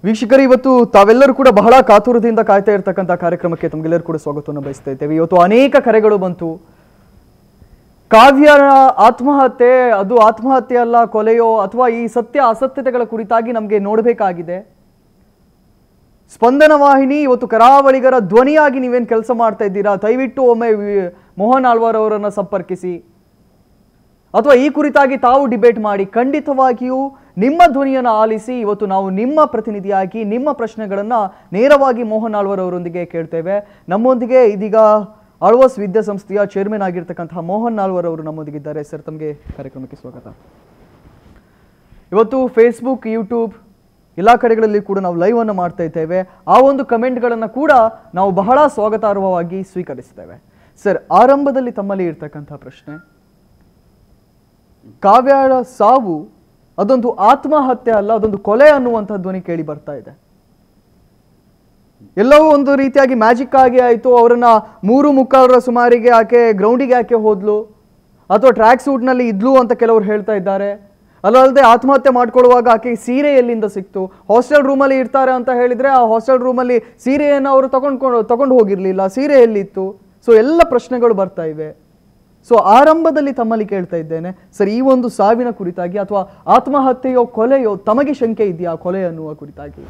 ವೀಕ್ಷಕರು, ಇವತ್ತು ತಾವೆಲ್ಲರೂ ಕೂಡ ಬಹಳ ಕಾತುರದಿಂದ ಕಾಯ್ತಾ ಇರತಕ್ಕಂಥ ಕಾರ್ಯಕ್ರಮಕ್ಕೆ ತಮಗೆಲ್ಲರೂ ಕೂಡ ಸ್ವಾಗತವನ್ನು ಬಯಸ್ತಾ ಇದ್ದೇವೆ. ಇವತ್ತು ಅನೇಕ ಕರೆಗಳು ಬಂತು. ಕಾವ್ಯನ ಆತ್ಮಹತ್ಯೆ, ಅದು ಆತ್ಮಹತ್ಯೆ ಅಲ್ಲ ಕೊಲೆಯೋ ಅಥವಾ ಈ ಸತ್ಯ ಅಸತ್ಯತೆಗಳ ಕುರಿತಾಗಿ ನಮಗೆ ನೋಡಬೇಕಾಗಿದೆ. ಸ್ಪಂದನ ವಾಹಿನಿ ಇವತ್ತು ಕರಾವಳಿಗರ ಧ್ವನಿಯಾಗಿ ನೀವೇನು ಕೆಲಸ ಮಾಡ್ತಾ ಇದ್ದೀರಾ, ದಯವಿಟ್ಟು ಒಮ್ಮೆ ಮೋಹನ್ ಆಳ್ವಾರ್ ಅವರನ್ನು ಸಂಪರ್ಕಿಸಿ ಅಥವಾ ಈ ಕುರಿತಾಗಿ ತಾವು ಡಿಬೇಟ್ ಮಾಡಿ. ಖಂಡಿತವಾಗಿಯೂ ನಿಮ್ಮ ಧ್ವನಿಯನ್ನು ಆಲಿಸಿ ಇವತ್ತು ನಾವು ನಿಮ್ಮ ಪ್ರತಿನಿಧಿಯಾಗಿ ನಿಮ್ಮ ಪ್ರಶ್ನೆಗಳನ್ನು ನೇರವಾಗಿ ಮೋಹನ್ ಆಳ್ವಾರ್ ಅವರೊಂದಿಗೆ ಕೇಳ್ತೇವೆ. ನಮ್ಮೊಂದಿಗೆ ಇದೀಗ ಆಳ್ವಾಸ್ ವಿದ್ಯಾಸಂಸ್ಥೆಯ ಚೇರ್ಮನ್ ಆಗಿರ್ತಕ್ಕಂತಹ ಮೋಹನ್ ಆಳ್ವಾರ್ ಅವರು ನಮ್ಮೊಂದಿಗಿದ್ದಾರೆ. ಸರ್, ತಮಗೆ ಕಾರ್ಯಕ್ರಮಕ್ಕೆ ಸ್ವಾಗತ. ಇವತ್ತು ಫೇಸ್ಬುಕ್, ಯೂಟ್ಯೂಬ್ ಎಲ್ಲ ಕಡೆಗಳಲ್ಲಿ ಕೂಡ ನಾವು ಲೈವ್ ಅನ್ನು ಮಾಡ್ತಾ ಇದ್ದೇವೆ. ಆ ಒಂದು ಕಮೆಂಟ್ಗಳನ್ನು ಕೂಡ ನಾವು ಬಹಳ ಸ್ವಾಗತಾರ್ಹವಾಗಿ ಸ್ವೀಕರಿಸ್ತೇವೆ. ಸರ್, ಆರಂಭದಲ್ಲಿ ತಮ್ಮಲ್ಲಿ ಇರ್ತಕ್ಕಂಥ ಪ್ರಶ್ನೆ, ಕಾವ್ಯಳ ಸಾವು ಅದೊಂದು ಆತ್ಮಹತ್ಯೆ ಅಲ್ಲ, ಅದೊಂದು ಕೊಲೆ ಅನ್ನುವಂಥ ಧ್ವನಿ ಕೇಳಿ ಬರ್ತಾ ಇದೆ. ಎಲ್ಲವೂ ಒಂದು ರೀತಿಯಾಗಿ ಮ್ಯಾಜಿಕ್ ಆಗಿ ಆಯಿತು. ಅವರನ್ನ 3:45 ಸುಮಾರಿಗೆ ಆಕೆ ಗ್ರೌಂಡಿಗೆ ಯಾಕೆ ಹೋದ್ಲು ಅಥವಾ ಟ್ರ್ಯಾಕ್ ಸೂಟ್ನಲ್ಲಿ ಇದ್ಲು ಅಂತ ಕೆಲವರು ಹೇಳ್ತಾ ಇದ್ದಾರೆ. ಅಲ್ಲದೆ ಆತ್ಮಹತ್ಯೆ ಮಾಡ್ಕೊಳ್ಳುವಾಗ ಆಕೆ ಸೀರೆ ಎಲ್ಲಿಂದ ಸಿಕ್ತು? ಹಾಸ್ಟೆಲ್ ರೂಮಲ್ಲಿ ಇರ್ತಾರೆ ಅಂತ ಹೇಳಿದ್ರೆ ಆ ಹಾಸ್ಟೆಲ್ ರೂಮಲ್ಲಿ ಸೀರೆಯನ್ನು ಅವರು ತಗೊಂಡು ಹೋಗಿರ್ಲಿಲ್ಲ, ಸೀರೆ ಎಲ್ಲಿತ್ತು? ಸೊ ಎಲ್ಲ ಪ್ರಶ್ನೆಗಳು ಬರ್ತಾ ಇವೆ. ಸೊ ಆರಂಭದಲ್ಲಿ ತಮ್ಮಲ್ಲಿ ಕೇಳ್ತಾ ಇದ್ದೇನೆ ಸರ್, ಈ ಒಂದು ಸಾವಿನ ಕುರಿತಾಗಿ ಅಥವಾ ಆತ್ಮಹತ್ಯೆಯೋ ಕೊಲೆಯೋ ತಮಗೆ ಶಂಕೆ ಇದೆಯಾ ಕೊಲೆ ಅನ್ನುವ ಕುರಿತಾಗಿ?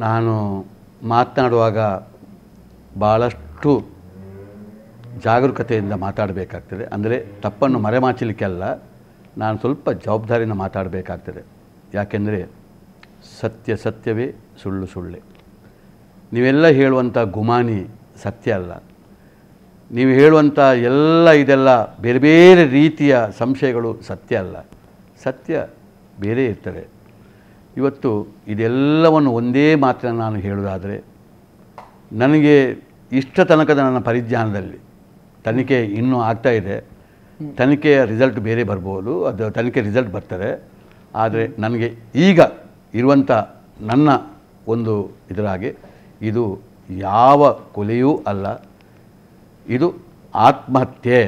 ನಾನು ಮಾತನಾಡುವಾಗ ಭಾಳಷ್ಟು ಜಾಗರೂಕತೆಯಿಂದ ಮಾತಾಡಬೇಕಾಗ್ತದೆ. ಅಂದರೆ ತಪ್ಪನ್ನು ಮರೆಮಾಚಲಿಕ್ಕೆ ಅಲ್ಲ, ನಾನು ಸ್ವಲ್ಪ ಜವಾಬ್ದಾರಿನ ಮಾತಾಡಬೇಕಾಗ್ತದೆ. ಯಾಕೆಂದರೆ ಸತ್ಯ ಸತ್ಯವೇ, ಸುಳ್ಳು ಸುಳ್ಳೆ. ನೀವೆಲ್ಲ ಹೇಳುವಂಥ ಗುಮಾನಿ ಸತ್ಯ ಅಲ್ಲ. ನೀವು ಹೇಳುವಂಥ ಇದೆಲ್ಲ ಬೇರೆ ಬೇರೆ ರೀತಿಯ ಸಂಶಯಗಳು ಸತ್ಯ ಅಲ್ಲ. ಸತ್ಯ ಬೇರೆ ಇರ್ತದೆ. ಇವತ್ತು ಇದೆಲ್ಲವನ್ನು ಒಂದೇ ಮಾತ್ರ ನಾನು ಹೇಳುವುದಾದರೆ, ನನಗೆ ಇಷ್ಟ ತನಕದ ನನ್ನ ಪರಿಜ್ಞಾನದಲ್ಲಿ ತನಿಖೆ ಇನ್ನೂ ಆಗ್ತಾಯಿದೆ. ತನಿಖೆಯ ರಿಸಲ್ಟ್ ಬೇರೆ ಬರ್ಬೋದು, ಅದು ತನಿಖೆ ರಿಸಲ್ಟ್ ಬರ್ತದೆ. ಆದರೆ ನನಗೆ ಈಗ ಇರುವಂಥ ನನ್ನ ಒಂದು ಇದರಾಗೆ ಇದು ಯಾವ ಕೊಲೆಯೂ ಅಲ್ಲ, ಇದು ಆತ್ಮಹತ್ಯೆ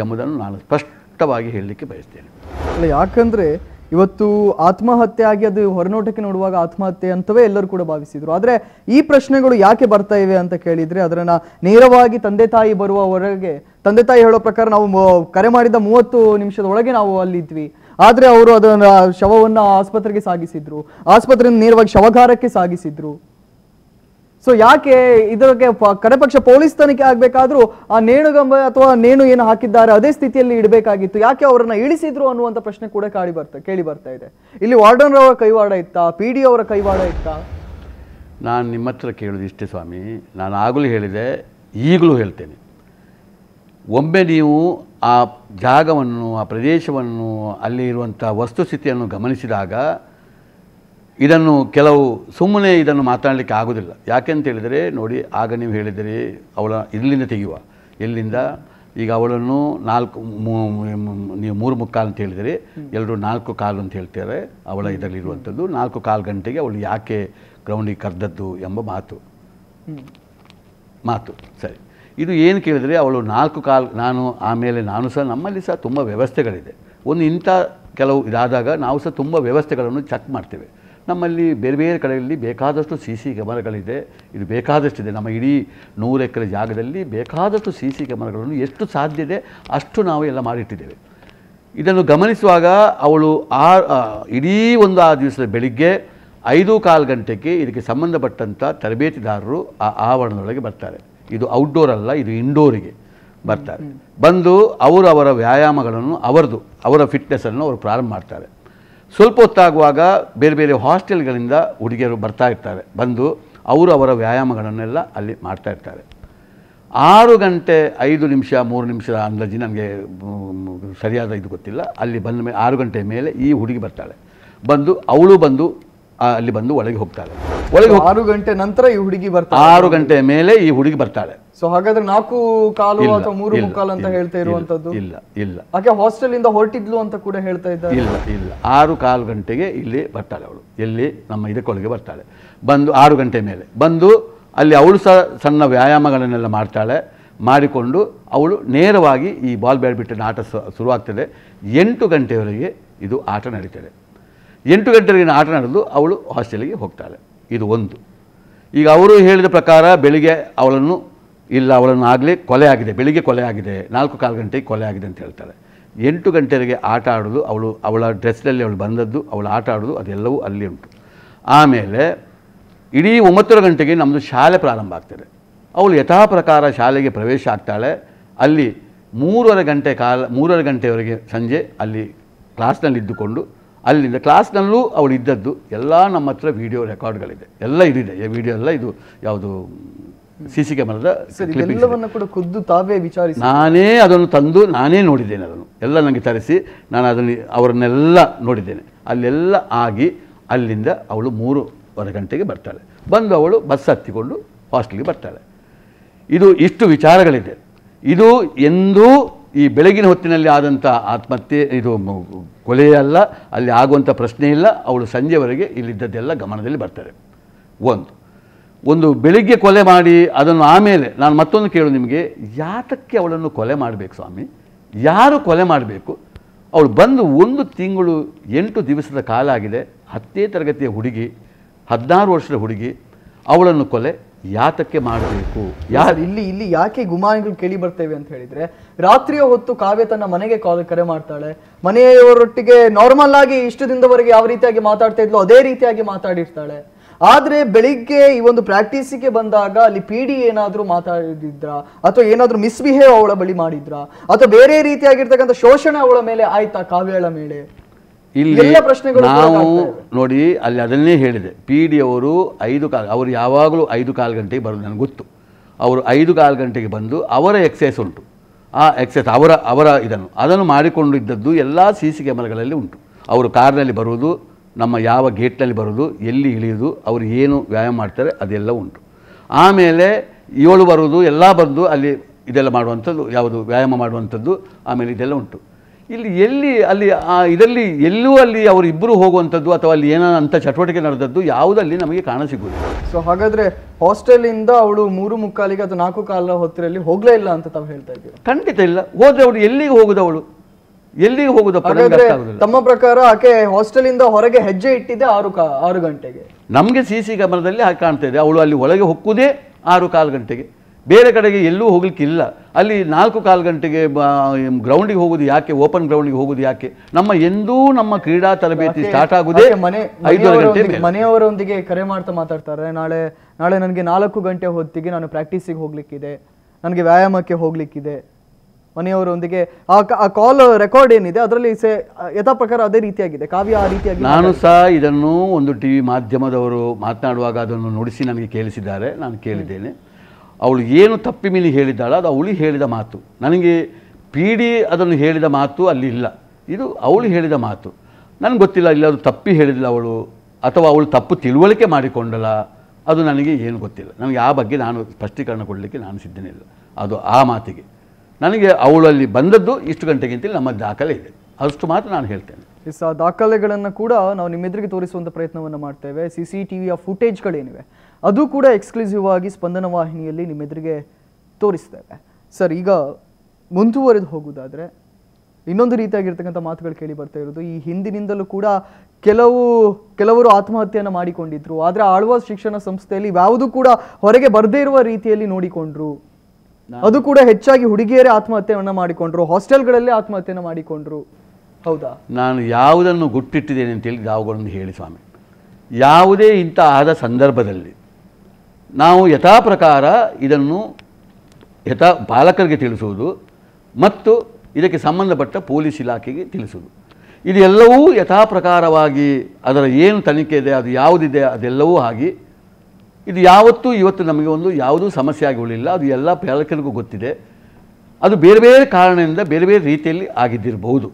ಎಂಬುದನ್ನು ನಾನು ಸ್ಪಷ್ಟವಾಗಿ ಹೇಳಲಿಕ್ಕೆ ಬಯಸ್ತೇನೆ. ಅಲ್ಲ, ಯಾಕಂದರೆ ಇವತ್ತು ಆತ್ಮಹತ್ಯೆ ಆಗಿ ಅದು ಹೊರನೋಟಕ್ಕೆ ನೋಡುವಾಗ ಆತ್ಮಹತ್ಯೆ ಅಂತವೇ ಎಲ್ಲರೂ ಕೂಡ ಭಾವಿಸಿದ್ರು. ಆದರೆ ಈ ಪ್ರಶ್ನೆಗಳು ಯಾಕೆ ಬರ್ತಾ ಇವೆ ಅಂತ ಕೇಳಿದರೆ, ಅದನ್ನು ನೇರವಾಗಿ ತಂದೆ ತಾಯಿ ಬರುವವರೆಗೆ ತಂದೆ ತಾಯಿ ಹೇಳೋ ಪ್ರಕಾರ ನಾವು ಕರೆ ಮಾಡಿದ 30 ನಿಮಿಷದ ಒಳಗೆ ನಾವು ಅಲ್ಲಿದ್ವಿ. ಆದರೆ ಅವರು ಅದನ್ನು ಶವವನ್ನು ಆಸ್ಪತ್ರೆಗೆ ಸಾಗಿಸಿದ್ರು, ಆಸ್ಪತ್ರೆಯಿಂದ ನೇರವಾಗಿ ಶವಗಾರಕ್ಕೆ ಸಾಗಿಸಿದ್ರು. ಸೊ ಯಾಕೆ ಇದಕ್ಕೆ ಕಡೆಪಕ್ಷ ಪೊಲೀಸ್ ತನಿಖೆ ಆಗಬೇಕಾದ್ರೂ ಆ ನೇಣುಗಂಬ ಅಥವಾ ನೇಣು ಏನು ಹಾಕಿದ್ದಾರೆ ಅದೇ ಸ್ಥಿತಿಯಲ್ಲಿ ಇಡಬೇಕಾಗಿತ್ತು, ಯಾಕೆ ಅವರನ್ನ ಇಳಿಸಿದ್ರು ಅನ್ನುವಂಥ ಪ್ರಶ್ನೆ ಕೂಡ ಕೇಳಿ ಬರ್ತಾ ಇದೆ. ಇಲ್ಲಿ ವಾರ್ಡನ್ ಅವರ ಕೈವಾಡ ಇತ್ತಾ, PD ಅವರ ಕೈವಾಡ ಇತ್ತಾ? ನಾನು ನಿಮ್ಮ ಹತ್ರ ಕೇಳೋದು ಇಷ್ಟೇ ಸ್ವಾಮಿ, ನಾನು ಆಗಲೂ ಹೇಳಿದೆ, ಈಗಲೂ ಹೇಳ್ತೇನೆ. ಒಮ್ಮೆ ನೀವು ಆ ಜಾಗವನ್ನು, ಆ ಪ್ರದೇಶವನ್ನು, ಅಲ್ಲಿ ಇರುವಂಥ ವಸ್ತುಸ್ಥಿತಿಯನ್ನು ಗಮನಿಸಿದಾಗ ಇದನ್ನು ಕೆಲವು ಸುಮ್ಮನೆ ಇದನ್ನು ಮಾತಾಡಲಿಕ್ಕೆ ಆಗೋದಿಲ್ಲ. ಯಾಕೆಂತ ಹೇಳಿದರೆ ನೋಡಿ, ಆಗ ನೀವು ಹೇಳಿದಿರಿ ಅವಳ ಇಲ್ಲಿಂದ ತೆಗೆಯುವ, ಎಲ್ಲಿಂದ? ಈಗ ಅವಳನ್ನು ನೀವು 3:45 ಅಂತ ಹೇಳಿದರೆ, ಎಲ್ಲರೂ 4:15 ಅಂತ ಹೇಳ್ತಾರೆ. ಅವಳ ಇದರಲ್ಲಿರುವಂಥದ್ದು 4:15 ಗಂಟೆಗೆ ಅವಳು ಯಾಕೆ ಗ್ರೌಂಡಿಗೆ ಕರೆದದ್ದು ಎಂಬ ಮಾತು ಸರಿ. ಇದು ಏನು ಕೇಳಿದರೆ ಅವಳು 4:15, ನಾನು ಸಹ ನಮ್ಮಲ್ಲಿ ಸಹ ತುಂಬ ವ್ಯವಸ್ಥೆಗಳಿದೆ. ಒಂದು ಇಂಥ ಕೆಲವು ಇದಾದಾಗ ನಾವು ಸಹ ತುಂಬ ವ್ಯವಸ್ಥೆಗಳನ್ನು ಚೆಕ್ ಮಾಡ್ತೇವೆ. ನಮ್ಮಲ್ಲಿ ಬೇರೆ ಬೇರೆ ಕಡೆಯಲ್ಲಿ ಬೇಕಾದಷ್ಟು CC ಕ್ಯಾಮರಾಗಳಿದೆ. ಇದು ಬೇಕಾದಷ್ಟಿದೆ. ನಮ್ಮ ಇಡೀ 100 ಎಕರೆ ಜಾಗದಲ್ಲಿ ಬೇಕಾದಷ್ಟು CC ಕ್ಯಾಮರಾಗಳನ್ನು ಎಷ್ಟು ಸಾಧ್ಯ ಇದೆ ಅಷ್ಟು ನಾವು ಎಲ್ಲ ಮಾಡಿಟ್ಟಿದ್ದೇವೆ. ಇದನ್ನು ಗಮನಿಸುವಾಗ ಅವಳು ಇಡೀ ಒಂದು ಆ ದಿವಸದ ಬೆಳಿಗ್ಗೆ 5:15 ಗಂಟೆಗೆ ಇದಕ್ಕೆ ಸಂಬಂಧಪಟ್ಟಂಥ ತರಬೇತಿದಾರರು ಆ ಆವರಣದೊಳಗೆ ಬರ್ತಾರೆ. ಇದು ಔಟ್ಡೋರ್ ಅಲ್ಲ, ಇದು ಇಂಡೋರಿಗೆ ಬರ್ತಾರೆ. ಬಂದು ಅವರ ವ್ಯಾಯಾಮಗಳನ್ನು ಅವರ ಫಿಟ್ನೆಸ್ಸನ್ನು ಅವರು ಪ್ರಾರಂಭ ಮಾಡ್ತಾರೆ. ಸ್ವಲ್ಪ ಹೊತ್ತಾಗುವಾಗ ಬೇರೆ ಬೇರೆ ಹಾಸ್ಟೆಲ್ಗಳಿಂದ ಹುಡುಗಿಯರು ಬರ್ತಾ ಇರ್ತಾರೆ. ಬಂದು ಅವರ ವ್ಯಾಯಾಮಗಳನ್ನೆಲ್ಲ ಅಲ್ಲಿ ಮಾಡ್ತಾ ಇರ್ತಾರೆ. 6:05 ಅಂದಾಜು, ನನಗೆ ಸರಿಯಾದ ಇದು ಗೊತ್ತಿಲ್ಲ. ಅಲ್ಲಿ ಬಂದ ಮೇಲೆ 6 ಗಂಟೆ ಮೇಲೆ ಈ ಹುಡುಗಿ ಬರ್ತಾಳೆ. ಅವಳು ಬಂದು ಅಲ್ಲಿ ಬಂದು ಒಳಗೆ ಹೋಗ್ತಾಳೆ. 6 ಗಂಟೆ ನಂತರ ಈ ಹುಡುಗಿ ಬರ್ತಾಳೆ. 6 ಗಂಟೆ ಮೇಲೆ ಈ ಹುಡುಗಿ ಬರ್ತಾಳೆ. ಸೊ ಹಾಗಾದ್ರೆ 4:15 ಅಥವಾ 3:15 ಅಂತ ಹೇಳ್ತಾ ಇರುವಂತದ್ದು? ಇಲ್ಲ. ಆಕೆ ಹಾಸ್ಟೆಲ್ ಇಂದ ಹೊರಟಿದ್ಲು ಅಂತ ಕೂಡ ಹೇಳ್ತಾ ಇದ್ದಾರೆ. ಇಲ್ಲ 6:15 ಗಂಟೆಗೆ ಇಲ್ಲಿ ಬರ್ತಾಳೆ ಅವಳು. ಎಲ್ಲಿ? ನಮ್ಮ ಇದಕ್ಕೊಳಗೆ ಬರ್ತಾಳೆ. ಬಂದು 6 ಗಂಟೆ ಮೇಲೆ ಬಂದು ಅಲ್ಲಿ ಅವಳು ಸಹ ಸಣ್ಣ ವ್ಯಾಯಾಮಗಳನ್ನೆಲ್ಲ ಮಾಡ್ತಾಳೆ. ಮಾಡಿಕೊಂಡು ಅವಳು ನೇರವಾಗಿ ಈ ಬಾಲ್ ಬ್ಯಾಡ್ಮಿಂಟನ್ ಆಟ ಶುರುವಾಗ್ತದೆ. 8 ಗಂಟೆಯವರೆಗೆ ಇದು ಆಟ ನಡೀತದೆ. 8 ಗಂಟೆಗೆ ಆಟ ನಡೆದು ಅವಳು ಹಾಸ್ಟೆಲಿಗೆ ಹೋಗ್ತಾಳೆ. ಇದು ಒಂದು. ಈಗ ಅವರು ಹೇಳಿದ ಪ್ರಕಾರ ಬೆಳಿಗ್ಗೆ ಅವಳನ್ನು ಆಗಲೇ ಕೊಲೆ ಆಗಿದೆ, ಬೆಳಿಗ್ಗೆ ಕೊಲೆ ಆಗಿದೆ, 4-4 ಗಂಟೆಗೆ ಕೊಲೆ ಆಗಿದೆ ಅಂತ ಹೇಳ್ತಾಳೆ. 8 ಗಂಟೆಗೆ ಆಟ ಆಡೋದು, ಅವಳ ಡ್ರೆಸ್ನಲ್ಲಿ ಅವಳು ಬಂದದ್ದು, ಅವಳು ಆಟ ಆಡೋದು ಅದೆಲ್ಲವೂ ಅಲ್ಲಿ ಉಂಟು. ಆಮೇಲೆ ಇಡೀ 9 ಗಂಟೆಗೆ ನಮ್ಮದು ಶಾಲೆ ಪ್ರಾರಂಭ ಆಗ್ತದೆ. ಅವಳು ಯಥಾ ಪ್ರಕಾರ ಶಾಲೆಗೆ ಪ್ರವೇಶ ಆಗ್ತಾಳೆ. ಅಲ್ಲಿ 3:30 ಗಂಟೆವರೆಗೆ ಸಂಜೆ ಅಲ್ಲಿ ಕ್ಲಾಸ್ನಲ್ಲಿ ಇದ್ದುಕೊಂಡು, ಅಲ್ಲಿಂದ ಕ್ಲಾಸ್ನಲ್ಲೂ ಅವಳು ಇದ್ದದ್ದು ಎಲ್ಲ ನಮ್ಮ ಹತ್ರ ವಿಡಿಯೋ ರೆಕಾರ್ಡ್ಗಳಿದೆ, ಎಲ್ಲ ಇದಿದೆ. ವಿಡಿಯೋ ಎಲ್ಲ ಇದು ಯಾವುದು CC ಕ್ಯಾಮರಾದ ಎಲ್ಲವನ್ನ ಕೂಡ ಖುದ್ದು ತಾವೇ ವಿಚಾರಿಸಿ ನಾನೇ ಅದನ್ನು ತಂದು ನಾನೇ ನೋಡಿದ್ದೇನೆ. ಅದನ್ನು ಎಲ್ಲ ನನಗೆ ತರಿಸಿ ನಾನು ಅವರನ್ನೆಲ್ಲ ನೋಡಿದ್ದೇನೆ. ಅಲ್ಲೆಲ್ಲ ಆಗಿ ಅಲ್ಲಿಂದ ಅವಳು 3:15 ಗಂಟೆಗೆ ಬರ್ತಾಳೆ. ಬಂದು ಅವಳು ಬಸ್ ಹತ್ತಿಕೊಂಡು ಹಾಸ್ಟೆಲ್ಗೆ ಬರ್ತಾಳೆ. ಇಷ್ಟು ವಿಚಾರಗಳಿದೆ. ಇದು ಎಂದೂ ಈ ಬೆಳಗಿನ ಹೊತ್ತಿನಲ್ಲಿ ಆದಂಥ ಆತ್ಮಹತ್ಯೆ, ಇದು ಕೊಲೆಯಲ್ಲ, ಅಲ್ಲಿ ಆಗುವಂಥ ಪ್ರಶ್ನೆ ಇಲ್ಲ. ಅವಳು ಸಂಜೆವರೆಗೆ ಇಲ್ಲಿದ್ದದ್ದೆಲ್ಲ ಗಮನದಲ್ಲಿ ಬರ್ತಾರೆ. ಒಂದು ಬೆಳಿಗ್ಗೆ ಕೊಲೆ ಮಾಡಿ ಅದನ್ನು ಆಮೇಲೆ ನಾನು ಮತ್ತೊಂದು ಕೇಳು ನಿಮಗೆ, ಯಾತಕ್ಕೆ ಅವಳನ್ನು ಕೊಲೆ ಮಾಡಬೇಕು ಸ್ವಾಮಿ? ಯಾರು ಕೊಲೆ ಮಾಡಬೇಕು? ಅವಳು ಬಂದು 1 ತಿಂಗಳು 8 ದಿವಸದ ಕಾಲ ಆಗಿದೆ. 10ನೇ ತರಗತಿಯ ಹುಡುಗಿ, 16 ವರ್ಷದ ಹುಡುಗಿ, ಅವಳನ್ನು ಕೊಲೆ ಯಾತಕ್ಕೆ ಮಾಡಬೇಕು? ಇಲ್ಲಿ ಯಾಕೆ ಗುಮಾನಿಗಳು ಕೇಳಿ ಬರ್ತೇವೆ ಅಂತ ಹೇಳಿದ್ರೆ, ರಾತ್ರಿಯ ಹೊತ್ತು ಕಾವ್ಯ ತನ್ನ ಮನೆಗೆ ಕರೆ ಮಾಡ್ತಾಳೆ. ಮನೆಯವರೊಟ್ಟಿಗೆ ನಾರ್ಮಲ್ ಆಗಿ ಇಷ್ಟು ದಿನದವರೆಗೆ ಯಾವ ರೀತಿಯಾಗಿ ಮಾತಾಡ್ತಾ ಇದ್ಲು ಅದೇ ರೀತಿಯಾಗಿ ಮಾತಾಡಿರ್ತಾಳೆ. ಆದ್ರೆ ಬೆಳಿಗ್ಗೆ ಈ ಒಂದು ಪ್ರಾಕ್ಟೀಸಿಗೆ ಬಂದಾಗ ಅಲ್ಲಿ PD ಏನಾದ್ರೂ ಮಾತಾಡಿದ್ರ, ಅಥವಾ ಏನಾದ್ರೂ ಮಿಸ್ಬಿಹೇವ್ ಅವಳ ಬಳಿ ಮಾಡಿದ್ರ, ಅಥವಾ ಬೇರೆ ರೀತಿಯಾಗಿರ್ತಕ್ಕಂಥ ಶೋಷಣೆ ಅವಳ ಮೇಲೆ ಆಯ್ತಾ, ಕಾವ್ಯಳ ಮೇಲೆ? ಇಲ್ಲಿ ನಾವು ನೋಡಿ, ಅಲ್ಲಿ ಅದನ್ನೇ ಹೇಳಿದೆ. PD ಅವರು ಅವರು ಯಾವಾಗಲೂ 5:15 ಗಂಟೆಗೆ ಬರೋದು ನನಗೆ ಗೊತ್ತು. ಅವರು 5:15 ಗಂಟೆಗೆ ಬಂದು ಅವರ ಎಕ್ಸೈಸ್ ಉಂಟು. ಆ ಎಕ್ಸೈಸ್ ಅದನ್ನು ಮಾಡಿಕೊಂಡು ಇದ್ದದ್ದು ಎಲ್ಲ CC ಕ್ಯಾಮರಾಗಳಲ್ಲಿ ಉಂಟು. ಅವರು ಕಾರ್ನಲ್ಲಿ ಬರುವುದು, ನಮ್ಮ ಯಾವ ಗೇಟ್ನಲ್ಲಿ ಬರೋದು, ಎಲ್ಲಿ ಇಳಿಯೋದು, ಅವರು ಏನು ವ್ಯಾಯಾಮ ಮಾಡ್ತಾರೆ ಅದೆಲ್ಲ ಉಂಟು. ಆಮೇಲೆ ಇವಳು ಬರುವುದು, ಎಲ್ಲ ಬಂದು ಅಲ್ಲಿ ಇದೆಲ್ಲ ಮಾಡುವಂಥದ್ದು, ಯಾವುದು ವ್ಯಾಯಾಮ ಮಾಡುವಂಥದ್ದು, ಆಮೇಲೆ ಇದೆಲ್ಲ ಉಂಟು. ಇದರಲ್ಲಿ ಎಲ್ಲೂ ಅಲ್ಲಿ ಅವರು ಇಬ್ಬರು ಹೋಗುವಂಥದ್ದು ಅಥವಾ ಅಲ್ಲಿ ಏನೋ ಅಂಥ ಚಟುವಟಿಕೆ ನಡೆದದ್ದು ಯಾವುದಲ್ಲಿ ನಮಗೆ ಕಾಣಸಿಗುವುದು. ಸೊ ಹಾಗಾದರೆ ಹಾಸ್ಟೆಲಿಂದ ಅವಳು 3:45 ಅಥವಾ 4:15 ಹೊತ್ತರಲ್ಲಿ ಹೋಗಲೇ ಇಲ್ಲ ಅಂತ ತಾವು ಹೇಳ್ತಾ ಇದ್ದೀರಾ? ಖಂಡಿತ ಇಲ್ಲ. ಹೋದ್ರೆ ಅವಳು ಎಲ್ಲಿಗೆ ಹೋಗುದವಳು? ತಮ್ಮ ಪ್ರಕಾರ ಆಕೆ ಹಾಸ್ಟೆಲಿಂದ ಹೊರಗೆ ಹೆಜ್ಜೆ ಇಟ್ಟಿದ್ದೆ 6 ಗಂಟೆಗೆ. ನಮಗೆ CC ಕ್ಯಾಮರಾದಲ್ಲಿ ಹಾಗೆ ಕಾಣ್ತಾ ಇದೆ. ಅವಳು ಅಲ್ಲಿ ಒಳಗೆ ಹೊಕ್ಕುವುದೇ 6:15 ಗಂಟೆಗೆ, ಬೇರೆ ಕಡೆಗೆ ಎಲ್ಲೂ ಹೋಗ್ಲಿಕ್ಕಿಲ್ಲ. ಅಲ್ಲಿ 4:15 ಗಂಟೆಗೆ ಗ್ರೌಂಡಿಗೆ ಹೋಗುದು ಯಾಕೆ? ಓಪನ್ ಗ್ರೌಂಡಿಗೆ ಹೋಗುದು ಯಾಕೆ? ನಮ್ಮ ಕ್ರೀಡಾ ತರಬೇತಿ ಸ್ಟಾರ್ಟ್ ಆಗುದೇ 5:30 ಗಂಟೆ. ಮನೆಯವರೊಂದಿಗೆ ಕರೆ ಮಾತಾಡ್ತಾರೆ, ನಾಳೆ ನನಗೆ 4 ಗಂಟೆ ಹೊತ್ತಿಗೆ ನಾನು ಪ್ರಾಕ್ಟೀಸಿಗೆ ಹೋಗ್ಲಿಕ್ಕಿದೆ, ನನಗೆ ವ್ಯಾಯಾಮಕ್ಕೆ ಹೋಗ್ಲಿಕ್ಕಿದೆ. ಮನೆಯವರೊಂದಿಗೆ ಆ ಕಾಲ್ ರೆಕಾರ್ಡ್ ಏನಿದೆ ಅದರಲ್ಲಿ ಯಥಾ ಪ್ರಕಾರ ಅದೇ ರೀತಿಯಾಗಿದೆ. ಕಾವ್ಯ ಆ ರೀತಿಯಾಗಿ ನಾನು ಸಹ ಇದನ್ನು ಒಂದು TV ಮಾಧ್ಯಮದವರು ಮಾತನಾಡುವಾಗ ಅದನ್ನು ನುಡಿಸಿ ನನಗೆ ಕೇಳಿಸಿದ್ದಾರೆ, ನಾನು ಕೇಳಿದ್ದೇನೆ. ಅವಳು ಏನು ತಪ್ಪಿ ಮೀನಿ ಹೇಳಿದ್ದಾಳ, ಅದು ಅವಳು ಹೇಳಿದ ಮಾತು. ನನಗೆ PD ಅದನ್ನು ಹೇಳಿದ ಮಾತು ಅಲ್ಲಿ ಇಲ್ಲ, ಇದು ಅವಳು ಹೇಳಿದ ಮಾತು. ನನಗೆ ಗೊತ್ತಿಲ್ಲ, ಇಲ್ಲ ಅದು ತಪ್ಪಿ ಹೇಳಿದಿಲ್ಲ ಅವಳು ಅಥವಾ ಅವಳು ತಪ್ಪು ತಿಳುವಳಿಕೆ ಮಾಡಿಕೊಂಡಲ್ಲ, ಅದು ನನಗೆ ಏನು ಗೊತ್ತಿಲ್ಲ. ನನಗೆ ಆ ಬಗ್ಗೆ ನಾನು ಸ್ಪಷ್ಟೀಕರಣ ಕೊಡಲಿಕ್ಕೆ ನಾನು ಸಿದ್ಧನಿಲ್ಲ. ಅದು ಆ ಮಾತಿಗೆ ನನಗೆ ಅವಳಲ್ಲಿ ಬಂದದ್ದು ಇಷ್ಟು ಗಂಟೆಗಿಂತಲೇ ನಮ್ಮ ದಾಖಲೆ ಇದೆ, ಅಷ್ಟು ಮಾತ್ರ ನಾನು ಹೇಳ್ತೇನೆ. ಆ ದಾಖಲೆಗಳನ್ನು ಕೂಡ ನಾವು ನಿಮ್ಮೆದುರಿಗೆ ತೋರಿಸುವಂಥ ಪ್ರಯತ್ನವನ್ನು ಮಾಡ್ತೇವೆ. CCTVಯ ಫುಟೇಜ್ಗಳೇನಿವೆ ಅದು ಕೂಡ ಎಕ್ಸ್ಕ್ಲೂಸಿವ್ ಆಗಿ ಸ್ಪಂದನ ವಾಹಿನಿಯಲ್ಲಿ ನಿಮ್ಮೆದುರಿಗೆ ತೋರಿಸ್ತೇವೆ. ಸರ್, ಈಗ ಮುಂದುವರೆದು ಹೋಗುವುದಾದರೆ ಇನ್ನೊಂದು ರೀತಿಯಾಗಿರ್ತಕ್ಕಂಥ ಮಾತುಗಳು ಕೇಳಿ ಬರ್ತಾ ಇರೋದು, ಈ ಹಿಂದಿನಿಂದಲೂ ಕೂಡ ಕೆಲವರು ಆತ್ಮಹತ್ಯೆಯನ್ನು ಮಾಡಿಕೊಂಡಿದ್ರು. ಆದರೆ ಆಳ್ವಾಸ್ ಶಿಕ್ಷಣ ಸಂಸ್ಥೆಯಲ್ಲಿ ಯಾವುದೂ ಕೂಡ ಹೊರಗೆ ಬರದೇ ಇರುವ ರೀತಿಯಲ್ಲಿ ನೋಡಿಕೊಂಡ್ರು. ಅದು ಕೂಡ ಹೆಚ್ಚಾಗಿ ಹುಡುಗಿಯರೇ ಆತ್ಮಹತ್ಯೆಯನ್ನು ಮಾಡಿಕೊಂಡ್ರು, ಹಾಸ್ಟೆಲ್ಗಳಲ್ಲಿ ಆತ್ಮಹತ್ಯೆಯನ್ನು ಮಾಡಿಕೊಂಡ್ರು. ಹೌದಾ? ನಾನು ಯಾವುದನ್ನು ಗುಟ್ಟಿಟ್ಟಿದ್ದೇನೆ ಅಂತೇಳಿ ಯಾವುಗಳನ್ನು ಹೇಳಿ ಸ್ವಾಮಿ, ಯಾವುದೇ ಇಂಥ ಆದ ಸಂದರ್ಭದಲ್ಲಿ ನಾವು ಯಥಾ ಪ್ರಕಾರ ಇದನ್ನು ಬಾಲಕರಿಗೆ ತಿಳಿಸುವುದು ಮತ್ತು ಇದಕ್ಕೆ ಸಂಬಂಧಪಟ್ಟ ಪೊಲೀಸ್ ಇಲಾಖೆಗೆ ತಿಳಿಸುವುದು, ಇದೆಲ್ಲವೂ ಯಥಾ ಪ್ರಕಾರವಾಗಿ ಅದರ ಏನು ತನಿಖೆ ಇದೆ, ಅದು ಯಾವುದಿದೆ ಅದೆಲ್ಲವೂ ಆಗಿ ಇದು ಯಾವತ್ತೂ ಇವತ್ತು ನಮಗೆ ಯಾವುದೂ ಸಮಸ್ಯೆ ಆಗಿ ಉಳಿಲ್ಲ. ಅದು ಎಲ್ಲ ಪಾಲಕರಿಗೂ ಗೊತ್ತಿದೆ. ಅದು ಬೇರೆ ಬೇರೆ ಕಾರಣದಿಂದ ಬೇರೆ ಬೇರೆ ರೀತಿಯಲ್ಲಿ ಆಗಿದ್ದಿರಬಹುದು.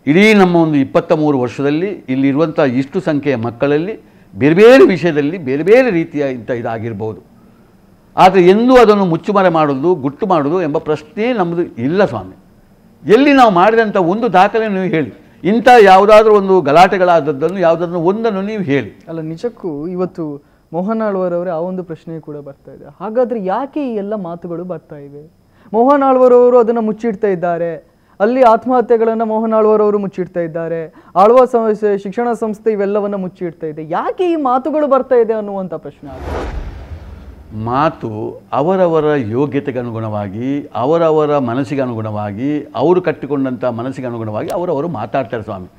ಇಡೀ ನಮ್ಮ 23 ವರ್ಷದಲ್ಲಿ ಇಲ್ಲಿರುವಂಥ ಇಷ್ಟು ಸಂಖ್ಯೆಯ ಮಕ್ಕಳಲ್ಲಿ ಬೇರೆ ಬೇರೆ ವಿಷಯದಲ್ಲಿ ಬೇರೆ ಬೇರೆ ರೀತಿಯ ಇದಾಗಿರ್ಬೋದು. ಆದರೆ ಎಂದೂ ಅದನ್ನು ಮುಚ್ಚುಮರೆ ಮಾಡೋದು, ಗುಟ್ಟು ಮಾಡೋದು ಎಂಬ ಪ್ರಶ್ನೆ ನಮ್ಮದು ಇಲ್ಲ ಸ್ವಾಮಿ. ಎಲ್ಲಿ ನಾವು ಮಾಡಿದಂಥ ಒಂದು ದಾಖಲೆ ನೀವು ಹೇಳಿ, ಇಂಥ ಯಾವುದಾದ್ರೂ ಒಂದು ಗಲಾಟೆಗಳಾದದ್ದನ್ನು ಯಾವುದಾದ್ರೂ ಒಂದನ್ನು ನೀವು ಹೇಳಿ. ಅಲ್ಲ, ನಿಜಕ್ಕೂ ಇವತ್ತು ಮೋಹನ್ ಆಳ್ವರವರೇ ಆ ಒಂದು ಪ್ರಶ್ನೆ ಕೂಡ ಬರ್ತಾ ಇದೆ. ಹಾಗಾದರೆ ಯಾಕೆ ಈ ಎಲ್ಲ ಮಾತುಗಳು ಬರ್ತಾ ಇವೆ? ಮೋಹನ್ ಆಳ್ವರವರು ಅದನ್ನು ಮುಚ್ಚಿಡ್ತಾ ಇದ್ದಾರೆ. ಅಲ್ಲಿ ಆತ್ಮಹತ್ಯೆಗಳನ್ನು ಮೋಹನ್ ಆಳ್ವರವರು ಮುಚ್ಚಿಡ್ತಾ ಇದ್ದಾರೆ, ಆಳ್ವ ಶಿಕ್ಷಣ ಸಂಸ್ಥೆ ಇವೆಲ್ಲವನ್ನ ಮುಚ್ಚಿಡ್ತಾ ಇದೆ. ಯಾಕೆ ಈ ಮಾತುಗಳು ಬರ್ತಾ ಇದೆ ಅನ್ನುವಂಥ ಪ್ರಶ್ನೆ ಆಗುತ್ತೆ. ಮಾತು ಅವರವರ ಯೋಗ್ಯತೆಗೆ ಅನುಗುಣವಾಗಿ, ಅವರವರ ಮನಸ್ಸಿಗೆ ಅನುಗುಣವಾಗಿ, ಅವರು ಕಟ್ಟಿಕೊಂಡಂಥ ಮನಸ್ಸಿಗೆ ಅನುಗುಣವಾಗಿ ಅವರವರು ಮಾತಾಡ್ತಾರೆ ಸ್ವಾಮಿ.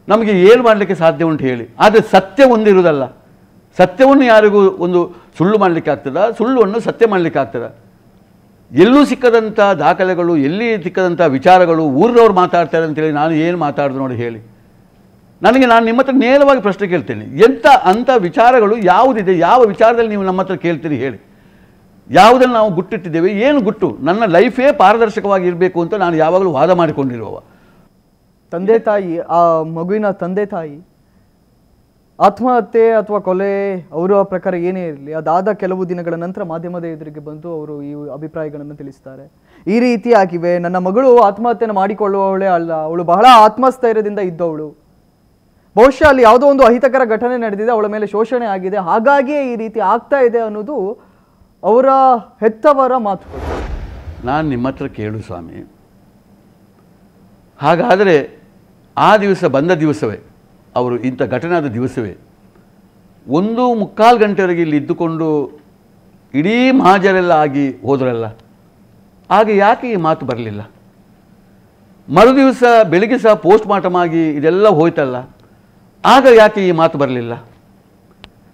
ನಮಗೆ ಏನು ಮಾಡಲಿಕ್ಕೆ ಸಾಧ್ಯ ಉಂಟು ಹೇಳಿ? ಆದರೆ ಸತ್ಯ ಒಂದಿರುವುದಲ್ಲ. ಸತ್ಯವನ್ನು ಯಾರಿಗೂ ಒಂದು ಸುಳ್ಳು ಮಾಡಲಿಕ್ಕೆ ಆಗ್ತದ? ಸುಳ್ಳನ್ನು ಸತ್ಯ ಮಾಡಲಿಕ್ಕೆ ಆಗ್ತದ? ಎಲ್ಲೂ ಸಿಕ್ಕದಂಥ ದಾಖಲೆಗಳು, ಎಲ್ಲಿ ಸಿಕ್ಕದಂಥ ವಿಚಾರಗಳು ಊರಿನವ್ರು ಮಾತಾಡ್ತಾರೆ ಅಂತೇಳಿ ನಾನು ಏನು ಮಾತಾಡಿದ್ರು ನೋಡಿ ಹೇಳಿ. ನಾನು ನಿಮ್ಮ ಹತ್ರ ನೇರವಾಗಿ ಪ್ರಶ್ನೆ ಕೇಳ್ತೇನೆ, ಅಂಥ ವಿಚಾರಗಳು ಯಾವುದಿದೆ? ಯಾವ ವಿಚಾರದಲ್ಲಿ ನೀವು ನಮ್ಮ ಹತ್ರ ಕೇಳ್ತೀರಿ ಹೇಳಿ? ಯಾವುದನ್ನು ನಾವು ಗುಟ್ಟಿಟ್ಟಿದ್ದೇವೆ? ಏನು ಗುಟ್ಟು? ನನ್ನ ಲೈಫೇ ಪಾರದರ್ಶಕವಾಗಿ ಇರಬೇಕು ಅಂತ ನಾನು ಯಾವಾಗಲೂ ವಾದ ಮಾಡಿಕೊಂಡಿರುವವ. ತಂದೆ ತಾಯಿ, ಆ ಮಗುವಿನ ತಂದೆ ತಾಯಿ ಆತ್ಮಹತ್ಯೆ ಅಥವಾ ಕೊಲೆ ಅವರ ಪ್ರಕಾರ ಏನೇ ಇರಲಿ, ಅದಾದ ಕೆಲವು ದಿನಗಳ ನಂತರ ಮಾಧ್ಯಮದ ಎದುರಿಗೆ ಬಂದು ಅವರು ಈ ಅಭಿಪ್ರಾಯಗಳನ್ನು ತಿಳಿಸ್ತಾರೆ. ಈ ರೀತಿ ಆಗಿವೆ, ನನ್ನ ಮಗಳು ಆತ್ಮಹತ್ಯೆಯನ್ನು ಮಾಡಿಕೊಳ್ಳುವವಳೇ ಅಲ್ಲ, ಅವಳು ಬಹಳ ಆತ್ಮಸ್ಥೈರ್ಯದಿಂದ ಇದ್ದವಳು, ಬಹುಶಃ ಅಲ್ಲಿ ಯಾವುದೋ ಒಂದು ಅಹಿತಕರ ಘಟನೆ ನಡೆದಿದೆ, ಅವಳ ಮೇಲೆ ಶೋಷಣೆ ಆಗಿದೆ, ಹಾಗಾಗಿಯೇ ಈ ರೀತಿ ಆಗ್ತಾ ಇದೆ ಅನ್ನೋದು ಅವರ ಹೆತ್ತವರ ಮಾತುಗಳು. ನಾನು ನಿಮ್ಮ ಹತ್ರ ಕೇಳು ಸ್ವಾಮಿ, ಹಾಗಾದರೆ ಆ ದಿವಸ ಬಂದ ದಿವಸವೇ, ಅವರು ಇಂಥ ಘಟನೆ ಆದ ದಿವಸವೇ 1.25 ಗಂಟೆವರೆಗೆ ಇಲ್ಲಿ ಇದ್ದುಕೊಂಡು ಇಡೀ ಮಹಾಜರೆಲ್ಲ ಆಗಿ ಹೋದ್ರಲ್ಲ, ಆಗ ಯಾಕೆ ಈ ಮಾತು ಬರಲಿಲ್ಲ? ಮರುದಿವಸ ಬೆಳಿಗ್ಗೆ ಸಹ ಪೋಸ್ಟ್ ಮಾರ್ಟಮ್ ಆಗಿ ಇದೆಲ್ಲ ಹೋಯ್ತಲ್ಲ, ಆಗ ಯಾಕೆ ಈ ಮಾತು ಬರಲಿಲ್ಲ?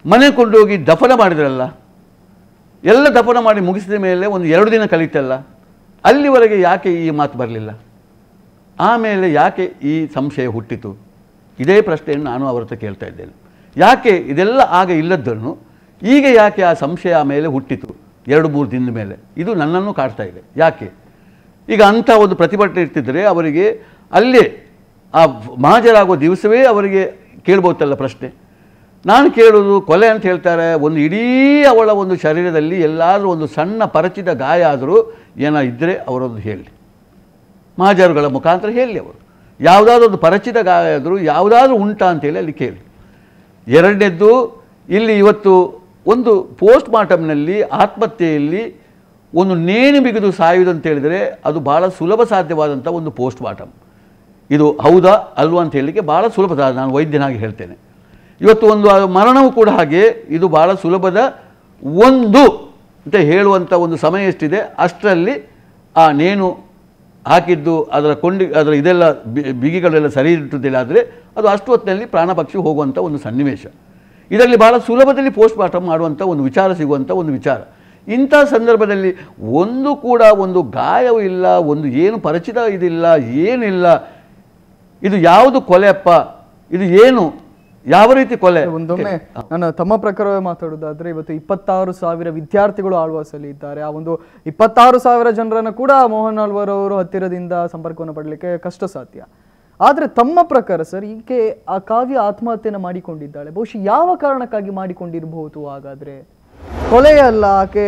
ಮನೆ ಕೊಂಡೋಗಿ ದಫನ ಮಾಡಿದ್ರಲ್ಲ, ಎಲ್ಲ ದಫನ ಮಾಡಿ ಮುಗಿಸಿದ ಮೇಲೆ 1-2 ದಿನ ಕಳೀತಲ್ಲ, ಅಲ್ಲಿವರೆಗೆ ಯಾಕೆ ಈ ಮಾತು ಬರಲಿಲ್ಲ? ಆಮೇಲೆ ಯಾಕೆ ಈ ಸಂಶಯ ಹುಟ್ಟಿತು? ಇದೇ ಪ್ರಶ್ನೆಯನ್ನು ನಾನು ಅವ್ರ ಹತ್ರ ಕೇಳ್ತಾ ಇದ್ದೇನೆ. ಯಾಕೆ ಇದೆಲ್ಲ ಆಗ ಇಲ್ಲದ್ದನ್ನು ಈಗ ಯಾಕೆ ಆ ಸಂಶಯ ಆಮೇಲೆ ಹುಟ್ಟಿತು 2-3 ದಿನದ ಮೇಲೆ? ಇದು ನನ್ನನ್ನು ಕಾಡ್ತಾ ಇದೆ. ಯಾಕೆ? ಈಗ ಅಂಥ ಒಂದು ಪ್ರತಿಭಟನೆ ಇರ್ತಿದ್ದರೆ ಅವರಿಗೆ ಅಲ್ಲೇ ಆ ಮಹಾಜರಾಗುವ ದಿವಸವೇ ಅವರಿಗೆ ಕೇಳ್ಬೋದಲ್ಲ ಪ್ರಶ್ನೆ. ನಾನು ಕೇಳೋದು ಕೊಲೆ ಅಂತ ಹೇಳ್ತಾರೆ, ಒಂದು ಇಡೀ ಅವಳ ಒಂದು ಶರೀರದಲ್ಲಿ ಎಲ್ಲಾದರೂ ಒಂದು ಸಣ್ಣ ಪರಚಿದ ಗಾಯ ಆದರೂ ಏನೋ ಇದ್ದರೆ ಅವರೊಂದು ಹೇಳಿ, ಮಹಾಜರುಗಳ ಮುಖಾಂತರ ಹೇಳಿ, ಅವರು ಯಾವುದಾದ್ರೂ ಒಂದು ಪರಚಿದ ಗಾಯ ಆದರೂ ಯಾವುದಾದ್ರೂ ಉಂಟಾ ಅಂತೇಳಿ ಅಲ್ಲಿ ಕೇಳಿ. ಎರಡನೇದ್ದು, ಇಲ್ಲಿ ಇವತ್ತು ಒಂದು ಪೋಸ್ಟ್ ಮಾರ್ಟಮ್ನಲ್ಲಿ ಆತ್ಮಹತ್ಯೆಯಲ್ಲಿ ಒಂದು ನೇಣು ಬಿಗಿದು ಸಾಯುವುದು ಅಂತ ಹೇಳಿದರೆ ಅದು ಭಾಳ ಸುಲಭ ಸಾಧ್ಯವಾದಂಥ ಒಂದು ಪೋಸ್ಟ್ ಮಾರ್ಟಮ್. ಇದು ಹೌದಾ ಅಲ್ವಾ ಅಂತ ಹೇಳಲಿಕ್ಕೆ ಭಾಳ ಸುಲಭದ, ನಾನು ವೈದ್ಯನಾಗಿ ಹೇಳ್ತೇನೆ. ಇವತ್ತು ಒಂದು ಮರಣವೂ ಕೂಡ ಹಾಗೆ, ಇದು ಭಾಳ ಸುಲಭದ ಒಂದು ಅಂತ ಹೇಳುವಂಥ ಒಂದು ಸಮಯ ಎಷ್ಟಿದೆ ಅಷ್ಟರಲ್ಲಿ ಆ ನೇಣು ಹಾಕಿದ್ದು ಅದರ ಇದೆಲ್ಲ ಬಿಗಿಗಳೆಲ್ಲ ಸರಿ ಇಟ್ಟುದಿಲ್ಲ ಆದರೆ ಅದು ಅಷ್ಟು ಹೊತ್ತಿನಲ್ಲಿ ಪ್ರಾಣ ಪಕ್ಷಿ ಹೋಗುವಂಥ ಒಂದು ಸನ್ನಿವೇಶ. ಇದರಲ್ಲಿ ಭಾಳ ಸುಲಭದಲ್ಲಿ ಪೋಸ್ಟ್ ಮಾರ್ಟಮ್ ಮಾಡುವಂಥ ಒಂದು ವಿಚಾರ ಸಿಗುವಂಥ ಒಂದು ವಿಚಾರ. ಇಂಥ ಸಂದರ್ಭದಲ್ಲಿ ಒಂದು ಕೂಡ ಒಂದು ಗಾಯವೂ ಇಲ್ಲ, ಒಂದು ಏನು ಪರಿಚಿತ ಇದಿಲ್ಲ, ಏನಿಲ್ಲ. ಇದು ಯಾವುದು ಕೊಲೆಯಪ್ಪ? ಇದು ಏನು? ಯಾವ ರೀತಿ ಕೊಲೆ? ಒಂದೊಮ್ಮೆ ನನ್ನ ತಮ್ಮ ಪ್ರಕಾರವೇ ಮಾತಾಡೋದಾದ್ರೆ, ಇವತ್ತು 26,000 ವಿದ್ಯಾರ್ಥಿಗಳು ಆಳ್ವಾಸಲ್ಲಿ ಇದ್ದಾರೆ. ಆ ಒಂದು 26,000 ಜನರನ್ನು ಕೂಡ ಮೋಹನ್ ಆಳ್ವರ್ ಅವರು ಹತ್ತಿರದಿಂದ ಸಂಪರ್ಕವನ್ನು ಪಡಲಿಕ್ಕೆ ಕಷ್ಟ ಸಾಧ್ಯ. ಆದರೆ ತಮ್ಮ ಪ್ರಕಾರ ಸರ್, ಈಕೆ ಆ ಕಾವ್ಯ ಆತ್ಮಹತ್ಯೆಯನ್ನು ಮಾಡಿಕೊಂಡಿದ್ದಾಳೆ, ಬಹುಶಃ ಯಾವ ಕಾರಣಕ್ಕಾಗಿ ಮಾಡಿಕೊಂಡಿರಬಹುದು? ಹಾಗಾದ್ರೆ ಕೊಲೆ ಅಲ್ಲ, ಆಕೆ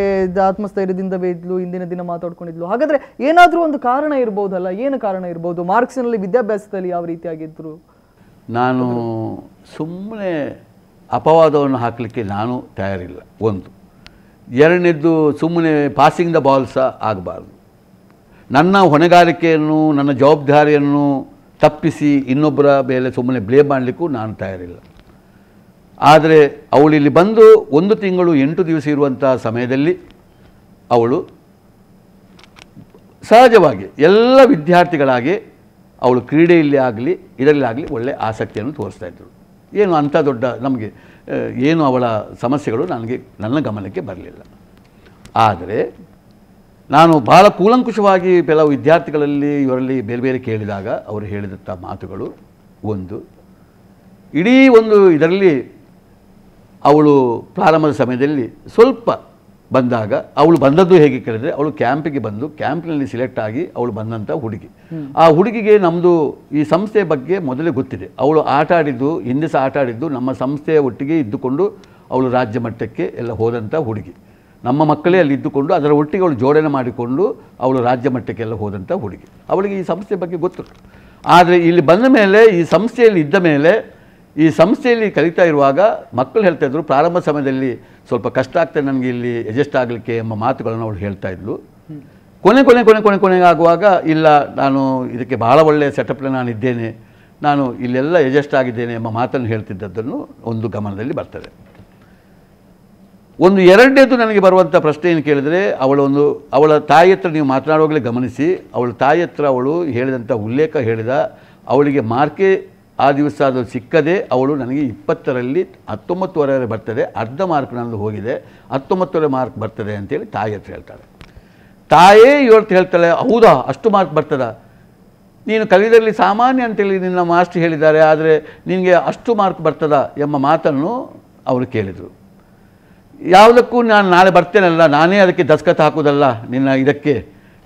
ಆತ್ಮಸ್ಥೈರ್ಯದಿಂದ ಬೇದ್ಲು, ಇಂದಿನ ದಿನ ಮಾತಾಡ್ಕೊಂಡಿದ್ಲು, ಹಾಗಾದ್ರೆ ಏನಾದರೂ ಒಂದು ಕಾರಣ ಇರ್ಬೋದಲ್ಲ? ಏನು ಕಾರಣ ಇರ್ಬೋದು? ಮಾರ್ಕ್ಸ್ನಲ್ಲಿ ವಿದ್ಯಾಭ್ಯಾಸದಲ್ಲಿ ಯಾವ ರೀತಿಯಾಗಿದ್ರು? ನಾನು ಸುಮ್ಮನೆ ಅಪವಾದವನ್ನು ಹಾಕಲಿಕ್ಕೆ ನಾನು ತಯಾರಿಲ್ಲ, ಒಂದು. ಎರಡನೇದ್ದು, ಸುಮ್ಮನೆ ಪಾಸಿಂಗ್ ದ ಬಾಲ್ ಸಹ ಆಗಬಾರ್ದು. ನನ್ನ ಹೊಣೆಗಾರಿಕೆಯನ್ನು, ನನ್ನ ಜವಾಬ್ದಾರಿಯನ್ನು ತಪ್ಪಿಸಿ ಇನ್ನೊಬ್ಬರ ಮೇಲೆ ಸುಮ್ಮನೆ ಬ್ಲೇಮ್ ಮಾಡಲಿಕ್ಕೂ ನಾನು ತಯಾರಿಲ್ಲ. ಆದರೆ ಅವಳು ಇಲ್ಲಿ ಬಂದು 1 ತಿಂಗಳು 8 ದಿವಸ ಇರುವಂಥ ಸಮಯದಲ್ಲಿ ಅವಳು ಸಹಜವಾಗಿ ಎಲ್ಲ ವಿದ್ಯಾರ್ಥಿಗಳಾಗಿ ಅವಳು ಕ್ರೀಡೆಯಲ್ಲಿ ಆಗಲಿ ಇದರಲ್ಲಿ ಆಗಲಿ ಒಳ್ಳೆಯ ಆಸಕ್ತಿಯನ್ನು ತೋರಿಸ್ತಾಯಿದ್ರು. ಏನು ಅಂಥ ದೊಡ್ಡ ನಮಗೆ ಏನು ಅವಳ ಸಮಸ್ಯೆಗಳು ನನ್ನ ಗಮನಕ್ಕೆ ಬರಲಿಲ್ಲ. ಆದರೆ ನಾನು ಭಾಳ ಕೂಲಂಕುಷವಾಗಿ ಕೆಲವು ವಿದ್ಯಾರ್ಥಿಗಳಲ್ಲಿ ಇವರಲ್ಲಿ ಬೇರೆ ಬೇರೆ ಕೇಳಿದಾಗ ಅವರು ಹೇಳಿದಂಥ ಮಾತುಗಳು, ಒಂದು ಇಡೀ ಒಂದು ಇದರಲ್ಲಿ ಅವಳು ಪ್ರಾರಂಭದ ಸಮಯದಲ್ಲಿ ಸ್ವಲ್ಪ ಬಂದಾಗ, ಅವಳು ಬಂದದ್ದು ಹೇಗೆ ಕೇಳಿದರೆ, ಅವಳು ಕ್ಯಾಂಪಿಗೆ ಬಂದು ಕ್ಯಾಂಪ್ನಲ್ಲಿ ಸಿಲೆಕ್ಟ್ ಆಗಿ ಅವಳು ಬಂದಂಥ ಹುಡುಗಿ. ಆ ಹುಡುಗಿಗೆ ನಮ್ಮದು ಈ ಸಂಸ್ಥೆಯ ಬಗ್ಗೆ ಮೊದಲೇ ಗೊತ್ತಿದೆ. ಅವಳು ಆಟ ಆಡಿದ್ದು, ಹಿಂದೆ ಸಹ ಆಟ ಆಡಿದ್ದು ನಮ್ಮ ಸಂಸ್ಥೆಯ ಒಟ್ಟಿಗೆ ಇದ್ದುಕೊಂಡು ಅವಳು ರಾಜ್ಯ ಮಟ್ಟಕ್ಕೆ ಎಲ್ಲ ಹೋದಂಥ ಹುಡುಗಿ. ನಮ್ಮ ಮಕ್ಕಳೇ ಅಲ್ಲಿ ಇದ್ದುಕೊಂಡು ಅದರ ಒಟ್ಟಿಗೆ ಅವಳು ಜೋಡಣೆ ಮಾಡಿಕೊಂಡು ಅವಳು ರಾಜ್ಯ ಮಟ್ಟಕ್ಕೆಲ್ಲ ಹೋದಂಥ ಹುಡುಗಿ. ಅವಳಿಗೆ ಈ ಸಂಸ್ಥೆ ಬಗ್ಗೆ ಗೊತ್ತು. ಆದರೆ ಇಲ್ಲಿ ಬಂದ ಮೇಲೆ, ಈ ಸಂಸ್ಥೆಯಲ್ಲಿ ಇದ್ದ ಮೇಲೆ, ಈ ಸಂಸ್ಥೆಯಲ್ಲಿ ಕಲಿತಾ ಇರುವಾಗ ಮಕ್ಕಳು ಹೇಳ್ತಾಯಿದ್ರು, ಪ್ರಾರಂಭ ಸಮಯದಲ್ಲಿ ಸ್ವಲ್ಪ ಕಷ್ಟ ಆಗ್ತದೆ ನನಗೆ ಇಲ್ಲಿ ಅಡ್ಜಸ್ಟ್ ಆಗಲಿಕ್ಕೆ ಎಂಬ ಮಾತುಗಳನ್ನು ಅವಳು ಹೇಳ್ತಾ ಇದ್ಲು. ಕೊನೆಗಾಗುವಾಗ ಇಲ್ಲ, ನಾನು ಇದಕ್ಕೆ ಭಾಳ ಒಳ್ಳೆಯ ಸೆಟಪ್ನಲ್ಲಿ ನಾನು ಇದ್ದೇನೆ, ನಾನು ಇಲ್ಲೆಲ್ಲ ಎಜೆಸ್ಟ್ ಆಗಿದ್ದೇನೆ ಎಂಬ ಮಾತನ್ನು ಹೇಳ್ತಿದ್ದದ್ದನ್ನು ಒಂದು ಗಮನದಲ್ಲಿ ಬರ್ತದೆ. ಒಂದು ಎರಡನೇದು ನನಗೆ ಬರುವಂಥ ಪ್ರಶ್ನೆ ಏನು ಕೇಳಿದರೆ, ಅವಳ ತಾಯಿ ಹತ್ರ ನೀವು ಮಾತನಾಡುವಾಗಲೇ ಗಮನಿಸಿ, ಅವಳ ತಾಯಿ ಹತ್ರ ಅವಳು ಹೇಳಿದಂಥ ಉಲ್ಲೇಖ ಹೇಳಿದ, ಅವಳಿಗೆ ಮಾರ್ಕೆ ಆ ದಿವಸ ಅದು ಸಿಕ್ಕದೆ ಅವಳು ನನಗೆ 20ರಲ್ಲಿ 19ವರೆ ಬರ್ತದೆ, ಅರ್ಧ ಮಾರ್ಕ್ ನನ್ನದು ಹೋಗಿದೆ, 19ವರೆ ಮಾರ್ಕ್ ಬರ್ತದೆ ಅಂತೇಳಿ ತಾಯಿ ಹತ್ರ ಹೇಳ್ತಾಳೆ. ತಾಯೇ ಇವತ್ತು ಹೇಳ್ತಾಳೆ, ಹೌದಾ ಅಷ್ಟು ಮಾರ್ಕ್ ಬರ್ತದ, ನೀನು ಕಲಿಯೋದ್ರಲ್ಲಿ ಸಾಮಾನ್ಯ ಅಂತೇಳಿ ನಿನ್ನ ಮಾಸ್ಟರ್ ಹೇಳಿದ್ದಾರೆ, ಆದರೆ ನಿನಗೆ ಅಷ್ಟು ಮಾರ್ಕ್ ಬರ್ತದ ಎಂಬ ಮಾತನ್ನು ಅವರು ಕೇಳಿದರು. ಯಾವುದಕ್ಕೂ ನಾನು ನಾಳೆ ಬರ್ತೇನಲ್ಲ, ನಾನೇ ಅದಕ್ಕೆ ದಸ್ಕತ್ ಹಾಕೋದಲ್ಲ, ನಿನ್ನ ಇದಕ್ಕೆ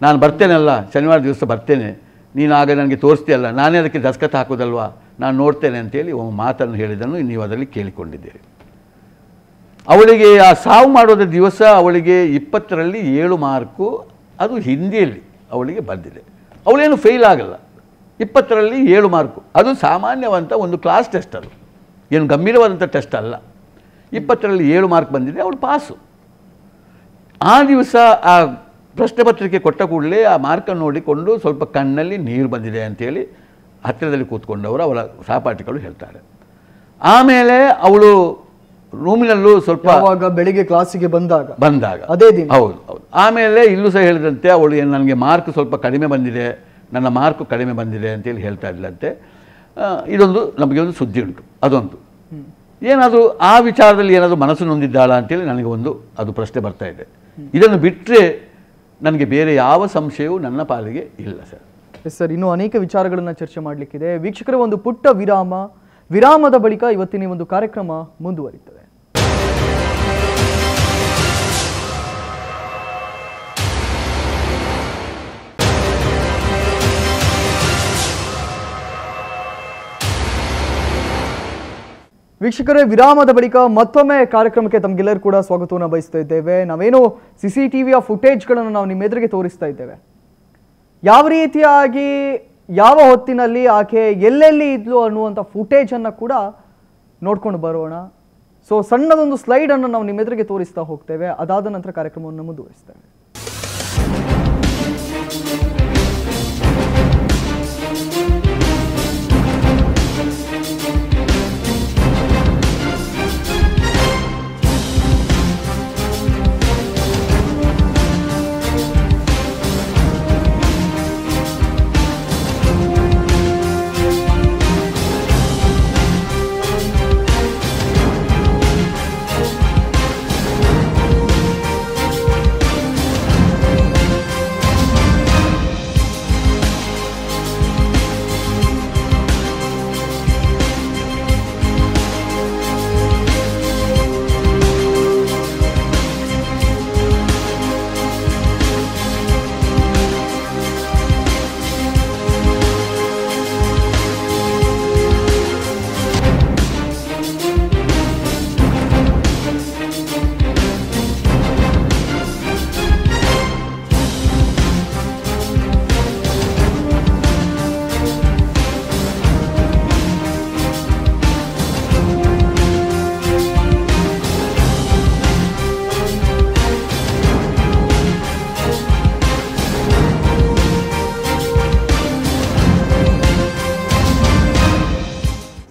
ನಾನು ಬರ್ತೇನಲ್ಲ, ಶನಿವಾರ ದಿವಸ ಬರ್ತೇನೆ, ನೀನು ಆಗ ನನಗೆ ತೋರಿಸ್ತೀಯಲ್ಲ, ನಾನೇ ಅದಕ್ಕೆ ದಸ್ಕತ್ ಹಾಕೋದಲ್ವಾ, ನಾನು ನೋಡ್ತೇನೆ ಅಂತೇಳಿ ಒಂದು ಮಾತನ್ನು ಹೇಳಿದ್ದನ್ನು ನೀವು ಅದರಲ್ಲಿ ಕೇಳಿಕೊಂಡಿದ್ದೀರಿ. ಅವಳಿಗೆ ಆ ಸಾವು ಮಾಡೋದ ದಿವಸ ಅವಳಿಗೆ 20ರಲ್ಲಿ 7 ಮಾರ್ಕು, ಅದು ಹಿಂದಿಯಲ್ಲಿ ಅವಳಿಗೆ ಬಂದಿದೆ. ಅವಳೇನು ಫೇಲ್ ಆಗಲ್ಲ, 20ರಲ್ಲಿ 7 ಮಾರ್ಕು, ಅದು ಸಾಮಾನ್ಯವಂತ ಒಂದು ಕ್ಲಾಸ್ ಟೆಸ್ಟ್, ಅದು ಏನು ಗಂಭೀರವಾದಂಥ ಟೆಸ್ಟ್ ಅಲ್ಲ. 20ರಲ್ಲಿ 7 ಮಾರ್ಕ್ ಬಂದಿದೆ, ಅವಳು ಪಾಸು. ಆ ದಿವಸ ಆ ಪ್ರಶ್ನೆ ಪತ್ರಿಕೆ ಕೊಟ್ಟ ಕೂಡಲೇ ಆ ಮಾರ್ಕನ್ನು ನೋಡಿಕೊಂಡು ಸ್ವಲ್ಪ ಕಣ್ಣಲ್ಲಿ ನೀರು ಬಂದಿದೆ ಅಂಥೇಳಿ ಹತ್ತಿರದಲ್ಲಿ ಕೂತ್ಕೊಂಡವರು ಅವರ ಸಹಪಾಠಿಗಳು ಹೇಳ್ತಾರೆ. ಆಮೇಲೆ ಅವಳು ರೂಮಿನಲ್ಲೂ ಸ್ವಲ್ಪ ಬೆಳಿಗ್ಗೆ ಕ್ಲಾಸಿಗೆ ಬಂದಾಗ ಅದೇ ದಿನ ಹೌದು. ಆಮೇಲೆ ಇಲ್ಲೂ ಸಹ ಹೇಳಿದಂತೆ ಅವಳು ಏನು ನನಗೆ ಮಾರ್ಕ್ ಸ್ವಲ್ಪ ಕಡಿಮೆ ಬಂದಿದೆ, ನನ್ನ ಮಾರ್ಕು ಕಡಿಮೆ ಬಂದಿದೆ ಅಂತೇಳಿ ಹೇಳ್ತಾ ಇದ್ಲಂತೆ. ಇದೊಂದು ನಮಗೆ ಒಂದು ಸುದ್ದಿ ಉಂಟು. ಅದೊಂದು ಏನಾದರೂ ಆ ವಿಚಾರದಲ್ಲಿ ಏನಾದರೂ ಮನಸ್ಸು ನೊಂದಿದ್ದಾಳ ಅಂತೇಳಿ ನನಗೆ ಅದು ಪ್ರಶ್ನೆ ಬರ್ತಾ ಇದೆ. ಇದನ್ನು ಬಿಟ್ಟರೆ ನನಗೆ ಬೇರೆ ಯಾವ ಸಂಶಯವೂ ನನ್ನ ಪಾಲಿಗೆ ಇಲ್ಲ ಸರ್. ಸರ್, ಇನ್ನೂ ಅನೇಕ ವಿಚಾರಗಳನ್ನು ಚರ್ಚೆ ಮಾಡಲಿಕ್ಕಿದೆ. ವೀಕ್ಷಕರೇ, ಒಂದು ಪುಟ್ಟ ವಿರಾಮದ ಬಳಿಕ ಇವತ್ತಿನ ಒಂದು ಕಾರ್ಯಕ್ರಮ ಮುಂದುವರಿಯುತ್ತದೆ. ವೀಕ್ಷಕರೇ, ವಿರಾಮದ ಬಳಿಕ ಮತ್ತೊಮ್ಮೆ ಕಾರ್ಯಕ್ರಮಕ್ಕೆ ತಮಗೆಲ್ಲರೂ ಕೂಡ ಸ್ವಾಗತವನ್ನು ಬಯಸ್ತಾ ಇದ್ದೇವೆ. ನಾವೇನು CCTVಯ ಫುಟೇಜ್ಗಳನ್ನು ನಾವು ನಿಮ್ಮ ಎದುರಿಗೆ ತೋರಿಸ್ತಾ ಇದ್ದೇವೆ. ಯಾವ ರೀತಿಯಾಗಿ ಯಾವ ಹೊತ್ತಿನಲ್ಲಿ ಆಕೆ ಎಲ್ಲೆಲ್ಲಿ ಇದ್ಲು ಅನ್ನುವಂಥ ಫುಟೇಜನ್ನು ಕೂಡ ನೋಡ್ಕೊಂಡು ಬರೋಣ. ಸೊ ಸಣ್ಣದೊಂದು ಸ್ಲೈಡನ್ನು ನಾವು ನಿಮ್ಮ ಎದುರಿಗೆ ತೋರಿಸ್ತಾ ಹೋಗ್ತೇವೆ. ಅದಾದ ನಂತರ ಕಾರ್ಯಕ್ರಮವನ್ನು ಮುಂದುವರಿಸ್ತೇವೆ.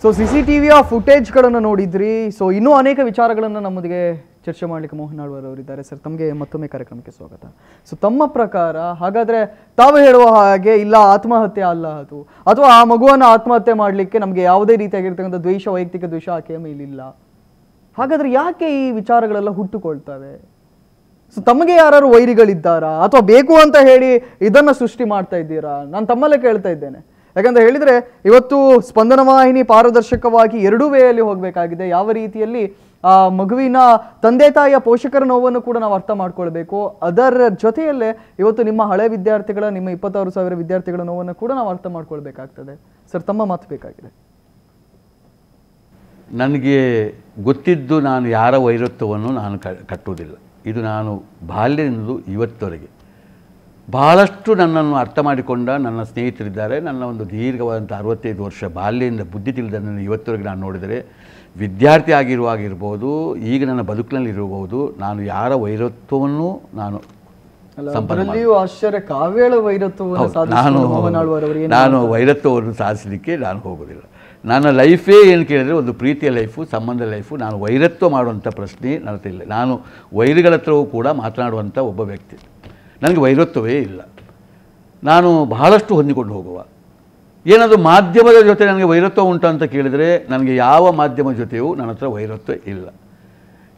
ಸೊ CCTVಯ ಫುಟೇಜ್ಗಳನ್ನು ನೋಡಿದ್ರಿ. ಸೊ ಇನ್ನೂ ಅನೇಕ ವಿಚಾರಗಳನ್ನು ನಮ್ಮೊಂದಿಗೆ ಚರ್ಚೆ ಮಾಡಲಿಕ್ಕೆ ಮೋಹನ್ ಆಳ್ವಾರ್ ಅವರಿದ್ದಾರೆ. ಸರ್, ತಮಗೆ ಮತ್ತೊಮ್ಮೆ ಕಾರ್ಯಕ್ರಮಕ್ಕೆ ಸ್ವಾಗತ. ಸೊ ತಮ್ಮ ಪ್ರಕಾರ ಹಾಗಾದರೆ ತಾವು ಹೇಳುವ ಹಾಗೆ ಇಲ್ಲ ಆತ್ಮಹತ್ಯೆ ಅಲ್ಲ ಅದು, ಅಥವಾ ಆ ಮಗುವನ್ನು ಆತ್ಮಹತ್ಯೆ ಮಾಡಲಿಕ್ಕೆ ನಮಗೆ ಯಾವುದೇ ರೀತಿಯಾಗಿರ್ತಕ್ಕಂಥ ವೈಯಕ್ತಿಕ ದ್ವೇಷ ಆಕೆಯ ಮೇಲಿಲ್ಲ, ಹಾಗಾದರೆ ಯಾಕೆ ಈ ವಿಚಾರಗಳೆಲ್ಲ ಹುಟ್ಟುಕೊಳ್ತವೆ? ಸೊ ತಮಗೆ ಯಾರು ವೈರಿಗಳಿದ್ದಾರಾ, ಅಥವಾ ಬೇಕು ಅಂತ ಹೇಳಿ ಇದನ್ನು ಸೃಷ್ಟಿ ಮಾಡ್ತಾ ಇದ್ದೀರಾ? ನಾನು ತಮ್ಮಲ್ಲೇ ಕೇಳ್ತಾ ಇದ್ದೇನೆ. ಯಾಕಂತ ಹೇಳಿದರೆ ಇವತ್ತು ಸ್ಪಂದನ ವಾಹಿನಿ ಪಾರದರ್ಶಕವಾಗಿ ಎರಡೂ ವೇಯಲ್ಲಿ ಹೋಗಬೇಕಾಗಿದೆ. ಯಾವ ರೀತಿಯಲ್ಲಿ ಆ ಮಗುವಿನ ತಂದೆ ತಾಯಿಯ ಪೋಷಕರ ನೋವನ್ನು ಕೂಡ ನಾವು ಅರ್ಥ ಮಾಡ್ಕೊಳ್ಬೇಕು, ಅದರ ಜೊತೆಯಲ್ಲೇ ಇವತ್ತು ನಿಮ್ಮ ಹಳೆ ವಿದ್ಯಾರ್ಥಿಗಳ, ನಿಮ್ಮ 26,000 ವಿದ್ಯಾರ್ಥಿಗಳ ನೋವನ್ನು ಕೂಡ ನಾವು ಅರ್ಥ ಮಾಡ್ಕೊಳ್ಬೇಕಾಗ್ತದೆ. ಸರ್, ತಮ್ಮ ಮಾತು ಬೇಕಾಗಿದೆ. ನನಗೆ ಗೊತ್ತಿದ್ದು ನಾನು ಯಾರ ವೈರತ್ವವನ್ನು ನಾನು ಕಟ್ಟುವುದಿಲ್ಲ. ಇದು ನಾನು ಬಾಲ್ಯದಿಂದಲೂ ಇವತ್ತವರೆಗೆ ಬಹಳಷ್ಟು ನನ್ನನ್ನು ಅರ್ಥ ಮಾಡಿಕೊಂಡ ನನ್ನ ಸ್ನೇಹಿತರಿದ್ದಾರೆ. ನನ್ನ ಒಂದು ದೀರ್ಘವಾದಂಥ 65 ವರ್ಷ ಬಾಲ್ಯದಿಂದ ಬುದ್ಧಿ ತಿಳಿದ ನನ್ನ ಇವತ್ತವರೆಗೆ ನಾನು ನೋಡಿದರೆ, ವಿದ್ಯಾರ್ಥಿ ಆಗಿರುವಾಗಿರ್ಬೋದು, ಈಗ ನನ್ನ ಬದುಕಿನಲ್ಲಿರಬಹುದು, ನಾನು ಯಾರ ವೈರತ್ವವನ್ನು ನಾನು ಅದರಲ್ಲಿಯೂ ಆಶ್ಚರ್ಯ ಕಾವ್ಯಳ ವೈರತ್ವವನ್ನು ಸಾಧಿಸಿದ ಮೋಹನ್ ಆಳ್ವಾರ್ ಅವರು ನಾನು ವೈರತ್ವವನ್ನು ಸಾಧಿಸಲಿಕ್ಕೆ ನಾನು ಹೋಗೋದಿಲ್ಲ. ನನ್ನ ಲೈಫೇ ಏನು ಕೇಳಿದರೆ ಒಂದು ಪ್ರೀತಿಯ ಲೈಫು, ಸಂಬಂಧ ಲೈಫು. ನಾನು ವೈರತ್ವ ಮಾಡುವಂಥ ಪ್ರಶ್ನೆ ನನ್ನ ಹತ್ರ ಇಲ್ಲ. ನಾನು ವೈರಿಗಳ ಹತ್ರವೂ ಕೂಡ ಮಾತನಾಡುವಂಥ ಒಬ್ಬ ವ್ಯಕ್ತಿ. ನನಗೆ ವೈರತ್ವವೇ ಇಲ್ಲ. ನಾನು ಬಹಳಷ್ಟು ಹೊಂದಿಕೊಂಡು ಹೋಗುವ. ಏನಾದರೂ ಮಾಧ್ಯಮದ ಜೊತೆ ನನಗೆ ವೈರತ್ವ ಉಂಟು ಅಂತ ಕೇಳಿದರೆ ನನಗೆ ಯಾವ ಮಾಧ್ಯಮ ಜೊತೆಯೂ ನನ್ನ ಹತ್ರ ವೈರತ್ವ ಇಲ್ಲ.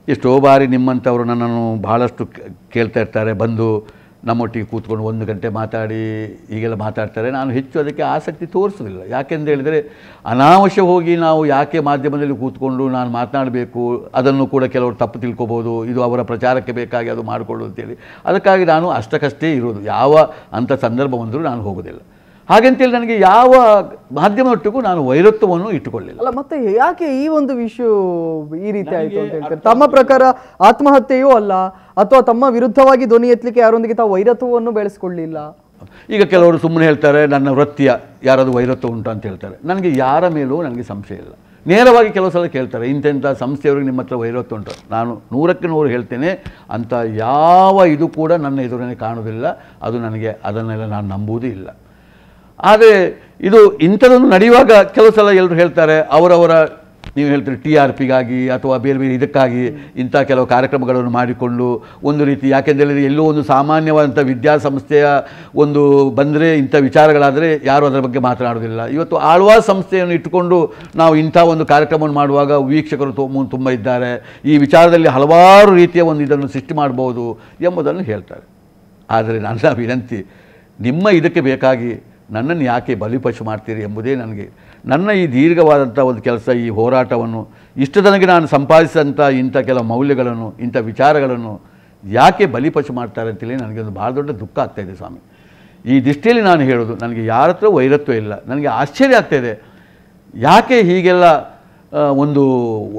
ಎಷ್ಟೋ ಬಾರಿ ನಿಮ್ಮಂಥವರು ನನ್ನನ್ನು ಬಹಳಷ್ಟು ಕೇಳ್ತಾ ಇರ್ತಾರೆ, ಬಂದು ನಮ್ಮೊಟ್ಟಿಗೆ ಕೂತ್ಕೊಂಡು 1 ಗಂಟೆ ಮಾತಾಡಿ ಹೀಗೆಲ್ಲ ಮಾತಾಡ್ತಾರೆ. ನಾನು ಹೆಚ್ಚು ಅದಕ್ಕೆ ಆಸಕ್ತಿ ತೋರಿಸೋದಿಲ್ಲ. ಯಾಕೆಂದು ಹೇಳಿದರೆ ಅನಾವಶ್ಯ ಹೋಗಿ ನಾವು ಯಾಕೆ ಮಾಧ್ಯಮದಲ್ಲಿ ಕೂತ್ಕೊಂಡು ನಾನು ಮಾತನಾಡಬೇಕು, ಅದನ್ನು ಕೂಡ ಕೆಲವರು ತಪ್ಪು ತಿಳ್ಕೊಬೋದು, ಇದು ಅವರ ಪ್ರಚಾರಕ್ಕೆ ಬೇಕಾಗಿ ಅದು ಮಾಡಿಕೊಳ್ಳೋದು ಅಂತೇಳಿ. ಅದಕ್ಕಾಗಿ ನಾನು ಅಷ್ಟಕ್ಕಷ್ಟೇ ಇರೋದು. ಯಾವ ಅಂಥ ಸಂದರ್ಭ ಬಂದರೂ ನಾನು ಹೋಗೋದಿಲ್ಲ. ಹಾಗಂತೇಳಿ ನನಗೆ ಯಾವ ಮಾಧ್ಯಮದೊಟ್ಟಿಗೂ ನಾನು ವೈರತ್ವವನ್ನು ಇಟ್ಟುಕೊಳ್ಳಿಲ್ಲ. ಅಲ್ಲ, ಮತ್ತೆ ಯಾಕೆ ಈ ಒಂದು ವಿಷಯ ಈ ರೀತಿ ಆಯಿತು ಅಂತ ಹೇಳ್ತಾರೆ? ತಮ್ಮ ಪ್ರಕಾರ ಆತ್ಮಹತ್ಯೆಯೂ ಅಲ್ಲ, ಅಥವಾ ತಮ್ಮ ವಿರುದ್ಧವಾಗಿ ಧ್ವನಿ ಎತ್ತಲಿಕ್ಕೆ ಯಾರೊಂದಿಗೆ ತಾವು ವೈರತ್ವವನ್ನು ಬೆಳೆಸ್ಕೊಳ್ಳಿಲ್ಲ. ಈಗ ಕೆಲವರು ಸುಮ್ಮನೆ ಹೇಳ್ತಾರೆ ನನ್ನ ವೃತ್ತಿಯ ಯಾರಾದರೂ ವೈರತ್ವ ಉಂಟು ಅಂತ ಹೇಳ್ತಾರೆ. ನನಗೆ ಯಾರ ಮೇಲೂ ನನಗೆ ಸಂಶಯ ಇಲ್ಲ. ನೇರವಾಗಿ ಕೆಲವು ಸಲ ಕೇಳ್ತಾರೆ, ಇಂಥ ಸಂಸ್ಥೆಯವ್ರಿಗೆ ನಿಮ್ಮ ಹತ್ರ ವೈರತ್ವ ಉಂಟು. ನಾನು 100ಕ್ಕೆ 100 ಹೇಳ್ತೇನೆ, ಅಂಥ ಯಾವ ಇದು ಕೂಡ ನನ್ನ ಎದುರೇ ಕಾಣೋದಿಲ್ಲ. ಅದು ನನಗೆ ಅದನ್ನೆಲ್ಲ ನಾನು ನಂಬುವುದೂ ಇಲ್ಲ. ಆದರೆ ಇದು ಇಂಥದೊಂದು ನಡೆಯುವಾಗ ಕೆಲವು ಸಲ ಎಲ್ಲರೂ ಹೇಳ್ತಾರೆ, ಅವರವರ ನೀವು ಹೇಳ್ತೀರಿ TRPಗಾಗಿ ಅಥವಾ ಬೇರೆ ಬೇರೆ ಇದಕ್ಕಾಗಿ ಇಂಥ ಕೆಲವು ಕಾರ್ಯಕ್ರಮಗಳನ್ನು ಮಾಡಿಕೊಂಡು ಒಂದು ರೀತಿ, ಯಾಕೆಂದರೆ ಎಲ್ಲೋ ಒಂದು ಸಾಮಾನ್ಯವಾದಂಥ ವಿದ್ಯಾಸಂಸ್ಥೆಯ ಒಂದು ಬಂದರೆ ಇಂಥ ವಿಚಾರಗಳಾದರೆ ಯಾರೂ ಅದರ ಬಗ್ಗೆ ಮಾತನಾಡೋದಿಲ್ಲ. ಇವತ್ತು ಆಳ್ವಾಸ್ ಸಂಸ್ಥೆಯನ್ನು ಇಟ್ಟುಕೊಂಡು ನಾವು ಇಂಥ ಒಂದು ಕಾರ್ಯಕ್ರಮವನ್ನು ಮಾಡುವಾಗ ವೀಕ್ಷಕರು ತುಂಬ ಇದ್ದಾರೆ, ಈ ವಿಚಾರದಲ್ಲಿ ಹಲವಾರು ರೀತಿಯ ಒಂದು ಇದನ್ನು ಸೃಷ್ಟಿ ಮಾಡ್ಬೋದು ಎಂಬುದನ್ನು ಹೇಳ್ತಾರೆ. ಆದರೆ ನನ್ನ ವಿನಂತಿ, ನಿಮ್ಮ ಇದಕ್ಕೆ ಬೇಕಾಗಿ ನನ್ನನ್ನು ಯಾಕೆ ಬಲಿಪಶು ಮಾಡ್ತೀರಿ ಎಂಬುದೇ ನನಗೆ. ನನ್ನ ಈ ದೀರ್ಘವಾದಂಥ ಒಂದು ಕೆಲಸ, ಈ ಹೋರಾಟವನ್ನು, ಇಷ್ಟು ತನಕ ನಾನು ಸಂಪಾದಿಸಿದಂಥ ಇಂಥ ಕೆಲವು ಮೌಲ್ಯಗಳನ್ನು, ಇಂಥ ವಿಚಾರಗಳನ್ನು ಯಾಕೆ ಬಲಿಪಶು ಮಾಡ್ತಾರೆ ಅಂತೇಳಿ ನನಗೆ ಒಂದು ಭಾಳ ದೊಡ್ಡ ದುಃಖ ಆಗ್ತಾಯಿದೆ ಸ್ವಾಮಿ. ಈ ದೃಷ್ಟಿಯಲ್ಲಿ ನಾನು ಹೇಳೋದು, ನನಗೆ ಯಾರ ಹತ್ರ ವೈರತ್ವ ಇಲ್ಲ. ನನಗೆ ಆಶ್ಚರ್ಯ ಆಗ್ತಾಯಿದೆ, ಯಾಕೆ ಹೀಗೆಲ್ಲ ಒಂದು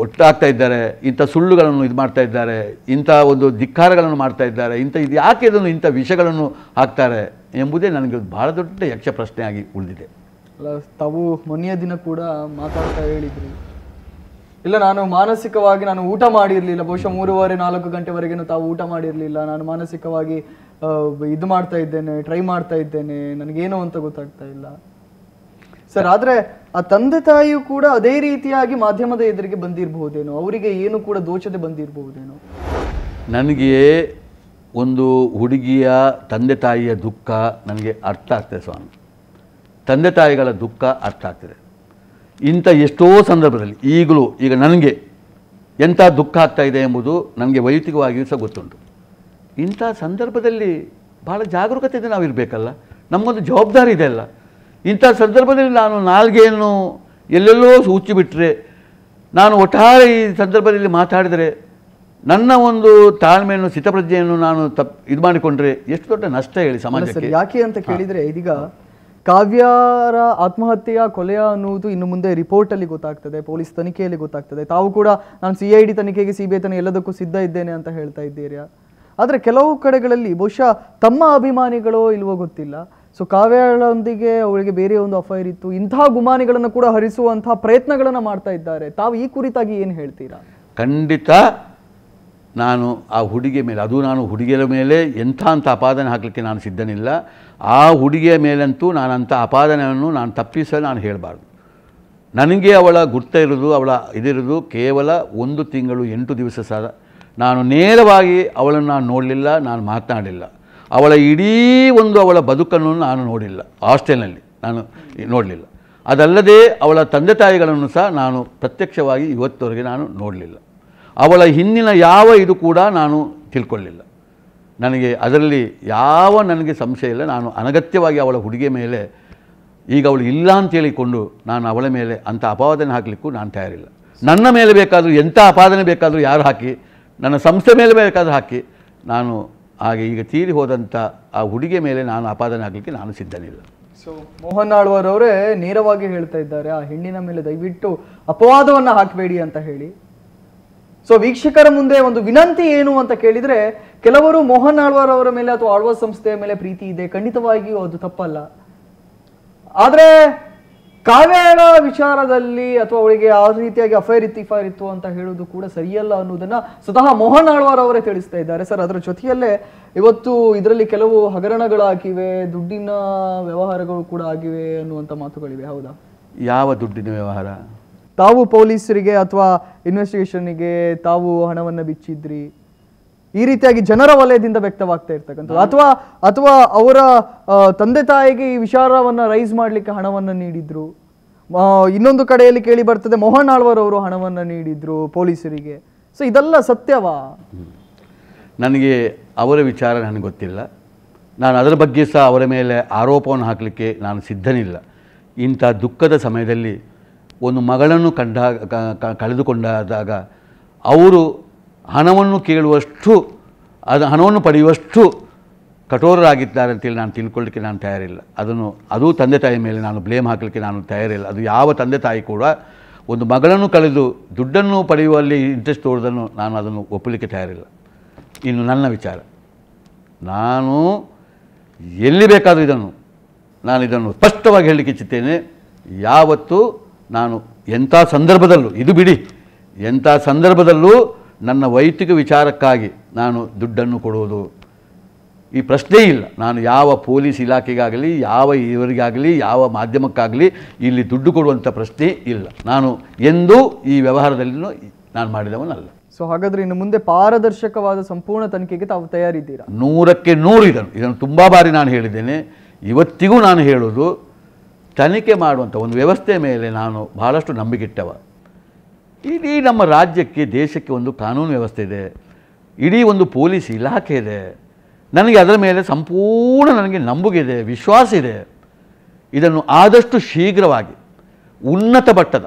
ಒಟ್ಟಾಗ್ತಾ ಇದ್ದಾರೆ, ಇಂಥ ಸುಳ್ಳುಗಳನ್ನು ಇದು ಮಾಡ್ತಾ ಇದ್ದಾರೆ, ಇಂಥ ಒಂದು ಧಿಕ್ಕಾರಗಳನ್ನು ಮಾಡ್ತಾ ಇದ್ದಾರೆ, ಇದು ಯಾಕೆ ಇದನ್ನು ಇಂಥ ವಿಷಯಗಳನ್ನು ಹಾಕ್ತಾರೆ ಎಂಬುದೇ ನನಗೆ ಭಾಳ ದೊಡ್ಡ ಯಕ್ಷ ಪ್ರಶ್ನೆಯಾಗಿ ಉಳಿದಿದೆ. ಅಲ್ಲ, ತಾವು ಮೊನ್ನೆಯ ದಿನ ಕೂಡ ಮಾತಾಡ್ತಾ ಹೇಳಿದ್ರಿ, ಇಲ್ಲ ನಾನು ಮಾನಸಿಕವಾಗಿ ನಾನು ಊಟ ಮಾಡಿರಲಿಲ್ಲ, ಬಹುಶಃ 3:30-4 ಗಂಟೆವರೆಗೂ ತಾವು ಊಟ ಮಾಡಿರಲಿಲ್ಲ, ನಾನು ಮಾನಸಿಕವಾಗಿ ಇದು ಮಾಡ್ತಾ ಇದ್ದೇನೆ, ಟ್ರೈ ಮಾಡ್ತಾ ಇದ್ದೇನೆ, ನನಗೇನೋ ಅಂತ ಗೊತ್ತಾಗ್ತಾ ಇಲ್ಲ ಸರ್. ಆದರೆ ಆ ತಂದೆ ತಾಯಿಯು ಕೂಡ ಅದೇ ರೀತಿಯಾಗಿ ಮಾಧ್ಯಮದ ಎದುರಿಗೆ ಬಂದಿರಬಹುದೇನೋ, ಅವರಿಗೆ ಏನು ಕೂಡ ದೋಚದೆ ಬಂದಿರಬಹುದೇನೋ. ನನಗೆ ಒಂದು ಹುಡುಗಿಯ ತಂದೆ ತಾಯಿಯ ದುಃಖ ನನಗೆ ಅರ್ಥ ಆಗ್ತದೆ ಸ್ವಾಮಿ. ತಂದೆ ತಾಯಿಗಳ ದುಃಖ ಅರ್ಥ ಆಗ್ತದೆ. ಇಂಥ ಎಷ್ಟೋ ಸಂದರ್ಭದಲ್ಲಿ ಈಗಲೂ ಈಗ ನನಗೆ ಎಂಥ ದುಃಖ ಆಗ್ತಾಯಿದೆ ಎಂಬುದು ನನಗೆ ವೈಯಕ್ತಿಕವಾಗಿಯೂ ಸಹ ಗೊತ್ತುಂಟು. ಇಂಥ ಸಂದರ್ಭದಲ್ಲಿ ಭಾಳ ಜಾಗರೂಕತೆಯಿಂದ ನಾವು ಇರಬೇಕಲ್ಲ, ನಮಗೊಂದು ಜವಾಬ್ದಾರಿ ಇದೆ ಅಲ್ಲ. ಇಂಥ ಸಂದರ್ಭದಲ್ಲಿ ನಾನು ನಾಲ್ಗೆಯನ್ನು ಎಲ್ಲೆಲ್ಲೋ ಉಚ್ಚಿಬಿಟ್ರೆ, ನಾನು ಒಟ್ಟಾರೆ ಈ ಸಂದರ್ಭದಲ್ಲಿ ಮಾತಾಡಿದರೆ, ನನ್ನ ಒಂದು ತಾಳ್ಮೆಯನ್ನು, ಸ್ಥಿತಪ್ರಜ್ಞೆಯನ್ನು ನಾನು ಇದು ಮಾಡಿಕೊಂಡ್ರೆ ಎಷ್ಟು ದೊಡ್ಡ ನಷ್ಟ ಹೇಳಿ ಸಮಾಜಕ್ಕೆ. ಯಾಕೆ ಅಂತ ಕೇಳಿದರೆ, ಇದೀಗ ಕಾವ್ಯರ ಆತ್ಮಹತ್ಯೆಯ ಕೊಲೆಯ ಅನ್ನುವುದು ಇನ್ನು ಮುಂದೆ ರಿಪೋರ್ಟಲ್ಲಿ ಗೊತ್ತಾಗ್ತದೆ, ಪೊಲೀಸ್ ತನಿಖೆಯಲ್ಲಿ ಗೊತ್ತಾಗ್ತದೆ. ತಾವು ಕೂಡ ನಾನು CID ತನಿಖೆಗೆ, CBI ತನಿಖೆ ಎಲ್ಲದಕ್ಕೂ ಸಿದ್ಧ ಇದ್ದೇನೆ ಅಂತ ಹೇಳ್ತಾ ಇದ್ದೀರಾ. ಆದರೆ ಕೆಲವು ಕಡೆಗಳಲ್ಲಿ ಬಹುಶಃ ತಮ್ಮ ಅಭಿಮಾನಿಗಳೋ ಇಲ್ವೋ ಗೊತ್ತಿಲ್ಲ, ಸೊ ಕಾವ್ಯಳೊಂದಿಗೆ ಅವಳಿಗೆ ಬೇರೆ ಒಂದು ಅಫೈರ್ ಇತ್ತು, ಇಂತಹ ಗುಮಾನಿಗಳನ್ನು ಕೂಡ ಹರಿಸುವಂತಹ ಪ್ರಯತ್ನಗಳನ್ನು ಮಾಡ್ತಾ ಇದ್ದಾರೆ. ತಾವು ಈ ಕುರಿತಾಗಿ ಏನು ಹೇಳ್ತೀರಾ? ಖಂಡಿತ ನಾನು ಆ ಹುಡುಗಿಯ ಮೇಲೆ, ಅದು ನಾನು ಹುಡುಗಿಯರ ಮೇಲೆ ಎಂಥ ಅಪಾದನೆ ಹಾಕಲಿಕ್ಕೆ ನಾನು ಸಿದ್ಧನಿಲ್ಲ. ಆ ಹುಡುಗಿಯ ಮೇಲಂತೂ ನಾನು ಅಂಥ ಅಪಾದನೆಯನ್ನು ನಾನು ತಪ್ಪಿಸಲು ನಾನು ಹೇಳಬಾರ್ದು. ನನಗೆ ಅವಳ ಗುರ್ತ ಇರೋದು, ಅವಳ ಇದಿರೋದು ಕೇವಲ 1 ತಿಂಗಳು 8 ದಿವಸ ಸಹ. ನಾನು ನೇರವಾಗಿ ಅವಳನ್ನು ನಾನು ನೋಡಲಿಲ್ಲ, ನಾನು ಮಾತನಾಡಿಲ್ಲ. ಅವಳ ಇಡೀ ಅವಳ ಬದುಕನ್ನು ನಾನು ನೋಡಿಲ್ಲ, ಹಾಸ್ಟೆಲ್ನಲ್ಲಿ ನಾನು ನೋಡಲಿಲ್ಲ. ಅದಲ್ಲದೆ ಅವಳ ತಂದೆ ತಾಯಿಗಳನ್ನು ಸಹ ನಾನು ಪ್ರತ್ಯಕ್ಷವಾಗಿ ಇವತ್ತವರೆಗೆ ನಾನು ನೋಡಲಿಲ್ಲ. ಅವಳ ಹಿಂದಿನ ಯಾವ ಇದು ಕೂಡ ನಾನು ತಿಳ್ಕೊಳ್ಳಿಲ್ಲ. ನನಗೆ ಅದರಲ್ಲಿ ನನಗೆ ಸಂಶಯ ಇಲ್ಲ. ನಾನು ಅನಗತ್ಯವಾಗಿ ಅವಳ ಹುಡುಗಿಯ ಮೇಲೆ, ಈಗ ಅವಳು ಇಲ್ಲ ಅಂತೇಳಿಕೊಂಡು ನಾನು ಅವಳ ಮೇಲೆ ಅಂಥ ಅಪಾದನೆ ಹಾಕಲಿಕ್ಕೂ ನಾನು ತಯಾರಿಲ್ಲ. ನನ್ನ ಮೇಲೆ ಬೇಕಾದರೂ ಎಂಥ ಅಪಾದನೆ ಬೇಕಾದರೂ ಯಾರು ಹಾಕಿ, ನನ್ನ ಸಂಸ್ಥೆ ಮೇಲೆ ಬೇಕಾದರೂ ಹಾಕಿ, ನಾನು ಹಾಗೆ ಈಗ ತೀರಿ ಹೋದಂಥ ಆ ಹುಡುಗಿಯ ಮೇಲೆ ನಾನು ಅಪಾದನೆ ಹಾಕಲಿಕ್ಕೆ ನಾನು ಸಿದ್ಧನಿಲ್ಲ. ಸೊ ಮೋಹನ್ ಆಳ್ವಾರ್ ಅವರೇ ನೇರವಾಗಿ ಹೇಳ್ತಾ ಇದ್ದಾರೆ, ಆ ಹೆಣ್ಣಿನ ಮೇಲೆ ದಯವಿಟ್ಟು ಅಪವಾದವನ್ನು ಹಾಕಬೇಡಿ ಅಂತ ಹೇಳಿ. ಸೊ ವೀಕ್ಷಕರ ಮುಂದೆ ಒಂದು ವಿನಂತಿ ಏನು ಅಂತ ಕೇಳಿದರೆ, ಕೆಲವರು ಮೋಹನ್ ಆಳ್ವಾರ್ ಅವರ ಮೇಲೆ ಅಥವಾ ಆಳ್ವಾಸ್ ಸಂಸ್ಥೆಯ ಮೇಲೆ ಪ್ರೀತಿ ಇದೆ, ಖಂಡಿತವಾಗಿಯೂ ಅದು ತಪ್ಪಲ್ಲ. ಆದರೆ ಕಾವ್ಯಳ ವಿಚಾರದಲ್ಲಿ ಅಥವಾ ಅವಳಿಗೆ ಆ ರೀತಿಯಾಗಿ ಅಫೈರ್ ಇತ್ತು ಅಂತ ಹೇಳೋದು ಕೂಡ ಸರಿಯಲ್ಲ ಅನ್ನೋದನ್ನ ಸ್ವತಃ ಮೋಹನ್ ಆಳ್ವಾರ್ ಅವರೇ ತಿಳಿಸ್ತಾ ಇದ್ದಾರೆ ಸರ್. ಅದರ ಜೊತೆಯಲ್ಲೇ ಇವತ್ತು ಇದರಲ್ಲಿ ಕೆಲವು ಹಗರಣಗಳಾಗಿವೆ, ದುಡ್ಡಿನ ವ್ಯವಹಾರಗಳು ಕೂಡ ಆಗಿವೆ ಅನ್ನುವಂಥ ಮಾತುಗಳಿವೆ. ಹೌದಾ? ಯಾವ ದುಡ್ಡಿನ ವ್ಯವಹಾರ? ತಾವು ಪೊಲೀಸರಿಗೆ ಅಥವಾ ಇನ್ವೆಸ್ಟಿಗೇಷನ್ಗೆ ತಾವು ಹಣವನ್ನು ಬಿಚ್ಚಿದ್ರಿ, ಈ ರೀತಿಯಾಗಿ ಜನರ ವಲಯದಿಂದ ವ್ಯಕ್ತವಾಗ್ತಾ ಇರ್ತಕ್ಕಂಥದ್ದು, ಅಥವಾ ಅವರ ತಂದೆ ತಾಯಿಗೆ ಈ ವಿಚಾರವನ್ನ ರೈಸ್ ಮಾಡ್ಲಿಕ್ಕೆ ಹಣವನ್ನ ನೀಡಿದ್ರು. ಇನ್ನೊಂದು ಕಡೆಯಲ್ಲಿ ಕೇಳಿ ಬರ್ತದೆ ಮೋಹನ್ ಆಳ್ವಾರ್ ಅವರು ಹಣವನ್ನ ನೀಡಿದ್ರು ಪೊಲೀಸರಿಗೆ. ಸೊ ಇದೆಲ್ಲ ಸತ್ಯವಾ? ನನಗೆ ಅವರ ವಿಚಾರ ನನಗೆ ಗೊತ್ತಿಲ್ಲ. ನಾನು ಅದರ ಬಗ್ಗೆ ಸಹ ಅವರ ಮೇಲೆ ಆರೋಪವನ್ನು ಹಾಕಲಿಕ್ಕೆ ನಾನು ಸಿದ್ಧನಿಲ್ಲ. ಇಂಥ ದುಃಖದ ಸಮಯದಲ್ಲಿ ಒಂದು ಮಗಳನ್ನು ಕಳೆದುಕೊಂಡಾಗ ಅವರು ಹಣವನ್ನು ಕೇಳುವಷ್ಟು, ಹಣವನ್ನು ಪಡೆಯುವಷ್ಟು ಕಠೋರರಾಗಿದ್ದಾರೆ ಅಂತೇಳಿ ನಾನು ತಿಳ್ಕೊಳ್ಳಿಕ್ಕೆ ನಾನು ತಯಾರಿಲ್ಲ. ಅದು ತಂದೆ ತಾಯಿ ಮೇಲೆ ನಾನು ಬ್ಲೇಮ್ ಹಾಕಲಿಕ್ಕೆ ನಾನು ತಯಾರಿಲ್ಲ. ಅದು ಯಾವ ತಂದೆ ತಾಯಿ ಕೂಡ ಒಂದು ಮಗಳನ್ನು ಕಳೆದು ದುಡ್ಡನ್ನು ಪಡೆಯುವಲ್ಲಿ ಇಂಟ್ರೆಸ್ಟ್ ತೋರಿದನ್ನು ನಾನು ಅದನ್ನು ಒಪ್ಪಲಿಕ್ಕೆ ತಯಾರಿಲ್ಲ. ಇನ್ನು ನನ್ನ ವಿಚಾರ, ನಾನು ಎಲ್ಲಿ ಬೇಕಾದರೂ ನಾನು ಇದನ್ನು ಸ್ಪಷ್ಟವಾಗಿ ಹೇಳಲಿಕ್ಕೆ ಇಚ್ಛಿಸ್ತೇನೆ. ಯಾವತ್ತೂ ನಾನು ಎಂಥ ಸಂದರ್ಭದಲ್ಲೂ, ಇದು ಬಿಡಿ, ಎಂಥ ಸಂದರ್ಭದಲ್ಲೂ ನನ್ನ ವೈಯಕ್ತಿಕ ವಿಚಾರಕ್ಕಾಗಿ ನಾನು ದುಡ್ಡನ್ನು ಕೊಡುವುದು ಈ ಪ್ರಶ್ನೆ ಇಲ್ಲ. ನಾನು ಯಾವ ಪೊಲೀಸ್ ಇಲಾಖೆಗಾಗಲಿ, ಯಾವ ಇವರಿಗಾಗಲಿ, ಯಾವ ಮಾಧ್ಯಮಕ್ಕಾಗಲಿ ಇಲ್ಲಿ ದುಡ್ಡು ಕೊಡುವಂಥ ಪ್ರಶ್ನೆ ಇಲ್ಲ. ನಾನು ಎಂದೂ ಈ ವ್ಯವಹಾರದಲ್ಲಿ ನಾನು ಮಾಡಿದವನಲ್ಲ. ಸೊ ಹಾಗಾದರೆ ಇನ್ನು ಮುಂದೆ ಪಾರದರ್ಶಕವಾದ ಸಂಪೂರ್ಣ ತನಿಖೆಗೆ ತಾವು ತಯಾರಿದ್ದೀರಾ? 100ಕ್ಕೆ 100 ಇದನ್ನು ತುಂಬ ಬಾರಿ ನಾನು ಹೇಳಿದ್ದೇನೆ. ಇವತ್ತಿಗೂ ನಾನು ಹೇಳೋದು, ತನಿಖೆ ಮಾಡುವಂಥ ಒಂದು ವ್ಯವಸ್ಥೆ ಮೇಲೆ ನಾನು ಬಹಳಷ್ಟು ನಂಬಿಕೆಟ್ಟವ. ಇಡೀ ನಮ್ಮ ರಾಜ್ಯಕ್ಕೆ, ದೇಶಕ್ಕೆ ಒಂದು ಕಾನೂನು ವ್ಯವಸ್ಥೆ ಇದೆ, ಇಡೀ ಒಂದು ಪೊಲೀಸ್ ಇಲಾಖೆ ಇದೆ. ನನಗೆ ಅದರ ಮೇಲೆ ಸಂಪೂರ್ಣ ನನಗೆ ನಂಬಿಕೆ ಇದೆ, ವಿಶ್ವಾಸ ಇದೆ. ಇದನ್ನು ಆದಷ್ಟು ಶೀಘ್ರವಾಗಿ ಉನ್ನತ ಮಟ್ಟದ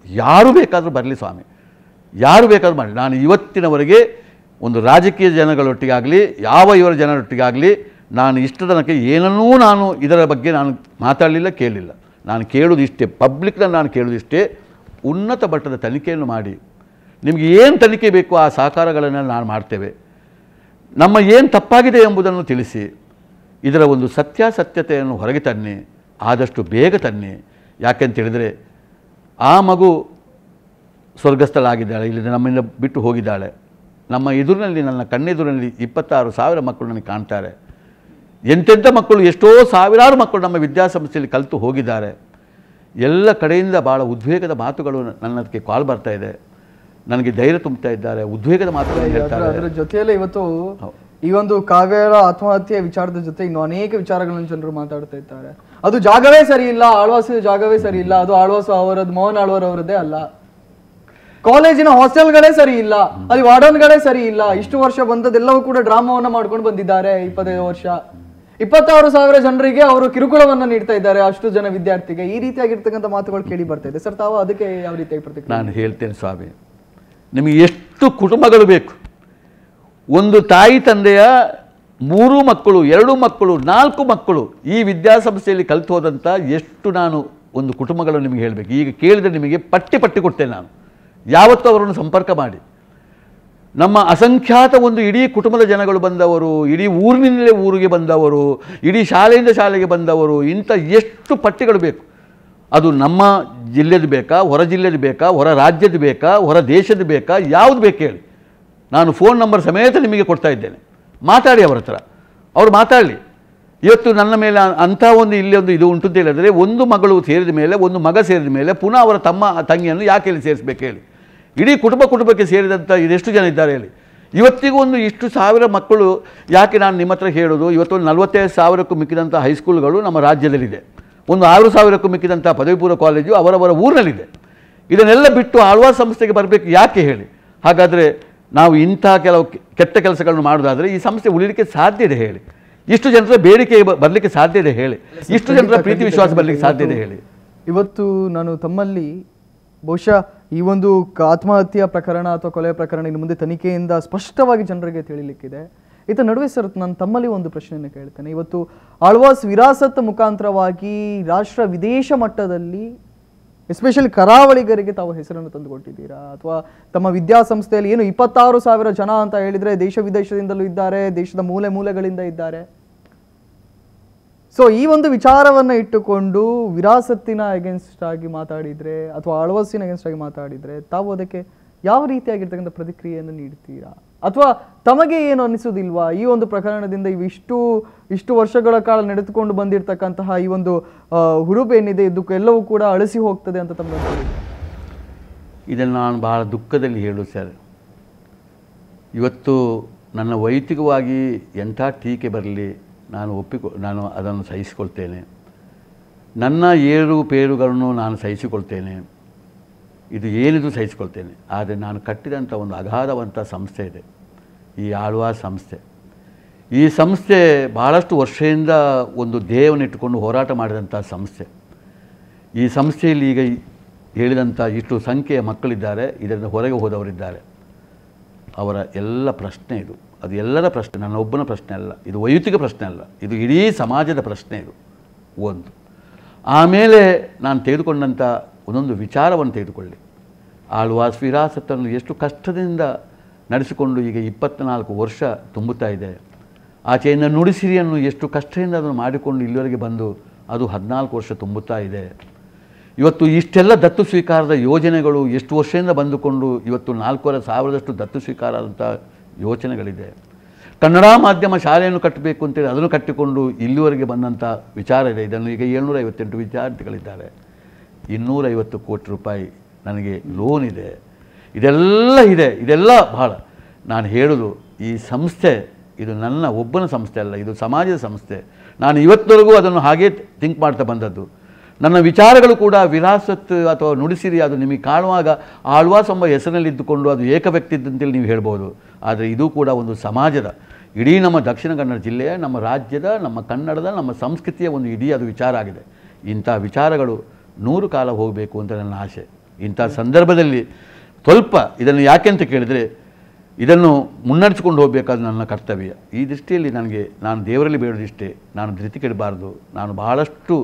ಯಾರು ಬೇಕಾದರೂ ಬರಲಿ ಸ್ವಾಮಿ, ಯಾರು ಬೇಕಾದರೂ ಮಾಡಲಿ. ನಾನು ಇವತ್ತಿನವರೆಗೆ ಒಂದು ರಾಜಕೀಯ ಜನಗಳೊಟ್ಟಿಗಾಗಲಿ, ಯಾವ ಇವರ ಜನರೊಟ್ಟಿಗಾಗಲಿ ನಾನು ಇಷ್ಟ ತನಕ ಏನನ್ನೂ ನಾನು ಇದರ ಬಗ್ಗೆ ನಾನು ಮಾತಾಡಲಿಲ್ಲ, ಕೇಳಲಿಲ್ಲ. ನಾನು ಕೇಳೋದಿಷ್ಟೇ, ಪಬ್ಲಿಕ್ನಲ್ಲಿ ನಾನು ಕೇಳೋದಿಷ್ಟೇ, ಉನ್ನತ ಮಟ್ಟದ ತನಿಖೆಯನ್ನು ಮಾಡಿ ನಿಮಗೆ ಏನು ತನಿಖೆ ಬೇಕು ಆ ಸಹಕಾರಗಳನ್ನು ನಾನು ಮಾಡ್ತೇವೆ. ನಮ್ಮ ಏನು ತಪ್ಪಾಗಿದೆ ಎಂಬುದನ್ನು ತಿಳಿಸಿ ಇದರ ಒಂದು ಸತ್ಯಾಸತ್ಯತೆಯನ್ನು ಹೊರಗೆ ತನ್ನಿ, ಆದಷ್ಟು ಬೇಗ ತನ್ನಿ. ಯಾಕೆಂತೇಳಿದರೆ ಆ ಮಗು ಸ್ವರ್ಗಸ್ಥಳಾಗಿದ್ದಾಳೆ, ಇಲ್ಲಿ ನಮ್ಮಿಂದ ಬಿಟ್ಟು ಹೋಗಿದ್ದಾಳೆ. ನಮ್ಮ ಎದುರಿನಲ್ಲಿ, ನನ್ನ ಕಣ್ಣೆದುರಿನಲ್ಲಿ 26,000 ಮಕ್ಕಳು ನನಗೆ ಕಾಣ್ತಾರೆ. ಎಂತೆಂಥ ಮಕ್ಕಳು, ಎಷ್ಟೋ ಸಾವಿರಾರು ಮಕ್ಕಳು ನಮ್ಮ ವಿದ್ಯಾಸಂಸ್ಥೆಯಲ್ಲಿ ಕಲಿತು ಹೋಗಿದ್ದಾರೆ. ಎಲ್ಲ ಕಡೆಯಿಂದ ಭಾಳ ಉದ್ವೇಗದ ಮಾತುಗಳು ನನ್ನದಕ್ಕೆ ಕಾಲ್ ಬರ್ತಾ ಇದೆ. ನನಗೆ ಧೈರ್ಯ ತುಂಬುತ್ತಾ ಇದ್ದಾರೆ, ಉದ್ವೇಗದ ಮಾತುಗಳು ಹೇಳ್ತಾರೆ. ಅದರ ಜೊತೆಯಲ್ಲೇ ಇವತ್ತು ಈ ಒಂದು ಕಾವ್ಯಳ ಆತ್ಮಹತ್ಯೆ ವಿಚಾರದ ಜೊತೆ ಇನ್ನು ಅನೇಕ ವಿಚಾರಗಳನ್ನು ಜನರು ಮಾತಾಡ್ತಾ ಇದ್ದಾರೆ. ಅದು ಜಾಗವೇ ಸರಿ ಇಲ್ಲ, ಆಳ್ವಾಸ್ ಜಾಗವೇ ಸರಿ ಇಲ್ಲ, ಅದು ಆಳ್ವಾಸ್ ಅವರದ್ದು, ಮೋಹನ್ ಆಳ್ವಾರ್ ಅವರದ್ದೇ ಅಲ್ಲ. ಕಾಲೇಜಿನ ಹಾಸ್ಟೆಲ್ಗಳೇ ಸರಿ ಇಲ್ಲ, ಅಲ್ಲಿ ವಾರ್ಡನ್ಗಳೇ ಸರಿ ಇಲ್ಲ. ಇಷ್ಟು ವರ್ಷ ಬಂದದೆಲ್ಲವೂ ಕೂಡ ಡ್ರಾಮಾವನ್ನ ಮಾಡ್ಕೊಂಡು ಬಂದಿದ್ದಾರೆ. 25 ವರ್ಷ 26,000 ಜನರಿಗೆ ಅವರು ಕಿರುಕುಳವನ್ನ ನೀಡ್ತಾ ಇದ್ದಾರೆ, ಅಷ್ಟು ಜನ ವಿದ್ಯಾರ್ಥಿಗೆ. ಈ ರೀತಿಯಾಗಿರ್ತಕ್ಕಂಥ ಮಾತುಗಳು ಕೇಳಿ ಬರ್ತಾ ಇದೆ ಸರ್. ತಾವು ಅದಕ್ಕೆ ಯಾವ ರೀತಿಯಾಗಿ ಪ್ರತಿಕ್ರಿಯೆ? ನಾನು ಹೇಳ್ತೇನೆ ಸ್ವಾಮಿ, ನಿಮಗೆ ಎಷ್ಟು ಕುಟುಂಬಗಳು ಬೇಕು? ಒಂದು ತಾಯಿ ತಂದೆಯ 3 ಮಕ್ಕಳು, 2 ಮಕ್ಕಳು, 4 ಮಕ್ಕಳು ಈ ವಿದ್ಯಾಸಂಸ್ಥೆಯಲ್ಲಿ ಕಲಿತು ಹೋದಂಥ ಎಷ್ಟು ನಾನು ಒಂದು ಕುಟುಂಬಗಳನ್ನು ನಿಮಗೆ ಹೇಳಬೇಕು. ಈಗ ಕೇಳಿದರೆ ನಿಮಗೆ ಪಟ್ಟಿ ಕೊಡ್ತೇನೆ ನಾನು. ಯಾವತ್ತೂ ಅವರನ್ನು ಸಂಪರ್ಕ ಮಾಡಿ. ನಮ್ಮ ಅಸಂಖ್ಯಾತ ಒಂದು ಇಡೀ ಕುಟುಂಬದ ಜನಗಳು ಬಂದವರು, ಇಡೀ ಊರಿನಿಂದಲೇ ಊರಿಗೆ ಬಂದವರು, ಇಡೀ ಶಾಲೆಯಿಂದ ಶಾಲೆಗೆ ಬಂದವರು, ಇಂಥ ಎಷ್ಟು ಪಟ್ಟಿಗಳು ಬೇಕು. ಅದು ನಮ್ಮ ಜಿಲ್ಲೆದು ಬೇಕಾ, ಹೊರ ಜಿಲ್ಲೆದು ಬೇಕಾ, ಹೊರ ರಾಜ್ಯದ ಬೇಕಾ, ಹೊರ ದೇಶದ ಬೇಕಾ, ಯಾವುದು ಬೇಕು ಹೇಳಿ. ನಾನು ಫೋನ್ ನಂಬರ್ ಸಮೇತ ನಿಮಗೆ ಕೊಡ್ತಾ ಇದ್ದೇನೆ. ಮಾತಾಡಿ ಅವರ ಹತ್ರ, ಅವರು ಮಾತಾಡಲಿ. ಇವತ್ತು ನನ್ನ ಮೇಲೆ ಅಂಥ ಒಂದು ಇಲ್ಲಿ ಒಂದು ಇದು ಉಂಟು ಅಂತ ಹೇಳಿದರೆ, ಒಂದು ಮಗಳು ಸೇರಿದ ಮೇಲೆ, ಒಂದು ಮಗ ಸೇರಿದ ಮೇಲೆ ಪುನಃ ಅವರ ತಮ್ಮ ತಂಗಿಯನ್ನು ಯಾಕೆ ಇಲ್ಲಿ ಸೇರಿಸ್ಬೇಕು ಹೇಳಿ. ಇಡೀ ಕುಟುಂಬಕ್ಕೆ ಸೇರಿದಂಥ ಇದೆಷ್ಟು ಜನ ಇದ್ದಾರೆ ಹೇಳಿ. ಇವತ್ತಿಗೂ ಒಂದು ಇಷ್ಟು ಸಾವಿರ ಮಕ್ಕಳು ಯಾಕೆ ನಾನು ನಿಮ್ಮ ಹತ್ರ ಹೇಳೋದು, ಇವತ್ತೊಂದು 45,000ಕ್ಕೂ ಮಿಕ್ಕಿದಂಥ ಹೈಸ್ಕೂಲ್ಗಳು ನಮ್ಮ ರಾಜ್ಯದಲ್ಲಿದೆ. ಒಂದು 6,000ಕ್ಕೂ ಮಿಕ್ಕಿದಂಥ ಪದವಿ ಪೂರ್ವ ಕಾಲೇಜು ಅವರವರ ಊರಿನಲ್ಲಿದೆ. ಇದನ್ನೆಲ್ಲ ಬಿಟ್ಟು ಆಳ್ವಾಸ್ ಸಂಸ್ಥೆಗೆ ಬರಬೇಕು ಯಾಕೆ ಹೇಳಿ. ಹಾಗಾದರೆ ನಾವು ಇಂಥ ಕೆಲವು ಕೆಟ್ಟ ಕೆಲಸಗಳನ್ನು ಮಾಡೋದಾದರೆ ಈ ಸಂಸ್ಥೆ ಉಳಿಲಿಕ್ಕೆ ಸಾಧ್ಯ ಇದೆ ಹೇಳಿ. ಇಷ್ಟು ಜನರ ಬೇಡಿಕೆ ಬರಲಿಕ್ಕೆ ಸಾಧ್ಯ ಇದೆ ಹೇಳಿ. ಇಷ್ಟು ಜನರ ಪ್ರೀತಿ ವಿಶ್ವಾಸ ಬರಲಿಕ್ಕೆ ಸಾಧ್ಯ ಇದೆ ಹೇಳಿ. ಇವತ್ತು ನಾನು ತಮ್ಮಲ್ಲಿ ಬಹುಶಃ ಈ ಒಂದು ಆತ್ಮಹತ್ಯೆಯ ಪ್ರಕರಣ ಅಥವಾ ಕೊಲೆಯ ಪ್ರಕರಣ ಇನ್ನು ಮುಂದೆ ತನಿಖೆಯಿಂದ ಸ್ಪಷ್ಟವಾಗಿ ಜನರಿಗೆ ತಿಳಿಲಿಕ್ಕಿದೆ. ಇದರ ನಡುವೆ ಸರ್, ನಾನು ತಮ್ಮಲ್ಲಿ ಒಂದು ಪ್ರಶ್ನೆಯನ್ನು ಕೇಳ್ತೇನೆ. ಇವತ್ತು ಆಳ್ವಾಸ್ ವಿರಾಸತ್ ಮುಖಾಂತರವಾಗಿ ರಾಷ್ಟ್ರ ವಿದೇಶ ಮಟ್ಟದಲ್ಲಿ ಎಸ್ಪೆಷಲಿ ಕರಾವಳಿಗರಿಗೆ ತಾವು ಹೆಸರನ್ನು ತಂದುಕೊಟ್ಟಿದ್ದೀರಾ, ಅಥವಾ ತಮ್ಮ ವಿದ್ಯಾಸಂಸ್ಥೆಯಲ್ಲಿ ಏನು 26,000 ಜನ ಅಂತ ಹೇಳಿದರೆ ದೇಶ ವಿದೇಶದಿಂದಲೂ ಇದ್ದಾರೆ, ದೇಶದ ಮೂಲೆ ಮೂಲೆಗಳಿಂದ ಇದ್ದಾರೆ. ಸೊ ಈ ಒಂದು ವಿಚಾರವನ್ನ ಇಟ್ಟುಕೊಂಡು ವಿರಾಸತ್ತಿನ ಅಗೇನ್ಸ್ಟ್ ಆಗಿ ಮಾತಾಡಿದ್ರೆ ಅಥವಾ ಆಳ್ವಾಸಿನ ಅಗೇನ್ಸ್ಟ್ ಆಗಿ ಮಾತಾಡಿದ್ರೆ ತಾವು ಅದಕ್ಕೆ ಯಾವ ರೀತಿಯಾಗಿರ್ತಕ್ಕಂಥ ಪ್ರತಿಕ್ರಿಯೆಯನ್ನು ನೀಡ್ತೀರಾ? ಅಥವಾ ತಮಗೆ ಏನು ಅನಿಸೋದಿಲ್ವಾ ಈ ಒಂದು ಪ್ರಕರಣದಿಂದ ಇಷ್ಟು ವರ್ಷಗಳ ಕಾಲ ನಡೆದುಕೊಂಡು ಬಂದಿರತಕ್ಕಂತಹ ಈ ಒಂದು ಹುರುಪು ಏನಿದೆ ಇದಕ್ಕೆಲ್ಲವೂ ಕೂಡ ಅಳಿಸಿ ಹೋಗ್ತದೆ ಅಂತ ತಮಗೆ ಅನಿಸೋದಿಲ್ಲ? ಇದನ್ನು ನಾನು ಬಹಳ ದುಃಖದಲ್ಲಿ ಹೇಳು ಸರ್. ಇವತ್ತು ನನ್ನ ವೈಯಕ್ತಿಕವಾಗಿ ಎಂಥ ಟೀಕೆ ಬರಲಿ ನಾನು ಅದನ್ನು ಸಹಿಸಿಕೊಳ್ತೇನೆ. ನನ್ನ ಏರುಪೇರುಗಳನ್ನು ನಾನು ಸಹಿಸಿಕೊಳ್ತೇನೆ. ಇದು ಏನಿದು ಸಹಿಸಿಕೊಳ್ತೇನೆ. ಆದರೆ ನಾನು ಕಟ್ಟಿದಂಥ ಒಂದು ಅಗಾಧವಂಥ ಸಂಸ್ಥೆ ಇದೆ, ಈ ಆಳ್ವಾಸ್ ಸಂಸ್ಥೆ. ಈ ಸಂಸ್ಥೆ ಬಹಳಷ್ಟು ವರ್ಷದಿಂದ ಒಂದು ಧ್ಯೇಯವನ್ನಿಟ್ಟುಕೊಂಡು ಹೋರಾಟ ಮಾಡಿದಂಥ ಸಂಸ್ಥೆ. ಈ ಸಂಸ್ಥೆಯಲ್ಲಿ ಈಗ ಹೇಳಿದಂಥ ಇಷ್ಟು ಸಂಖ್ಯೆಯ ಮಕ್ಕಳಿದ್ದಾರೆ, ಇದರಿಂದ ಹೊರಗೆ ಹೋದವರಿದ್ದಾರೆ. ಅವರ ಎಲ್ಲ ಪ್ರಶ್ನೆ ಇದು, ಅದು ಎಲ್ಲರ ಪ್ರಶ್ನೆ, ನನ್ನ ಒಬ್ಬನ ಪ್ರಶ್ನೆ ಅಲ್ಲ, ಇದು ವೈಯಕ್ತಿಕ ಪ್ರಶ್ನೆ ಅಲ್ಲ, ಇದು ಇಡೀ ಸಮಾಜದ ಪ್ರಶ್ನೆ. ಇದು ಒಂದು. ಆಮೇಲೆ ನಾನು ತೆಗೆದುಕೊಂಡಂಥ ಒಂದೊಂದು ವಿಚಾರವನ್ನು ತೆಗೆದುಕೊಳ್ಳಿ. ಆಳ್ವಾಸ್ ವಿರಾಸತ್ತನ್ನು ಎಷ್ಟು ಕಷ್ಟದಿಂದ ನಡೆಸಿಕೊಂಡು ಈಗ 24 ವರ್ಷ ತುಂಬುತ್ತಾ ಇದೆ. ಆಚೆಯಿಂದ ನುಡಿಸಿರಿಯನ್ನು ಎಷ್ಟು ಕಷ್ಟದಿಂದ ಅದನ್ನು ಮಾಡಿಕೊಂಡು ಇಲ್ಲಿವರೆಗೆ ಬಂದು ಅದು 14 ವರ್ಷ ತುಂಬುತ್ತಾ ಇದೆ. ಇವತ್ತು ಇಷ್ಟೆಲ್ಲ ದತ್ತು ಸ್ವೀಕಾರದ ಯೋಜನೆಗಳು ಎಷ್ಟು ವರ್ಷದಿಂದ ಬಂದುಕೊಂಡು ಇವತ್ತು 4,500 ದತ್ತು ಸ್ವೀಕಾರ ಆದಂಥ ಯೋಚನೆಗಳಿದೆ. ಕನ್ನಡ ಮಾಧ್ಯಮ ಶಾಲೆಯನ್ನು ಕಟ್ಟಬೇಕು ಅಂತೇಳಿ ಅದನ್ನು ಕಟ್ಟಿಕೊಂಡು ಇಲ್ಲಿವರೆಗೆ ಬಂದಂಥ ವಿಚಾರ ಇದೆ. ಇದನ್ನು ಈಗ 758 ವಿದ್ಯಾರ್ಥಿಗಳಿದ್ದಾರೆ. 250 ಕೋಟಿ ರೂಪಾಯಿ ನನಗೆ ಲೋನ್ ಇದೆ. ಇದೆಲ್ಲ ಬಹಳ. ನಾನು ಹೇಳೋದು, ಈ ಸಂಸ್ಥೆ ಇದು ನನ್ನ ಒಬ್ಬನ ಸಂಸ್ಥೆ ಅಲ್ಲ, ಇದು ಸಮಾಜದ ಸಂಸ್ಥೆ. ನಾನು ಇವತ್ತವರೆಗೂ ಅದನ್ನು ಹಾಗೇ ಥಿಂಕ್ ಮಾಡ್ತಾ ಬಂದದ್ದು. ನನ್ನ ವಿಚಾರಗಳು ಕೂಡ ವಿರಾಸತ್ ಅಥವಾ ನುಡಿಸಿರಿ ಅದು ನಿಮಗೆ ಕಾಣುವಾಗ ಆಳ್ವಾಸ್ ಎಂಬ ಹೆಸರಿನಲ್ಲಿದ್ದುಕೊಂಡು ಅದು ಏಕ ವ್ಯಕ್ತಿದ್ದಂತೇಳಿ ನೀವು ಹೇಳ್ಬೋದು. ಆದರೆ ಇದು ಕೂಡ ಒಂದು ಸಮಾಜದ, ಇಡೀ ನಮ್ಮ ದಕ್ಷಿಣ ಕನ್ನಡ ಜಿಲ್ಲೆಯ, ನಮ್ಮ ರಾಜ್ಯದ, ನಮ್ಮ ಕನ್ನಡದ, ನಮ್ಮ ಸಂಸ್ಕೃತಿಯ ಒಂದು ಇಡೀ ಅದು ವಿಚಾರ ಆಗಿದೆ. ಇಂಥ ವಿಚಾರಗಳು 100 ಕಾಲ ಹೋಗಬೇಕು ಅಂತ ನನ್ನ ಆಸೆ. ಇಂಥ ಸಂದರ್ಭದಲ್ಲಿ ಸ್ವಲ್ಪ ಇದನ್ನು ಯಾಕೆ ಅಂತ ಕೇಳಿದರೆ, ಇದನ್ನು ಮುನ್ನಡೆಸಿಕೊಂಡು ಹೋಗಬೇಕಾದ ನನ್ನ ಕರ್ತವ್ಯ. ಈ ದೃಷ್ಟಿಯಲ್ಲಿ ನಾನು ದೇವರಲ್ಲಿ ಬೇಡೋದಿಷ್ಟೇ, ನಾನು ಧೃತಿ ಕೆಡಬಾರ್ದು. ನಾನು ಬಹಳಷ್ಟು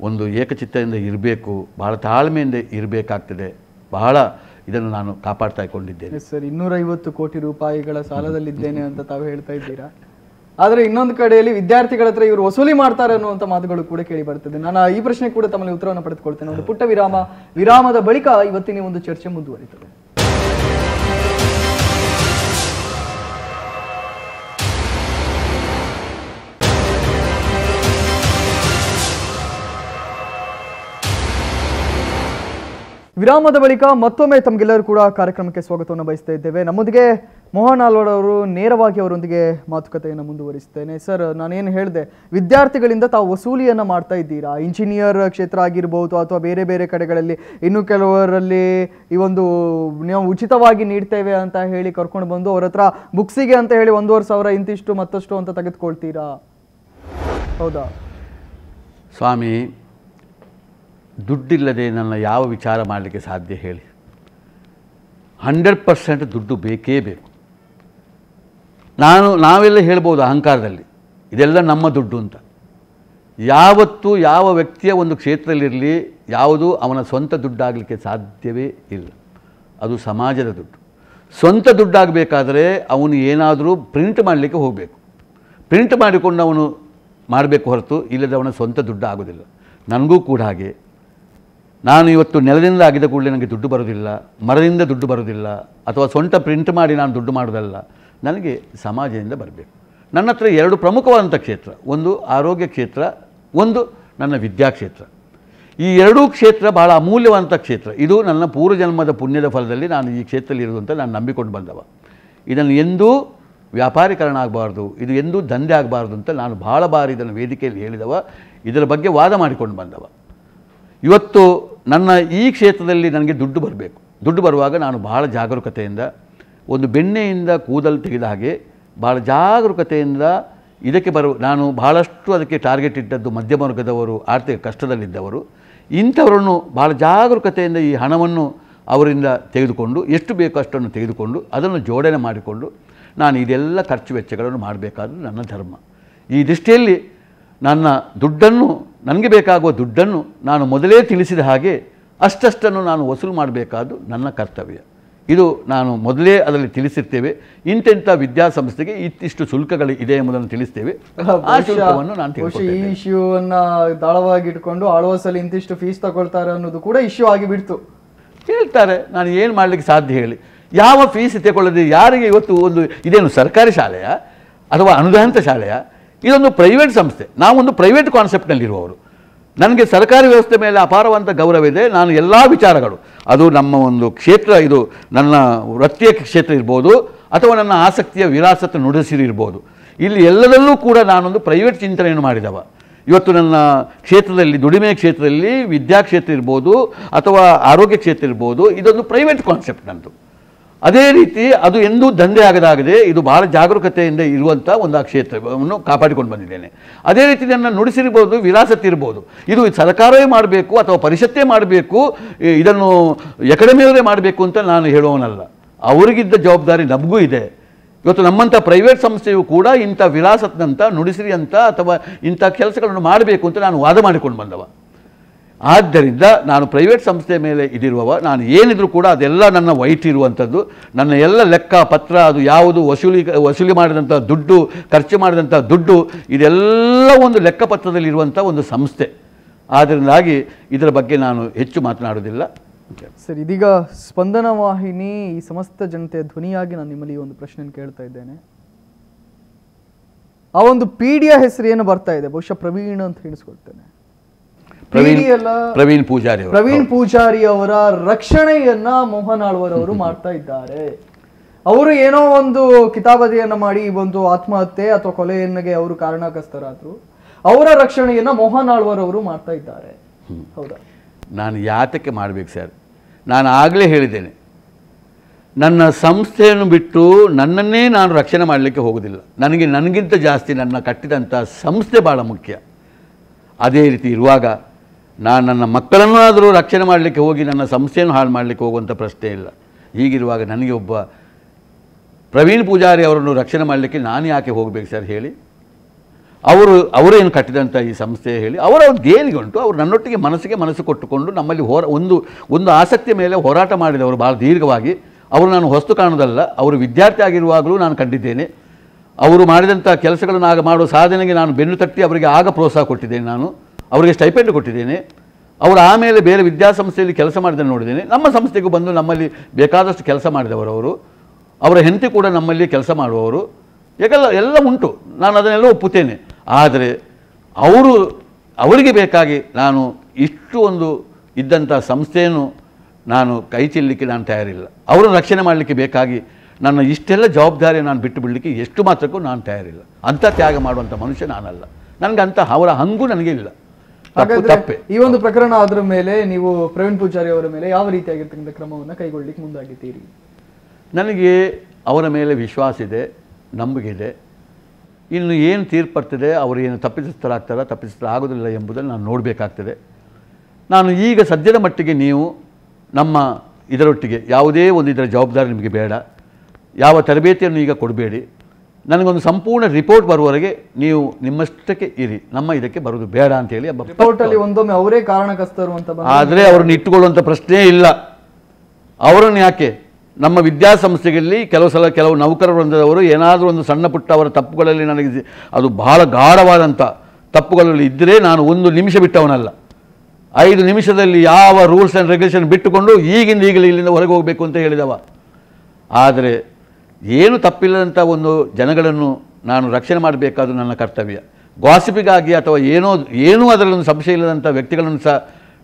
ಒಂದು ಏಕಚಿತ್ತದಿಂದ ಇರಬೇಕು, ಬಹಳ ತಾಳ್ಮೆಯಿಂದ ಇರಬೇಕಾಗ್ತದೆ. ಬಹಳ ಇದನ್ನು ನಾನು ಕಾಪಾಡ್ತಾ ಕೊಂಡಿದ್ದೇನೆ ಸರ್. 250 ಕೋಟಿ ರೂಪಾಯಿಗಳ ಸಾಲದಲ್ಲಿದ್ದೇನೆ ಅಂತ ತಾವು ಹೇಳ್ತಾ ಇದ್ದೀರಾ. ಆದರೆ ಇನ್ನೊಂದು ಕಡೆಯಲ್ಲಿ ವಿದ್ಯಾರ್ಥಿಗಳ ಹತ್ರ ಇವರು ವಸೂಲಿ ಮಾಡ್ತಾರೆ ಅನ್ನುವಂಥ ಮಾತುಗಳು ಕೂಡ ಕೇಳಿ ಬರ್ತದೆ. ನಾನು ಈ ಪ್ರಶ್ನೆ ಕೂಡ ತಮ್ಮಲ್ಲಿ ಉತ್ತರವನ್ನು ಪಡೆದುಕೊಳ್ತೇನೆ. ಒಂದು ಪುಟ್ಟ ವಿರಾಮದ ಬಳಿಕ ಇವತ್ತಿನ ಒಂದು ಚರ್ಚೆ ಮುಂದುವರಿತದೆ. ವಿರಾಮದ ಬಳಿಕ ಮತ್ತೊಮ್ಮೆ ತಮಗೆಲ್ಲರೂ ಕೂಡ ಕಾರ್ಯಕ್ರಮಕ್ಕೆ ಸ್ವಾಗತವನ್ನು ಬಯಸ್ತಾ ಇದ್ದೇವೆ. ನಮ್ಮೊಂದಿಗೆ ಮೋಹನ್ ಆಳ್ವಾಡ್ ಅವರು, ನೇರವಾಗಿ ಅವರೊಂದಿಗೆ ಮಾತುಕತೆಯನ್ನು ಮುಂದುವರಿಸ್ತೇನೆ. ಸರ್, ನಾನೇನು ಹೇಳಿದೆ, ವಿದ್ಯಾರ್ಥಿಗಳಿಂದ ತಾವು ವಸೂಲಿಯನ್ನು ಮಾಡ್ತಾ ಇದ್ದೀರಾ. ಇಂಜಿನಿಯರ್ ಕ್ಷೇತ್ರ ಆಗಿರ್ಬೋದು ಅಥವಾ ಬೇರೆ ಬೇರೆ ಕಡೆಗಳಲ್ಲಿ ಇನ್ನು ಕೆಲವರಲ್ಲಿ ಈ ಒಂದು ನಾವು ಉಚಿತವಾಗಿ ನೀಡ್ತೇವೆ ಅಂತ ಹೇಳಿ ಕರ್ಕೊಂಡು ಬಂದು ಅವ್ರ ಹತ್ರ ಬುಕ್ಸಿಗೆ ಅಂತ ಹೇಳಿ 1,500 ಇಂತಿಷ್ಟು ಮತ್ತಷ್ಟು ಅಂತ ತೆಗೆದುಕೊಳ್ತೀರಾ, ಹೌದಾ? ಸ್ವಾಮಿ, ದುಡ್ಡಿಲ್ಲದೆ ನನ್ನ ಯಾವ ವಿಚಾರ ಮಾಡಲಿಕ್ಕೆ ಸಾಧ್ಯ ಹೇಳಿ? 100% ದುಡ್ಡು ಬೇಕೇ ಬೇಕು. ನಾವೆಲ್ಲ ಹೇಳ್ಬೋದು ಅಹಂಕಾರದಲ್ಲಿ, ಇದೆಲ್ಲ ನಮ್ಮ ದುಡ್ಡು ಅಂತ. ಯಾವತ್ತೂ ಯಾವ ವ್ಯಕ್ತಿಯ ಒಂದು ಕ್ಷೇತ್ರದಲ್ಲಿರಲಿ ಯಾವುದು ಅವನ ಸ್ವಂತ ದುಡ್ಡಾಗಲಿಕ್ಕೆ ಸಾಧ್ಯವೇ ಇಲ್ಲ. ಅದು ಸಮಾಜದ ದುಡ್ಡು. ಸ್ವಂತ ದುಡ್ಡಾಗಬೇಕಾದರೆ ಅವನು ಏನಾದರೂ ಪ್ರಿಂಟ್ ಮಾಡಲಿಕ್ಕೆ ಹೋಗಬೇಕು. ಪ್ರಿಂಟ್ ಮಾಡಿಕೊಂಡು ಅವನು ಮಾಡಬೇಕು ಹೊರತು ಇಲ್ಲದೆ ಅವನ ಸ್ವಂತ ದುಡ್ಡು ಆಗೋದಿಲ್ಲ. ನನಗೂ ಕೂಡ ಹಾಗೆ. ನಾನು ಇವತ್ತು ನೆಲದಿಂದ ಆಗಿದ ಕೂಡಲೇ ನನಗೆ ದುಡ್ಡು ಬರೋದಿಲ್ಲ, ಮರದಿಂದ ದುಡ್ಡು ಬರೋದಿಲ್ಲ, ಅಥವಾ ಸ್ವಂತ ಪ್ರಿಂಟ್ ಮಾಡಿ ನಾನು ದುಡ್ಡು ಮಾಡೋದಲ್ಲ. ನನಗೆ ಸಮಾಜದಿಂದ ಬರಬೇಕು. ನನ್ನ ಹತ್ರ 2 ಪ್ರಮುಖವಾದಂಥ ಕ್ಷೇತ್ರ, ಒಂದು ಆರೋಗ್ಯ ಕ್ಷೇತ್ರ, ಒಂದು ನನ್ನ ವಿದ್ಯಾಕ್ಷೇತ್ರ. ಈ 2 ಕ್ಷೇತ್ರ ಭಾಳ ಅಮೂಲ್ಯವಾದಂಥ ಕ್ಷೇತ್ರ. ಇದು ನನ್ನ ಪೂರ್ವಜನ್ಮದ ಪುಣ್ಯದ ಫಲದಲ್ಲಿ ನಾನು ಈ ಕ್ಷೇತ್ರದಲ್ಲಿ ಇರುವುದು ಅಂತ ನಾನು ನಂಬಿಕೊಂಡು ಬಂದವ. ಇದನ್ನು ಎಂದೂ ವ್ಯಾಪಾರೀಕರಣ ಆಗಬಾರ್ದು, ಇದು ಎಂದೂ ದಂಧೆ ಆಗಬಾರ್ದು ಅಂತ ನಾನು ಭಾಳ ಬಾರಿ ಇದನ್ನು ವೇದಿಕೆಯಲ್ಲಿ ಹೇಳಿದವ, ಇದರ ಬಗ್ಗೆ ವಾದ ಮಾಡಿಕೊಂಡು ಬಂದವ. ಇವತ್ತು ನನ್ನ ಈ ಕ್ಷೇತ್ರದಲ್ಲಿ ನನಗೆ ದುಡ್ಡು ಬರಬೇಕು. ದುಡ್ಡು ಬರುವಾಗ ನಾನು ಭಾಳ ಜಾಗರೂಕತೆಯಿಂದ, ಒಂದು ಬೆಣ್ಣೆಯಿಂದ ಕೂದಲು ತೆಗೆದ ಹಾಗೆ ಭಾಳ ಜಾಗರೂಕತೆಯಿಂದ ಇದಕ್ಕೆ ನಾನು ಭಾಳಷ್ಟು ಅದಕ್ಕೆ ಟಾರ್ಗೆಟ್ ಇಟ್ಟದ್ದು ಮಧ್ಯಮ ವರ್ಗದವರು, ಆರ್ಥಿಕ ಕಷ್ಟದಲ್ಲಿದ್ದವರು. ಇಂಥವರನ್ನು ಭಾಳ ಜಾಗರೂಕತೆಯಿಂದ ಈ ಹಣವನ್ನು ಅವರಿಂದ ತೆಗೆದುಕೊಂಡು ಎಷ್ಟು ಬೇಕೋ ಅಷ್ಟನ್ನು ತೆಗೆದುಕೊಂಡು ಅದನ್ನು ಜೋಡಣೆ ಮಾಡಿಕೊಂಡು ನಾನು ಇದೆಲ್ಲ ಖರ್ಚು ವೆಚ್ಚಗಳನ್ನು ಮಾಡಬೇಕಾದ್ದು ನನ್ನ ಧರ್ಮ. ಈ ದೃಷ್ಟಿಯಲ್ಲಿ ನನ್ನ ದುಡ್ಡನ್ನು, ನನಗೆ ಬೇಕಾಗುವ ದುಡ್ಡನ್ನು ನಾನು ಮೊದಲೇ ತಿಳಿಸಿದ ಹಾಗೆ ಅಷ್ಟನ್ನು ನಾನು ವಸೂಲು ಮಾಡಬೇಕಾದ್ದು ನನ್ನ ಕರ್ತವ್ಯ. ಇದು ನಾನು ಮೊದಲೇ ಅದರಲ್ಲಿ ತಿಳಿಸಿರ್ತೇವೆ. ಇಂತೆಂಥ ವಿದ್ಯಾಸಂಸ್ಥೆಗೆ ಇಷ್ಟಿಷ್ಟು ಶುಲ್ಕಗಳು ಇದೆ ಎಂಬುದನ್ನು ತಿಳಿಸ್ತೇವೆ. ಆ ಶುಲ್ಕವನ್ನು ನಾನು ಈ ಇಶ್ಯೂವನ್ನ ದಾಳವಾಗಿ ಇಟ್ಕೊಂಡು ಆಳ್ವಾಸಲ್ಲಿ ಇಂತಿಷ್ಟು ಫೀಸ್ ತಗೊಳ್ತಾರೆ ಅನ್ನೋದು ಕೂಡ ಇಶ್ಯೂ ಆಗಿಬಿಡ್ತು. ಹೇಳ್ತಾರೆ, ನಾನು ಏನು ಮಾಡಲಿಕ್ಕೆ ಸಾಧ್ಯ ಹೇಳಿ? ಯಾವ ಫೀಸ್ ತಗೊಳ್ಳದೆ ಯಾರಿಗೆ ಇವತ್ತು ಒಂದು ಇದೇನು ಸರ್ಕಾರಿ ಶಾಲೆಯ ಅಥವಾ ಅನುದಾನಿತ ಶಾಲೆಯ? ಇದೊಂದು ಪ್ರೈವೇಟ್ ಸಂಸ್ಥೆ. ನಾವೊಂದು ಪ್ರೈವೇಟ್ ಕಾನ್ಸೆಪ್ಟ್ನಲ್ಲಿರುವವರು. ನನಗೆ ಸರ್ಕಾರಿ ವ್ಯವಸ್ಥೆ ಮೇಲೆ ಅಪಾರವಂತ ಗೌರವ ಇದೆ. ನಾನು ಎಲ್ಲ ವಿಚಾರಗಳು, ಅದು ನಮ್ಮ ಒಂದು ಕ್ಷೇತ್ರ, ಇದು ನನ್ನ ವೃತ್ತಿಯ ಕ್ಷೇತ್ರ ಇರ್ಬೋದು ಅಥವಾ ನನ್ನ ಆಸಕ್ತಿಯ ವಿರಾಸತ್ತು ನುಡಿಸಿರಿ ಇರ್ಬೋದು, ಇಲ್ಲಿ ಎಲ್ಲದಲ್ಲೂ ಕೂಡ ನಾನೊಂದು ಪ್ರೈವೇಟ್ ಚಿಂತನೆಯನ್ನು ಮಾಡಿದವ. ಇವತ್ತು ನನ್ನ ಕ್ಷೇತ್ರದಲ್ಲಿ, ದುಡಿಮೆ ಕ್ಷೇತ್ರದಲ್ಲಿ, ವಿದ್ಯಾಕ್ಷೇತ್ರ ಇರ್ಬೋದು ಅಥವಾ ಆರೋಗ್ಯ ಕ್ಷೇತ್ರ ಇರ್ಬೋದು, ಇದೊಂದು ಪ್ರೈವೇಟ್ ಕಾನ್ಸೆಪ್ಟ್ ನಂದು. ಅದೇ ರೀತಿ ಅದು ಎಂದೂ ದಂಧೆ ಆಗದಾಗದೆ ಇದು ಭಾಳ ಜಾಗರೂಕತೆಯಿಂದ ಇರುವಂಥ ಒಂದು ಆ ಕ್ಷೇತ್ರವನ್ನು ಕಾಪಾಡಿಕೊಂಡು ಬಂದಿದ್ದೇನೆ. ಅದೇ ರೀತಿ ನನ್ನ ನುಡಿಸಿರ್ಬೋದು, ವಿರಾಸತ್ ಇರ್ಬೋದು, ಇದು ಸರ್ಕಾರವೇ ಮಾಡಬೇಕು ಅಥವಾ ಪರಿಷತ್ತೇ ಮಾಡಬೇಕು, ಇದನ್ನು ಎಕಡೆಮಿಯವರೇ ಮಾಡಬೇಕು ಅಂತ ನಾನು ಹೇಳುವವನಲ್ಲ. ಅವರಿಗಿದ್ದ ಜವಾಬ್ದಾರಿ ನಮಗೂ ಇದೆ. ಇವತ್ತು ನಮ್ಮಂಥ ಪ್ರೈವೇಟ್ ಸಂಸ್ಥೆಯು ಕೂಡ ಇಂಥ ವಿರಾಸತ್ನಂಥ, ನುಡಿಸಿರಿ ಅಂತ ಅಥವಾ ಇಂಥ ಕೆಲಸಗಳನ್ನು ಮಾಡಬೇಕು ಅಂತ ನಾನು ವಾದ ಮಾಡಿಕೊಂಡು ಬಂದವ. ಆದ್ದರಿಂದ ನಾನು ಪ್ರೈವೇಟ್ ಸಂಸ್ಥೆ ಮೇಲೆ ಇದಿರುವವ. ನಾನು ಏನಿದ್ರು ಕೂಡ ಅದೆಲ್ಲ ನನ್ನ ವೈಟ್ ಇರುವಂಥದ್ದು. ನನ್ನ ಎಲ್ಲ ಲೆಕ್ಕ ಪತ್ರ, ಅದು ಯಾವುದು ವಸೂಲಿ ಮಾಡಿದಂಥ ದುಡ್ಡು, ಖರ್ಚು ಮಾಡಿದಂಥ ದುಡ್ಡು, ಇದೆಲ್ಲ ಒಂದು ಲೆಕ್ಕಪತ್ರದಲ್ಲಿರುವಂಥ ಒಂದು ಸಂಸ್ಥೆ. ಆದ್ದರಿಂದಾಗಿ ಇದರ ಬಗ್ಗೆ ನಾನು ಹೆಚ್ಚು ಮಾತನಾಡೋದಿಲ್ಲ. ಸರ್, ಇದೀಗ ಸ್ಪಂದನ ವಾಹಿನಿ ಈ ಸಮಸ್ತ ಜನತೆಯ ಧ್ವನಿಯಾಗಿ ನಾನು ನಿಮ್ಮಲ್ಲಿ ಒಂದು ಪ್ರಶ್ನೆಯನ್ನು ಕೇಳ್ತಾ ಇದ್ದೇನೆ. ಆ ಒಂದು ಪೀಡಿಯ ಹೆಸರು ಏನು ಬರ್ತಾ ಇದೆ, ಬಹುಶಃ ಪ್ರವೀಣ್ ಅಂತ ಹೇಳಿಸ್ಕೊಳ್ತೇನೆ. ಪ್ರವೀಣ್ ಪೂಜಾರಿ ಅವರ ರಕ್ಷಣೆಯನ್ನ ಮೋಹನ್ ಆಳ್ವರ್ ಅವರು ಮಾಡ್ತಾ ಇದ್ದಾರೆ. ಅವರು ಏನೋ ಒಂದು ಕಿತಾಬದಿಯನ್ನ ಮಾಡಿ ಒಂದು ಆತ್ಮಹತ್ಯೆ ಅಥವಾ ಕೊಲೆಯನ್ನಿಗೆ ಅವರು ಕಾರಣಕರ್ತರಾದ್ರು. ಅವರ ರಕ್ಷಣೆಯನ್ನ ಮೋಹನ್ ಆಳ್ವರ್ ಅವರು ಮಾಡ್ತಾ ಇದ್ದಾರೆ. ಹೌದಾ? ನಾನು ಯಾತಕ್ಕೆ ಮಾಡಬೇಕು ಸರ್? ನಾನು ಆಗಲೇ ಹೇಳಿದ್ದೇನೆ, ನನ್ನ ಸಂಸ್ಥೆಯನ್ನು ಬಿಟ್ಟು ನನ್ನನ್ನೇ ನಾನು ರಕ್ಷಣೆ ಮಾಡಲಿಕ್ಕೆ ಹೋಗೋದಿಲ್ಲ. ನನಗಿಂತ ಜಾಸ್ತಿ ನನ್ನ ಕಟ್ಟಿದಂಥ ಸಂಸ್ಥೆ ಭಾಳ ಮುಖ್ಯ. ಅದೇ ರೀತಿ ಇರುವಾಗ ನಾನು ನನ್ನ ಮಕ್ಕಳನ್ನಾದರೂ ರಕ್ಷಣೆ ಮಾಡಲಿಕ್ಕೆ ಹೋಗಿ ನನ್ನ ಸಂಸ್ಥೆಯನ್ನು ಹಾಳು ಮಾಡಲಿಕ್ಕೆ ಹೋಗುವಂಥ ಪ್ರಶ್ನೆ ಇಲ್ಲ. ಹೀಗಿರುವಾಗ ನನಗೆ ಒಬ್ಬ ಪ್ರವೀಣ್ ಪೂಜಾರಿ ಅವರನ್ನು ರಕ್ಷಣೆ ಮಾಡಲಿಕ್ಕೆ ನಾನು ಯಾಕೆ ಹೋಗಬೇಕು ಸರ್ ಹೇಳಿ? ಅವರೇನು ಕಟ್ಟಿದಂಥ ಈ ಸಂಸ್ಥೆ ಹೇಳಿ, ಅವರ ದೇಣಿಗೆ ಉಂಟು. ಅವರು ನನ್ನೊಟ್ಟಿಗೆ ಮನಸ್ಸು ಕೊಟ್ಟುಕೊಂಡು ನಮ್ಮಲ್ಲಿ ಒಂದು ಆಸಕ್ತಿಯ ಮೇಲೆ ಹೋರಾಟ ಮಾಡಿದವರು ಭಾಳ ದೀರ್ಘವಾಗಿ. ಅವರು ನಾನು ಹೊಸ್ತು ಕಾಣೋದಲ್ಲ, ಅವರು ವಿದ್ಯಾರ್ಥಿ ಆಗಿರುವಾಗಲೂ ನಾನು ಕಂಡಿದ್ದೇನೆ. ಅವರು ಮಾಡಿದಂಥ ಕೆಲಸಗಳನ್ನು ಆಗ ಮಾಡುವ ಸಾಧನೆಗೆ ನಾನು ಬೆನ್ನು ತಟ್ಟಿ ಅವರಿಗೆ ಆಗ ಪ್ರೋತ್ಸಾಹ ಕೊಟ್ಟಿದ್ದೇನೆ. ನಾನು ಅವರಿಗೆ ಸ್ಟೈಪೆಂಡ್ ಕೊಟ್ಟಿದ್ದೇನೆ. ಅವರು ಆಮೇಲೆ ಬೇರೆ ವಿದ್ಯಾಸಂಸ್ಥೆಯಲ್ಲಿ ಕೆಲಸ ಮಾಡಿದ್ದನ್ನು ನೋಡಿದ್ದೇನೆ. ನಮ್ಮ ಸಂಸ್ಥೆಗೂ ಬಂದು ನಮ್ಮಲ್ಲಿ ಬೇಕಾದಷ್ಟು ಕೆಲಸ ಮಾಡಿದವರು ಅವರು. ಅವರ ಹೆಂಡತಿ ಕೂಡ ನಮ್ಮಲ್ಲಿ ಕೆಲಸ ಮಾಡುವವರು. ಎಲ್ಲ ಉಂಟು, ನಾನು ಅದನ್ನೆಲ್ಲ ಒಪ್ಪುತ್ತೇನೆ. ಆದರೆ ಅವರಿಗೆ ಬೇಕಾಗಿ ನಾನು ಇಷ್ಟು ಒಂದು ಇದ್ದಂಥ ಸಂಸ್ಥೆಯನ್ನು ನಾನು ಕೈ ಚೆಲ್ಲಲಿಕ್ಕೆ ನಾನು ತಯಾರಿಲ್ಲ. ಅವರನ್ನು ರಕ್ಷಣೆ ಮಾಡಲಿಕ್ಕೆ ಬೇಕಾಗಿ ನನ್ನ ಇಷ್ಟೆಲ್ಲ ಜವಾಬ್ದಾರಿ ನಾನು ಬಿಟ್ಟು ಬಿಡಲಿಕ್ಕೆ ಎಷ್ಟು ಮಾತ್ರಕ್ಕೂ ನಾನು ತಯಾರಿಲ್ಲ. ಅಂಥ ತ್ಯಾಗ ಮಾಡುವಂಥ ಮನುಷ್ಯ ನಾನಲ್ಲ. ನನಗೆ ಅಂಥ ಅವರ ಹಂಗೂ ನನಗೆ ಇಲ್ಲ. ತಪ್ಪೆ. ಈ ಒಂದು ಪ್ರಕರಣ ಅದರ ಮೇಲೆ ನೀವು ಪ್ರವೀಣ್ ಪೂಜಾರಿ ಅವರ ಮೇಲೆ ಯಾವ ರೀತಿಯಾಗಿರ್ತಕ್ಕಂಥ ಕ್ರಮವನ್ನು ಕೈಗೊಳ್ಳಲಿಕ್ಕೆ ಮುಂದಾಗಿದ್ದೀರಿ? ನನಗೆ ಅವರ ಮೇಲೆ ವಿಶ್ವಾಸ ಇದೆ, ನಂಬಿಕೆ ಇದೆ. ಇನ್ನು ಏನು ತೀರ್ಪು ಬರ್ತದೆ, ಅವರು ಏನು ತಪ್ಪಿತಸ್ಥರಾಗೋದಿಲ್ಲ ಎಂಬುದನ್ನು ನಾನು ನೋಡಬೇಕಾಗ್ತದೆ. ನಾನು ಈಗ ಸದ್ಯದ ಮಟ್ಟಿಗೆ ನೀವು ನಮ್ಮ ಇದರೊಟ್ಟಿಗೆ ಯಾವುದೇ ಒಂದು ಇದರ ಜವಾಬ್ದಾರಿ ನಿಮಗೆ ಬೇಡ, ಯಾವ ತರಬೇತಿಯನ್ನು ಈಗ ಕೊಡಬೇಡಿ. ನನಗೊಂದು ಸಂಪೂರ್ಣ ರಿಪೋರ್ಟ್ ಬರುವವರೆಗೆ ನೀವು ನಿಮ್ಮಷ್ಟಕ್ಕೆ ಇರಿ, ನಮ್ಮ ಇದಕ್ಕೆ ಬರೋದು ಬೇಡ ಅಂತೇಳಿ ರಿಪೋರ್ಟಲ್ಲಿ ಒಂದೊಮ್ಮೆ ಅವರೇ ಕಾರಣಕರ್ತರು ಅಂತ ಆದರೆ ಅವರನ್ನು ಇಟ್ಟುಕೊಳ್ಳುವಂಥ ಪ್ರಶ್ನೆ ಇಲ್ಲ. ಅವರನ್ನು ಯಾಕೆ ನಮ್ಮ ವಿದ್ಯಾಸಂಸ್ಥೆಗಳಲ್ಲಿ ಕೆಲವು ನೌಕರರು ಬಂದವರು ಏನಾದರೂ ಒಂದು ಸಣ್ಣ ಪುಟ್ಟ ಅವರ ತಪ್ಪುಗಳಲ್ಲಿ ನನಗೆ ಅದು ಬಹಳ ಗಾಢವಾದಂಥ ತಪ್ಪುಗಳಲ್ಲಿ ಇದ್ದರೆ ನಾನು ಒಂದು ನಿಮಿಷ ಬಿಟ್ಟವನಲ್ಲ. 5 ನಿಮಿಷದಲ್ಲಿ ಯಾವ ರೂಲ್ಸ್ ಆ್ಯಂಡ್ ರೆಗ್ಯುಲೇಷನ್ ಬಿಟ್ಟುಕೊಂಡು ಈಗಲೇ ಇಲ್ಲಿಂದ ಹೊರಗೆ ಹೋಗಬೇಕು ಅಂತ ಹೇಳಿದವ. ಆದರೆ ಏನು ತಪ್ಪಿಲ್ಲದಂಥ ಒಂದು ಜನಗಳನ್ನು ನಾನು ರಕ್ಷಣೆ ಮಾಡಬೇಕಾದ್ದು ನನ್ನ ಕರ್ತವ್ಯ. ಗಾಸಿಪಿಗಾಗಿ ಅಥವಾ ಏನೂ ಅದರಲ್ಲೊಂದು ಸಂಶಯ ಇಲ್ಲದಂಥ ವ್ಯಕ್ತಿಗಳನ್ನು ಸಹ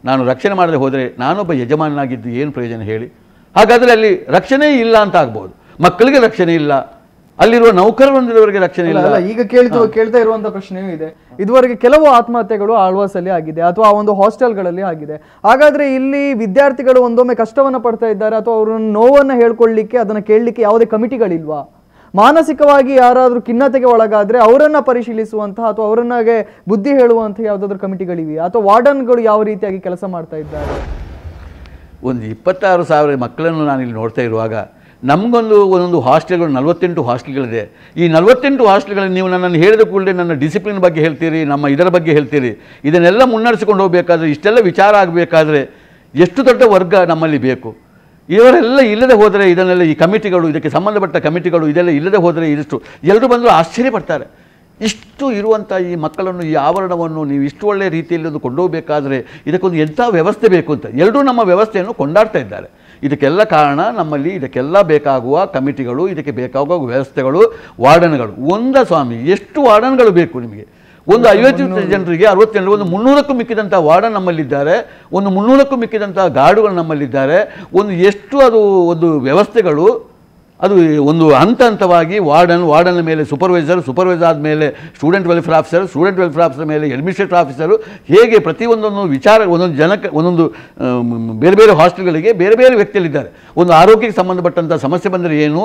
ನಾನು ರಕ್ಷಣೆ ಮಾಡದೆ ಹೋದರೆ ನಾನೊಬ್ಬ ಯಜಮಾನನಾಗಿದ್ದು ಏನು ಪ್ರಯೋಜನ ಹೇಳಿ? ಹಾಗಾದರೆ ಅಲ್ಲಿ ರಕ್ಷಣೆ ಇಲ್ಲ ಅಂತ ಆಗ್ಬೋದು. ಮಕ್ಕಳಿಗೆ ರಕ್ಷಣೆ ಇಲ್ಲ, ಅಲ್ಲಿರುವ ನೌಕರರೊಂದಿರುವವರಿಗೆ ರಕ್ಷಣೆ ಇಲ್ಲ. ಈಗ ಕೇಳ್ತಾ ಇರುವಂತ ಪ್ರಶ್ನೆಯೂ ಇದೆ. ಇದುವರೆಗೆ ಕೆಲವು ಆತ್ಮಹತ್ಯೆಗಳು ಆಳ್ವಾಸಲ್ಲಿ ಆಗಿದೆ ಅಥವಾ ಒಂದು ಹಾಸ್ಟೆಲ್ಗಳಲ್ಲಿ ಆಗಿದೆ. ಹಾಗಾದ್ರೆ ಇಲ್ಲಿ ವಿದ್ಯಾರ್ಥಿಗಳು ಒಂದೊಮ್ಮೆ ಕಷ್ಟವನ್ನ ಪಡ್ತಾ ಇದ್ದಾರೆ ಅಥವಾ ಅವ್ರ ನೋವನ್ನ ಹೇಳ್ಕೊಳ್ಳಿಕ್ಕೆ, ಅದನ್ನ ಕೇಳಲಿಕ್ಕೆ ಯಾವುದೇ ಕಮಿಟಿಗಳಿಲ್ವಾ? ಮಾನಸಿಕವಾಗಿ ಯಾರಾದ್ರೂ ಖಿನ್ನತೆಗೆ ಒಳಗಾದ್ರೆ ಅವರನ್ನ ಪರಿಶೀಲಿಸುವಂತಹ ಅಥವಾ ಅವರನ್ನಾಗೆ ಬುದ್ಧಿ ಹೇಳುವಂತಹ ಯಾವುದಾದ್ರೂ ಕಮಿಟಿಗಳಿವೆಯಾ? ಅಥವಾ ವಾರ್ಡನ್ಗಳು ಯಾವ ರೀತಿಯಾಗಿ ಕೆಲಸ ಮಾಡ್ತಾ ಇದ್ದಾರೆ? ಒಂದು 26,000 ಮಕ್ಕಳನ್ನು ನಾನಿಲ್ಲಿ ನೋಡ್ತಾ ಇರುವಾಗ ಒಂದೊಂದು ಹಾಸ್ಟೆಲ್ಗಳು 48 ಹಾಸ್ಟೆಲ್ಗಳಿದೆ. ಈ 48 ಹಾಸ್ಟೆಲ್ಗಳಲ್ಲಿ ನೀವು ನನ್ನನ್ನು ಹೇಳಿದ ಕೂಡಲೇ ನನ್ನ ಡಿಸಿಪ್ಲಿನ್ ಬಗ್ಗೆ ಹೇಳ್ತೀರಿ, ನಮ್ಮ ಇದರ ಬಗ್ಗೆ ಹೇಳ್ತೀರಿ. ಇದನ್ನೆಲ್ಲ ಮುನ್ನಡೆಸಿಕೊಂಡು ಹೋಗಬೇಕಾದ್ರೆ, ಇಷ್ಟೆಲ್ಲ ವಿಚಾರ ಆಗಬೇಕಾದ್ರೆ ಎಷ್ಟು ದೊಡ್ಡ ವರ್ಗ ನಮ್ಮಲ್ಲಿ ಬೇಕು? ಇವರೆಲ್ಲ ಇಲ್ಲದೆ ಹೋದರೆ ಇದನ್ನೆಲ್ಲ ಈ ಕಮಿಟಿಗಳು, ಇದಕ್ಕೆ ಸಂಬಂಧಪಟ್ಟ ಕಮಿಟಿಗಳು ಇದೆಲ್ಲ ಇಲ್ಲದೆ ಹೋದರೆ ಇದಿಷ್ಟು ಎಲ್ಲರೂ ಬಂದರೂ ಆಶ್ಚರ್ಯ ಪಡ್ತಾರೆ. ಇಷ್ಟು ಇರುವಂಥ ಈ ಮಕ್ಕಳನ್ನು, ಈ ಆವರಣವನ್ನು ನೀವು ಇಷ್ಟು ಒಳ್ಳೆಯ ರೀತಿಯಲ್ಲಿ ಒಂದು ಕೊಂಡೋಗಬೇಕಾದ್ರೆ ಇದಕ್ಕೊಂದು ಎಂಥ ವ್ಯವಸ್ಥೆ ಬೇಕು ಅಂತ ಎಲ್ಲರೂ ನಮ್ಮ ವ್ಯವಸ್ಥೆಯನ್ನು ಕೊಂಡಾಡ್ತಾ ಇದ್ದಾರೆ. ಇದಕ್ಕೆಲ್ಲ ಕಾರಣ ನಮ್ಮಲ್ಲಿ ಇದಕ್ಕೆಲ್ಲ ಬೇಕಾಗುವ ಕಮಿಟಿಗಳು, ಇದಕ್ಕೆ ಬೇಕಾಗುವ ವ್ಯವಸ್ಥೆಗಳು, ವಾರ್ಡನ್ಗಳು. ಸ್ವಾಮಿ ಎಷ್ಟು ವಾರ್ಡನ್ಗಳು ಬೇಕು ನಿಮಗೆ? ಒಂದು 50 ಜನರಿಗೆ 60 ಜನರಿಗೆ ಒಂದು 300ಕ್ಕೂ ಮಿಕ್ಕಿದಂಥ ವಾರ್ಡನ್ ನಮ್ಮಲ್ಲಿದ್ದಾರೆ, ಒಂದು 300ಕ್ಕೂ ಮಿಕ್ಕಿದಂಥ ಗಾರ್ಡುಗಳು ನಮ್ಮಲ್ಲಿದ್ದಾರೆ. ಎಷ್ಟು ಅದು ಒಂದು ವ್ಯವಸ್ಥೆಗಳು, ಅದು ಒಂದು ಹಂತ ಹಂತವಾಗಿ ವಾರ್ಡನ್ ಮೇಲೆ ಸೂಪರ್ವೈಸರ್ ಆದಮೇಲೆ ಸ್ಟೂಡೆಂಟ್ ವೆಲ್ಫೇರ್ ಆಫೀಸರ್ ಮೇಲೆ ಅಡ್ಮಿನಿಸ್ಟ್ರೇಟಿವ್ ಆಫೀಸರು, ಹೇಗೆ ಪ್ರತಿಯೊಂದೊಂದು ವಿಚಾರ ಒಂದೊಂದು ಜನಕ್ಕೆ ಒಂದೊಂದು ಬೇರೆ ಬೇರೆ ಹಾಸ್ಟೆಲ್ಗಳಿಗೆ ಬೇರೆ ಬೇರೆ ವ್ಯಕ್ತಿಯಲ್ಲಿದ್ದಾರೆ. ಒಂದು ಆರೋಗ್ಯಕ್ಕೆ ಸಂಬಂಧಪಟ್ಟಂಥ ಸಮಸ್ಯೆ ಬಂದರೆ ಏನು,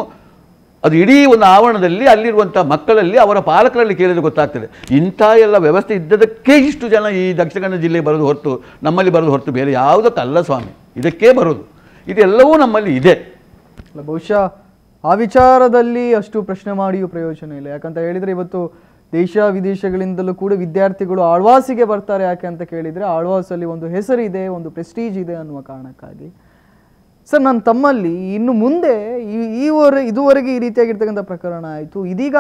ಅದು ಇಡೀ ಒಂದು ಆವರಣದಲ್ಲಿ ಅಲ್ಲಿರುವಂಥ ಮಕ್ಕಳಲ್ಲಿ ಅವರ ಪಾಲಕರಲ್ಲಿ ಕೇಳಿದರೆ ಗೊತ್ತಾಗ್ತದೆ. ಇಂಥ ಎಲ್ಲ ವ್ಯವಸ್ಥೆ ಇದ್ದದಕ್ಕೆ ಇಷ್ಟು ಜನ ಈ ದಕ್ಷಿಣ ಕನ್ನಡ ಜಿಲ್ಲೆಗೆ ಬರೋದು ಹೊರತು, ನಮ್ಮಲ್ಲಿ ಬರೋದು ಹೊರತು ಬೇರೆ ಯಾವುದಕ್ಕಲ್ಲ ಸ್ವಾಮಿ, ಇದಕ್ಕೇ ಬರೋದು. ಇದೆಲ್ಲವೂ ನಮ್ಮಲ್ಲಿ ಇದೆ. ಬಹುಶಃ ಆ ವಿಚಾರದಲ್ಲಿ ಅಷ್ಟು ಪ್ರಶ್ನೆ ಮಾಡಿಯೂ ಪ್ರಯೋಜನ ಇಲ್ಲ. ಯಾಕಂತ ಹೇಳಿದರೆ ಇವತ್ತು ದೇಶ ವಿದೇಶಗಳಿಂದಲೂ ಕೂಡ ವಿದ್ಯಾರ್ಥಿಗಳು ಆಳ್ವಾಸಿಗೆ ಬರ್ತಾರೆ. ಯಾಕೆ ಅಂತ ಕೇಳಿದರೆ ಆಳ್ವಾಸಲ್ಲಿ ಒಂದು ಹೆಸರಿದೆ, ಒಂದು ಪ್ರೆಸ್ಟೀಜ್ ಇದೆ ಅನ್ನುವ ಕಾರಣಕ್ಕಾಗಿ. ಸರ್, ನನ್ನ ತಮ್ಮಲ್ಲಿ ಇನ್ನು ಮುಂದೆ ಇದುವರೆಗೆ ಈ ರೀತಿಯಾಗಿರ್ತಕ್ಕಂಥ ಪ್ರಕರಣ ಆಯಿತು, ಇದೀಗ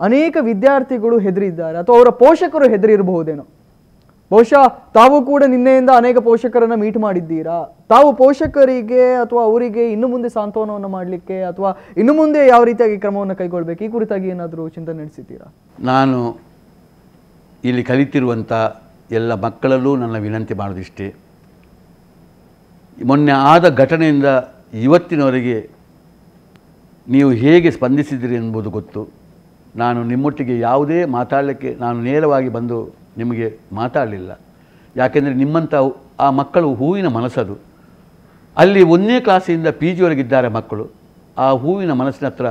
ಅನೇಕ ವಿದ್ಯಾರ್ಥಿಗಳು ಹೆದರಿದ್ದಾರೆ ಅಥವಾ ಅವರ ಪೋಷಕರು ಹೆದರಿರಬಹುದೇನೋ. ಬಹುಶಃ ತಾವು ಕೂಡ ನಿನ್ನೆಯಿಂದ ಅನೇಕ ಪೋಷಕರನ್ನು ಮೀಟ್ ಮಾಡಿದ್ದೀರಾ. ತಾವು ಪೋಷಕರಿಗೆ ಅಥವಾ ಅವರಿಗೆ ಇನ್ನು ಮುಂದೆ ಸಾಂತ್ವನವನ್ನು ಮಾಡಲಿಕ್ಕೆ ಅಥವಾ ಇನ್ನು ಮುಂದೆ ಯಾವ ರೀತಿಯಾಗಿ ಕ್ರಮವನ್ನು ಕೈಗೊಳ್ಳಬೇಕು ಈ ಕುರಿತಾಗಿ ಏನಾದರೂ ಚಿಂತನೆ ನಡೆಸಿದ್ದೀರಾ? ನಾನು ಇಲ್ಲಿ ಕಲಿತಿರುವಂಥ ಎಲ್ಲ ಮಕ್ಕಳಲ್ಲೂ ನನ್ನ ವಿನಂತಿ ಮಾಡೋದಿಷ್ಟೇ, ಮೊನ್ನೆ ಆದ ಘಟನೆಯಿಂದ ಇವತ್ತಿನವರೆಗೆ ನೀವು ಹೇಗೆ ಸ್ಪಂದಿಸಿದ್ದೀರಿ ಎಂಬುದು ಗೊತ್ತು. ನಾನು ನಿಮ್ಮೊಟ್ಟಿಗೆ ಯಾವುದೇ ಮಾತಾಡಲಿಕ್ಕೆ ನಾನು ನೇರವಾಗಿ ಬಂದು ನಿಮಗೆ ಮಾತಾಡಲಿಲ್ಲ. ಯಾಕೆಂದರೆ ನಿಮ್ಮಂಥ ಆ ಮಕ್ಕಳು ಹೂವಿನ ಮನಸ್ಸದು. ಅಲ್ಲಿ 1ನೇ ಕ್ಲಾಸಿಂದ PG ವರೆಗಿದ್ದಾರೆ ಮಕ್ಕಳು. ಆ ಹೂವಿನ ಮನಸ್ಸಿನ ಹತ್ರ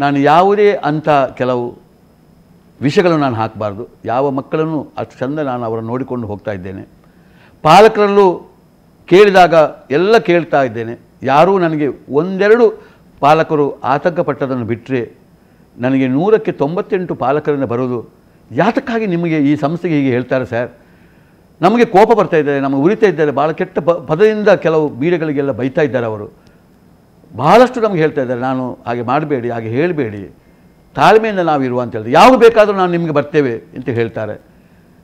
ನಾನು ಯಾವುದೇ ಅಂಥ ಕೆಲವು ವಿಷಯಗಳನ್ನು ನಾನು ಹಾಕಬಾರ್ದು. ಯಾವ ಮಕ್ಕಳನ್ನು ಅಷ್ಟು ಚಂದ ನಾನು ಅವರನ್ನು ನೋಡಿಕೊಂಡು ಹೋಗ್ತಾ ಇದ್ದೇನೆ. ಪಾಲಕರಲ್ಲೂ ಕೇಳಿದಾಗ ಎಲ್ಲ ಕೇಳ್ತಾ ಇದ್ದೇನೆ. ಯಾರೂ ನನಗೆ ಒಂದೆರಡು ಪಾಲಕರು ಆತಂಕಪಟ್ಟದನ್ನು ಬಿಟ್ಟರೆ ನನಗೆ 100ಕ್ಕೆ 98 ಪಾಲಕರಿಂದ ಬರೋದು, ಯಾತಕ್ಕಾಗಿ ನಿಮಗೆ ಈ ಸಂಸ್ಥೆಗೆ ಹೀಗೆ ಹೇಳ್ತಾರೆ ಸರ್, ನಮಗೆ ಕೋಪ ಬರ್ತಾ ಇದ್ದಾರೆ, ನಮಗೆ ಉರಿತಾ ಇದ್ದಾರೆ, ಭಾಳ ಕೆಟ್ಟ ಪದದಿಂದ ಕೆಲವು ಬೀಡಗಳಿಗೆಲ್ಲ ಬೈತಾ ಇದ್ದಾರೆ ಅವರು. ಭಾಳಷ್ಟು ನಮಗೆ ಹೇಳ್ತಾ ಇದ್ದಾರೆ, ನಾನು ಹಾಗೆ ಮಾಡಬೇಡಿ, ಹಾಗೆ ಹೇಳಬೇಡಿ, ತಾಳ್ಮೆಯಿಂದ ನಾವಿರುವ ಅಂತ ಹೇಳಿದ್ರೆ ಯಾವುದು ಬೇಕಾದರೂ ನಾನು ನಿಮಗೆ ಬರ್ತೇವೆ ಅಂತ ಹೇಳ್ತಾರೆ.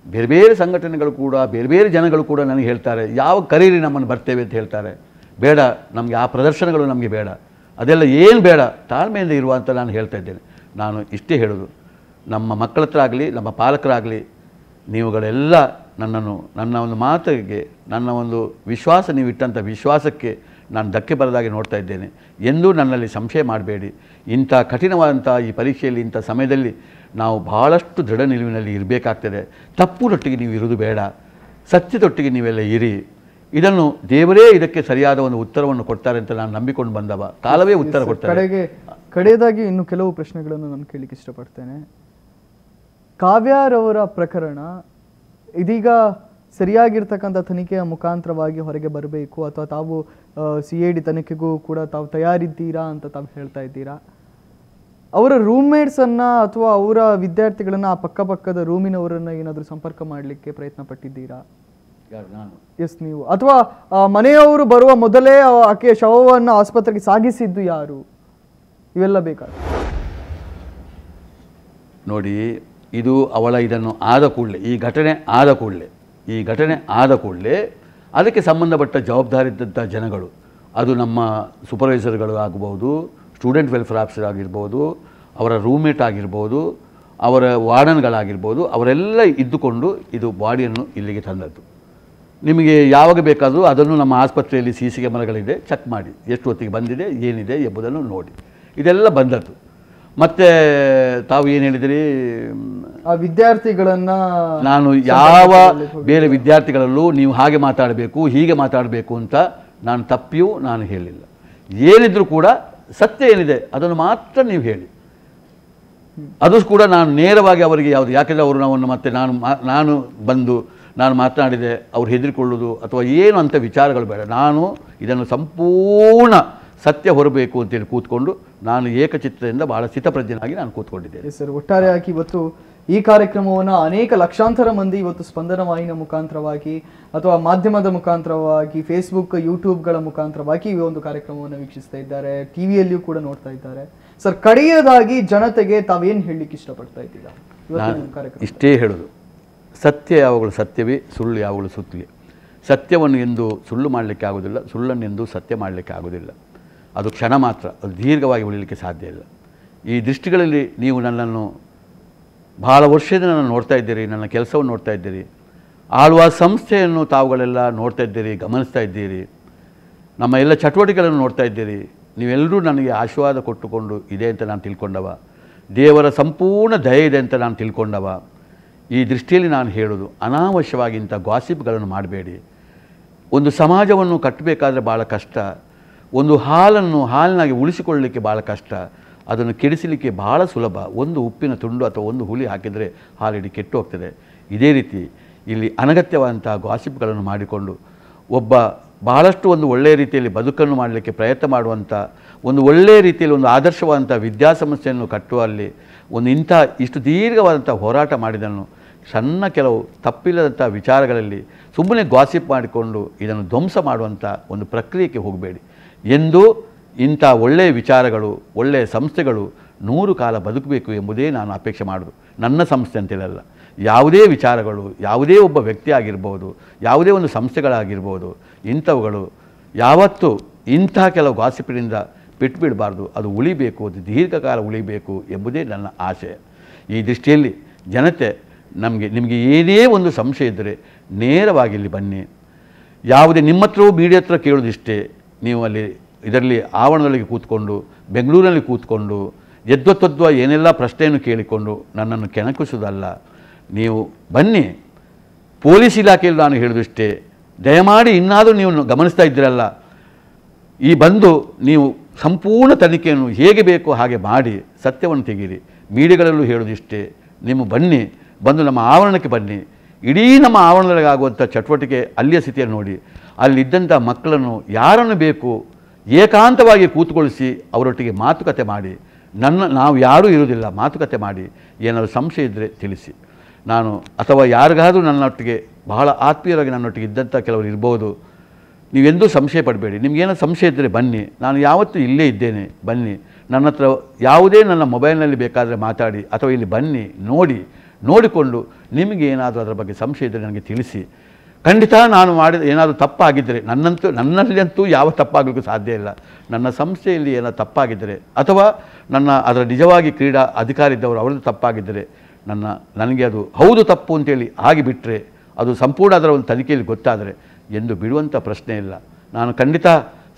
ಬೇರೆ ಬೇರೆ ಸಂಘಟನೆಗಳು ಕೂಡ, ಬೇರೆ ಬೇರೆ ಜನಗಳು ಕೂಡ ನನಗೆ ಹೇಳ್ತಾರೆ, ಯಾವ ಕರೀರಿ ನಮ್ಮನ್ನು ಬರ್ತೇವೆ ಅಂತ ಹೇಳ್ತಾರೆ. ಬೇಡ, ನಮಗೆ ಆ ಪ್ರದರ್ಶನಗಳು ನಮಗೆ ಬೇಡ, ಅದೆಲ್ಲ ಏನು ಬೇಡ, ತಾಳ್ಮೆಯಿಂದ ಇರುವ ಅಂತ ನಾನು ಹೇಳ್ತಾ ಇದ್ದೇನೆ. ನಾನು ಇಷ್ಟೇ ಹೇಳೋದು, ನಮ್ಮ ಮಕ್ಕಳ ಹತ್ರ ಆಗಲಿ, ನಮ್ಮ ಪಾಲಕರಾಗಲಿ, ನೀವುಗಳೆಲ್ಲ ನನ್ನ ಒಂದು ಮಾತಿಗೆ, ನನ್ನ ಒಂದು ವಿಶ್ವಾಸ, ನೀವು ಇಟ್ಟಂಥ ವಿಶ್ವಾಸಕ್ಕೆ ನಾನು ಧಕ್ಕೆ ಬರದಾಗೆ ನೋಡ್ತಾ ಇದ್ದೇನೆ. ಎಂದೂ ನನ್ನಲ್ಲಿ ಸಂಶಯ ಮಾಡಬೇಡಿ. ಇಂಥ ಕಠಿಣವಾದಂಥ ಈ ಪರೀಕ್ಷೆಯಲ್ಲಿ, ಇಂಥ ಸಮಯದಲ್ಲಿ ನಾವು ಭಾಳಷ್ಟು ದೃಢ ನಿಲುವಿನಲ್ಲಿ ಇರಬೇಕಾಗ್ತದೆ. ತಪ್ಪುನೊಟ್ಟಿಗೆ ನೀವು ಇರೋದು ಬೇಡ, ಸತ್ಯದೊಟ್ಟಿಗೆ ನೀವೆಲ್ಲ ಇರಿ. ಇದನ್ನು ದೇವರೇ ಇದಕ್ಕೆ ಸರಿಯಾದ ಒಂದು ಉತ್ತರವನ್ನು ಕೊಡ್ತಾರೆ ಅಂತ ನಾನು ನಂಬಿಕೊಂಡು ಬಂದವ. ಕಾಲವೇ ಉತ್ತರ ಕೊಡ್ತಾರೆ. ಕಡೆಯದಾಗಿ ಇನ್ನು ಕೆಲವು ಪ್ರಶ್ನೆಗಳನ್ನು ನಾನು ಕೇಳಲಿಕ್ಕೆ ಇಷ್ಟಪಡ್ತೇನೆ. ಕಾವ್ಯಾರವರ ಪ್ರಕರಣ ಇದೀಗ ಸರಿಯಾಗಿರ್ತಕ್ಕಂಥ ತನಿಖೆಯ ಮುಖಾಂತರವಾಗಿ ಹೊರಗೆ ಬರಬೇಕು ಅಥವಾ ತಾವು CID ತನಿಖೆಗೂ ಕೂಡ ತಾವು ತಯಾರಿದ್ದೀರಾ ಅಂತ ತಾವು ಹೇಳ್ತಾ ಇದ್ದೀರಾ. ಅವರ ರೂಮ್ಮೇಟ್ಸನ್ನು ಅಥವಾ ಅವರ ವಿದ್ಯಾರ್ಥಿಗಳನ್ನು, ಆ ಪಕ್ಕಪಕ್ಕದ ರೂಮಿನವರನ್ನು ಏನಾದರೂ ಸಂಪರ್ಕ ಮಾಡಲಿಕ್ಕೆ ಪ್ರಯತ್ನ ಪಟ್ಟಿದ್ದೀರಾ? ಎಸ್, ನೀವು ಅಥವಾ ಮನೆಯವರು ಬರುವ ಮೊದಲೇ ಆಕೆಯ ಶವವನ್ನು ಆಸ್ಪತ್ರೆಗೆ ಸಾಗಿಸಿದ್ದು ಯಾರು? ಇವೆಲ್ಲ ಬೇಕಾದ್ರೆ ನೋಡಿ. ಇದು ಅವಳ ಇದನ್ನು ಆದ ಕೂಡಲೇ, ಈ ಘಟನೆ ಆದ ಕೂಡಲೇ ಅದಕ್ಕೆ ಸಂಬಂಧಪಟ್ಟ ಜವಾಬ್ದಾರಿ ಇದ್ದಂಥ ಜನಗಳು, ಅದು ನಮ್ಮ ಸೂಪರ್ವೈಸರ್ಗಳು ಆಗಬಹುದು, ಸ್ಟೂಡೆಂಟ್ ವೆಲ್ಫೇರ್ ಆಫೀಸರ್ ಆಗಿರ್ಬೋದು, ಅವರ ರೂಮ್ಮೇಟ್ ಆಗಿರ್ಬೋದು, ಅವರ ವಾರ್ಡನ್ಗಳಾಗಿರ್ಬೋದು, ಅವರೆಲ್ಲ ಇದ್ದುಕೊಂಡು ಇದು ಬಾಡಿಯನ್ನು ಇಲ್ಲಿಗೆ ತಂದದ್ದು. ನಿಮಗೆ ಯಾವಾಗ ಬೇಕಾದರೂ ಅದನ್ನು ನಮ್ಮ ಆಸ್ಪತ್ರೆಯಲ್ಲಿ CC ಕ್ಯಾಮರಾಗಳಿದೆ, ಚೆಕ್ ಮಾಡಿ ಎಷ್ಟು ಹೊತ್ತಿಗೆ ಬಂದಿದೆ, ಏನಿದೆ ಎಂಬುದನ್ನು ನೋಡಿ. ಇದೆಲ್ಲ ಬಂದದ್ದು. ಮತ್ತು ತಾವು ಏನು ಹೇಳಿದಿರಿ, ಆ ವಿದ್ಯಾರ್ಥಿಗಳನ್ನು ನಾನು ಯಾವ ಬೇರೆ ವಿದ್ಯಾರ್ಥಿಗಳಲ್ಲೂ ನೀವು ಹಾಗೆ ಮಾತಾಡಬೇಕು, ಹೀಗೆ ಮಾತಾಡಬೇಕು ಅಂತ ನಾನು ತಪ್ಪಿಯೂ ನಾನು ಹೇಳಿಲ್ಲ. ಏನಿದ್ರೂ ಕೂಡ ಸತ್ಯ ಏನಿದೆ ಅದನ್ನು ಮಾತ್ರ ನೀವು ಹೇಳಿ. ಅದು ಕೂಡ ನಾನು ನೇರವಾಗಿ ಅವರಿಗೆ ಯಾವುದು, ಯಾಕೆಂದರೆ ಅವರು ನಾವನ್ನು ಮತ್ತೆ ನಾನು ಬಂದು ನಾನು ಮಾತನಾಡಿದೆ ಅವ್ರು ಹೆದರಿಕೊಳ್ಳೋದು ಅಥವಾ ಏನು ಅಂಥ ವಿಚಾರಗಳು ಬೇಡ. ನಾನು ಇದನ್ನು ಸಂಪೂರ್ಣ ಸತ್ಯ ಹೊರಬೇಕು ಅಂತೇಳಿ ಕೂತ್ಕೊಂಡು ನಾನು ಏಕಚಿತ್ತದಿಂದ ಭಾಳ ಸ್ಥಿತಪ್ರಜ್ಞನಾಗಿ ನಾನು ಕೂತ್ಕೊಂಡಿದ್ದೇನೆ. ಸರ್, ಒಟ್ಟಾರೆಯಾಗಿ ಇವತ್ತು ಈ ಕಾರ್ಯಕ್ರಮವನ್ನು ಅನೇಕ ಲಕ್ಷಾಂತರ ಮಂದಿ ಇವತ್ತು ಸ್ಪಂದನ ವಾಹಿನಿಯ ಮುಖಾಂತರವಾಗಿ ಅಥವಾ ಮಾಧ್ಯಮದ ಮುಖಾಂತರವಾಗಿ ಫೇಸ್ಬುಕ್ ಯೂಟ್ಯೂಬ್ಗಳ ಮುಖಾಂತರವಾಗಿ ಈ ಒಂದು ಕಾರ್ಯಕ್ರಮವನ್ನು ವೀಕ್ಷಿಸ್ತಾ ಇದ್ದಾರೆ, ಟಿವಿಯಲ್ಲಿಯೂ ಕೂಡ ನೋಡ್ತಾ ಇದ್ದಾರೆ. ಸರ್, ಕಡೆಯದಾಗಿ ಜನತೆಗೆ ತಾವೇನು ಹೇಳಲಿಕ್ಕೆ ಇಷ್ಟಪಡ್ತಾ ಇದ್ದೀರಾ ಇವತ್ತಿನ ಕಾರ್ಯಕ್ರಮ? ಇಷ್ಟೇ ಹೇಳೋದು, ಸತ್ಯ ಯಾವಾಗಲೂ ಸತ್ಯವೇ, ಸುಳ್ಳು ಯಾವಾಗಲೂ ಸುತ್ತಲೇ. ಸತ್ಯವನ್ನು ಎಂದು ಸುಳ್ಳು ಮಾಡಲಿಕ್ಕೆ ಆಗೋದಿಲ್ಲ, ಸುಳ್ಳನ್ನು ಎಂದು ಸತ್ಯ ಮಾಡಲಿಕ್ಕೆ ಆಗೋದಿಲ್ಲ. ಅದು ಕ್ಷಣ ಮಾತ್ರ, ಅದು ದೀರ್ಘವಾಗಿ ಉಳಿಲಿಕ್ಕೆ ಸಾಧ್ಯ ಇಲ್ಲ. ಈ ದೃಷ್ಟಿಗಳಲ್ಲಿ ನೀವು ನನ್ನನ್ನು ಭಾಳ ವರ್ಷದಿಂದ ನಾನು ನೋಡ್ತಾ ಇದ್ದೀರಿ, ನನ್ನ ಕೆಲಸವನ್ನು ನೋಡ್ತಾ ಇದ್ದೀರಿ, ಆಳುವ ಸಂಸ್ಥೆಯನ್ನು ತಾವುಗಳೆಲ್ಲ ನೋಡ್ತಾ ಇದ್ದೀರಿ, ಗಮನಿಸ್ತಾ ಇದ್ದೀರಿ, ನಮ್ಮ ಎಲ್ಲ ಚಟುವಟಿಕೆಗಳನ್ನು ನೋಡ್ತಾ ಇದ್ದೀರಿ. ನೀವೆಲ್ಲರೂ ನನಗೆ ಆಶೀರ್ವಾದ ಕೊಟ್ಟುಕೊಂಡು ಇದೆ ಅಂತ ನಾನು ತಿಳ್ಕೊಂಡವ, ದೇವರ ಸಂಪೂರ್ಣ ದಯೆ ಇದೆ ಅಂತ ನಾನು ತಿಳ್ಕೊಂಡವ. ಈ ದೃಷ್ಟಿಯಲ್ಲಿ ನಾನು ಹೇಳೋದು, ಅನಾವಶ್ಯವಾಗಿ ಇಂಥ ಗಾಸಿಪ್ಗಳನ್ನು ಮಾಡಬೇಡಿ. ಒಂದು ಸಮಾಜವನ್ನು ಕಟ್ಟಬೇಕಾದ್ರೆ ಭಾಳ ಕಷ್ಟ, ಒಂದು ಹಾಲನ್ನಾಗಿ ಉಳಿಸಿಕೊಳ್ಳಲಿಕ್ಕೆ ಭಾಳ ಕಷ್ಟ, ಅದನ್ನು ಕೆಡಿಸಲಿಕ್ಕೆ ಭಾಳ ಸುಲಭ. ಒಂದು ಉಪ್ಪಿನ ತುಂಡು ಅಥವಾ ಒಂದು ಹುಳಿ ಹಾಕಿದರೆ ಹಾಲಿಡಿ ಕೆಟ್ಟು ಹೋಗ್ತದೆ. ಇದೇ ರೀತಿ ಇಲ್ಲಿ ಅನಗತ್ಯವಾದಂಥ ಗಾಸಿಪ್ಗಳನ್ನು ಮಾಡಿಕೊಂಡು ಬಹಳಷ್ಟು ಒಂದು ಒಳ್ಳೆಯ ರೀತಿಯಲ್ಲಿ ಬದುಕನ್ನು ಮಾಡಲಿಕ್ಕೆ ಪ್ರಯತ್ನ ಮಾಡುವಂಥ, ಒಂದು ಒಳ್ಳೆಯ ರೀತಿಯಲ್ಲಿ ಒಂದು ಆದರ್ಶವಾದಂಥ ವಿದ್ಯಾಸಂಸ್ಥೆಯನ್ನು ಕಟ್ಟುವಲ್ಲಿ ಇಷ್ಟು ದೀರ್ಘವಾದಂಥ ಹೋರಾಟ ಮಾಡಿದನು. ಸಣ್ಣ ಕೆಲವು ತಪ್ಪಿಲ್ಲದಂಥ ವಿಚಾರಗಳಲ್ಲಿ ಸುಮ್ಮನೆ ಗಾಸಿಪ್ ಮಾಡಿಕೊಂಡು ಇದನ್ನು ಧ್ವಂಸ ಮಾಡುವಂಥ ಒಂದು ಪ್ರಕ್ರಿಯೆಗೆ ಹೋಗಬೇಡಿ. ಎಂದು ಇಂಥ ಒಳ್ಳೆಯ ವಿಚಾರಗಳು, ಒಳ್ಳೆಯ ಸಂಸ್ಥೆಗಳು 100 ಕಾಲ ಬದುಕಬೇಕು ಎಂಬುದೇ ನಾನು ಅಪೇಕ್ಷೆ ಮಾಡೋದು. ನನ್ನ ಸಂಸ್ಥೆ ಅಂತೇಳಲ್ಲ, ಯಾವುದೇ ವಿಚಾರಗಳು, ಯಾವುದೇ ಒಬ್ಬ ವ್ಯಕ್ತಿ ಆಗಿರ್ಬೋದು, ಯಾವುದೇ ಒಂದು ಸಂಸ್ಥೆಗಳಾಗಿರ್ಬೋದು, ಇಂಥವುಗಳು ಯಾವತ್ತೂ ಇಂಥ ಕೆಲವು ಗಾಸಿಪಿನಿಂದ ಬಿಟ್ಟುಬಿಡಬಾರ್ದು. ಅದು ಉಳಿಬೇಕು, ಅದು ದೀರ್ಘಕಾಲ ಉಳಿಬೇಕು ಎಂಬುದೇ ನನ್ನ ಆಶಯ. ಈ ದೃಷ್ಟಿಯಲ್ಲಿ ಜನತೆ ನಿಮಗೆ ಏನೇ ಒಂದು ಸಂಶಯ ಇದ್ದರೆ ನೇರವಾಗಿ ಇಲ್ಲಿ ಬನ್ನಿ. ಯಾವುದೇ ನಿಮ್ಮ ಹತ್ರವೂ ಮೀಡಿಯಾ ಹತ್ರ ಕೇಳೋದಿಷ್ಟೇ, ನೀವು ಇದರಲ್ಲಿ ಆವರಣದೊಳಗೆ ಕೂತ್ಕೊಂಡು, ಬೆಂಗಳೂರಿನಲ್ಲಿ ಕೂತ್ಕೊಂಡು ಯದ್ವತ್ತದ್ವ ಏನೆಲ್ಲ ಪ್ರಶ್ನೆಯನ್ನು ಕೇಳಿಕೊಂಡು ನನ್ನನ್ನು ಕೆಣಕಿಸೋದಲ್ಲ. ನೀವು ಬನ್ನಿ. ಪೊಲೀಸ್ ಇಲಾಖೆಯಲ್ಲಿ ನಾನು ಹೇಳೋದಿಷ್ಟೇ, ದಯಮಾಡಿ ಇನ್ನಾದರೂ ನೀವು ಗಮನಿಸ್ತಾ ಇದ್ದೀರಲ್ಲ, ಈ ಬಂದು ನೀವು ಸಂಪೂರ್ಣ ತನಿಖೆಯನ್ನು ಹೇಗೆ ಬೇಕೋ ಹಾಗೆ ಮಾಡಿ ಸತ್ಯವನ್ನು ತೆಗೀರಿ. ಮೀಡಿಯಾಗಳಲ್ಲೂ ಹೇಳೋದಿಷ್ಟೇ, ನೀವು ಬನ್ನಿ, ಬಂದು ನಮ್ಮ ಆವರಣಕ್ಕೆ ಬನ್ನಿ. ಇಡೀ ನಮ್ಮ ಆವರಣದೊಳಗೆ ಆಗುವಂಥ ಚಟುವಟಿಕೆ, ಅಲ್ಲಿಯ ಸ್ಥಿತಿಯನ್ನು ನೋಡಿ, ಅಲ್ಲಿದ್ದಂಥ ಮಕ್ಕಳನ್ನು ಯಾರನ್ನು ಬೇಕು ಏಕಾಂತವಾಗಿ ಕೂತ್ಕೊಳಿಸಿ ಅವರೊಟ್ಟಿಗೆ ಮಾತುಕತೆ ಮಾಡಿ. ನಾವು ಯಾರೂ ಇರುವುದಿಲ್ಲ, ಮಾತುಕತೆ ಮಾಡಿ. ಏನಾದರೂ ಸಂಶಯ ಇದ್ದರೆ ತಿಳಿಸಿ. ನಾನು ಅಥವಾ ಯಾರಿಗಾದರೂ ನನ್ನೊಟ್ಟಿಗೆ ಬಹಳ ಆತ್ಮೀಯರಾಗಿ ನನ್ನೊಟ್ಟಿಗೆ ಇದ್ದಂಥ ಕೆಲವರು ಇರ್ಬೋದು, ನೀವೆಂದೂ ಸಂಶಯ ಪಡಬೇಡಿ. ನಿಮಗೇನೋ ಸಂಶಯ ಇದ್ದರೆ ಬನ್ನಿ, ನಾನು ಯಾವತ್ತೂ ಇಲ್ಲೇ ಇದ್ದೇನೆ, ಬನ್ನಿ. ನನ್ನ ಹತ್ರ ಯಾವುದೇ ನನ್ನ ಮೊಬೈಲ್ನಲ್ಲಿ ಬೇಕಾದರೆ ಮಾತಾಡಿ, ಅಥವಾ ಇಲ್ಲಿ ಬನ್ನಿ, ನೋಡಿಕೊಂಡು ನಿಮಗೆ ಏನಾದರೂ ಅದರ ಬಗ್ಗೆ ಸಂಶಯ ಇದ್ದರೆ ನನಗೆ ತಿಳಿಸಿ. ಖಂಡಿತ ನಾನು ಮಾಡಿದ ಏನಾದರೂ ತಪ್ಪಾಗಿದ್ದರೆ, ನನ್ನಲ್ಲಂತೂ ಯಾವ ತಪ್ಪಾಗಲಿಕ್ಕೂ ಸಾಧ್ಯ ಇಲ್ಲ. ನನ್ನ ಸಂಸ್ಥೆಯಲ್ಲಿ ಏನಾದರೂ ತಪ್ಪಾಗಿದ್ದರೆ, ಅಥವಾ ಅದರ ನಿಜವಾಗಿ ಕ್ರೀಡಾ ಅಧಿಕಾರಿ ಇದ್ದವರು ಅವರದ್ದು ತಪ್ಪಾಗಿದ್ದರೆ, ನನಗೆ ಅದು ಹೌದು ತಪ್ಪು ಅಂತೇಳಿ ಆಗಿಬಿಟ್ರೆ, ಅದು ಸಂಪೂರ್ಣ ಅದರ ಒಂದು ತನಿಖೆಯಲ್ಲಿ ಗೊತ್ತಾದರೆ ಎಂದು ಬಿಡುವಂಥ ಪ್ರಶ್ನೆ ಇಲ್ಲ. ನಾನು ಖಂಡಿತ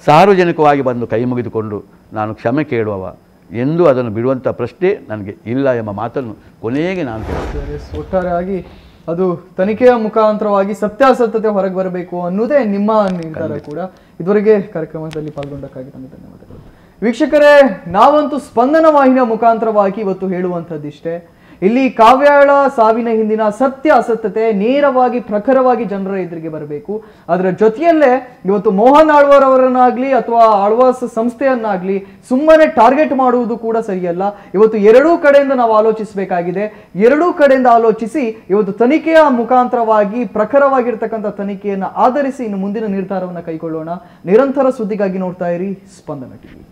ಸಾರ್ವಜನಿಕವಾಗಿ ಬಂದು ಕೈ ಮುಗಿದುಕೊಂಡು ನಾನು ಕ್ಷಮೆ ಕೇಳುವವ, ಎಂದು ಅದನ್ನು ಬಿಡುವಂಥ ಪ್ರಶ್ನೆ ನನಗೆ ಇಲ್ಲ ಎಂಬ ಮಾತನ್ನು ಕೊನೆಗೆ ನಾನು ಹೇಳ್ತೇನೆ. ಒಟ್ಟಾರೆಯಾಗಿ ಅದು ತನಿಖೆಯ ಮುಖಾಂತರವಾಗಿ ಸತ್ಯಾಸತ್ಯತೆ ಹೊರಗೆ ಬರಬೇಕು ಅನ್ನೋದೇ ನಿಮ್ಮ ನಿರ್ಧಾರ ಕೂಡ. ಇದುವರೆಗೆ ಕಾರ್ಯಕ್ರಮದಲ್ಲಿ ಪಾಲ್ಗೊಂಡಕ್ಕಾಗಿ ನಮಗೆ ಧನ್ಯವಾದಗಳು. ವೀಕ್ಷಕರೇ, ನಾವಂತೂ ಸ್ಪಂದನ ವಾಹಿನಿಯ ಮುಖಾಂತರವಾಗಿ ಇವತ್ತು ಹೇಳುವಂಥದ್ದಿಷ್ಟೇ. ಇಲ್ಲಿ ಕಾವ್ಯಾಳ ಸಾವಿನ ಹಿಂದಿನ ಸತ್ಯ ಅಸತ್ಯತೆ ನೇರವಾಗಿ ಪ್ರಖರವಾಗಿ ಜನರ ಎದುರಿಗೆ ಬರಬೇಕು. ಅದರ ಜೊತೆಯಲ್ಲೇ ಇವತ್ತು ಮೋಹನ್ ಆಳ್ವಾರ್ ಅವರನ್ನಾಗ್ಲಿ ಅಥವಾ ಆಳ್ವಾಸ್ ಸಂಸ್ಥೆಯನ್ನಾಗ್ಲಿ ಸುಮ್ಮನೆ ಟಾರ್ಗೆಟ್ ಮಾಡುವುದು ಕೂಡ ಸರಿಯಲ್ಲ. ಇವತ್ತು ಎರಡೂ ಕಡೆಯಿಂದ ನಾವು ಆಲೋಚಿಸಬೇಕಾಗಿದೆ. ಎರಡೂ ಕಡೆಯಿಂದ ಆಲೋಚಿಸಿ ಇವತ್ತು ತನಿಖೆಯ ಮುಖಾಂತರವಾಗಿ ಪ್ರಖರವಾಗಿರ್ತಕ್ಕಂಥ ತನಿಖೆಯನ್ನು ಆಧರಿಸಿ ಇನ್ನು ಮುಂದಿನ ನಿರ್ಧಾರವನ್ನು ಕೈಗೊಳ್ಳೋಣ. ನಿರಂತರ ಸುದ್ದಿಗಾಗಿ ನೋಡ್ತಾ ಇರಿ ಸ್ಪಂದನ ಟಿವಿ.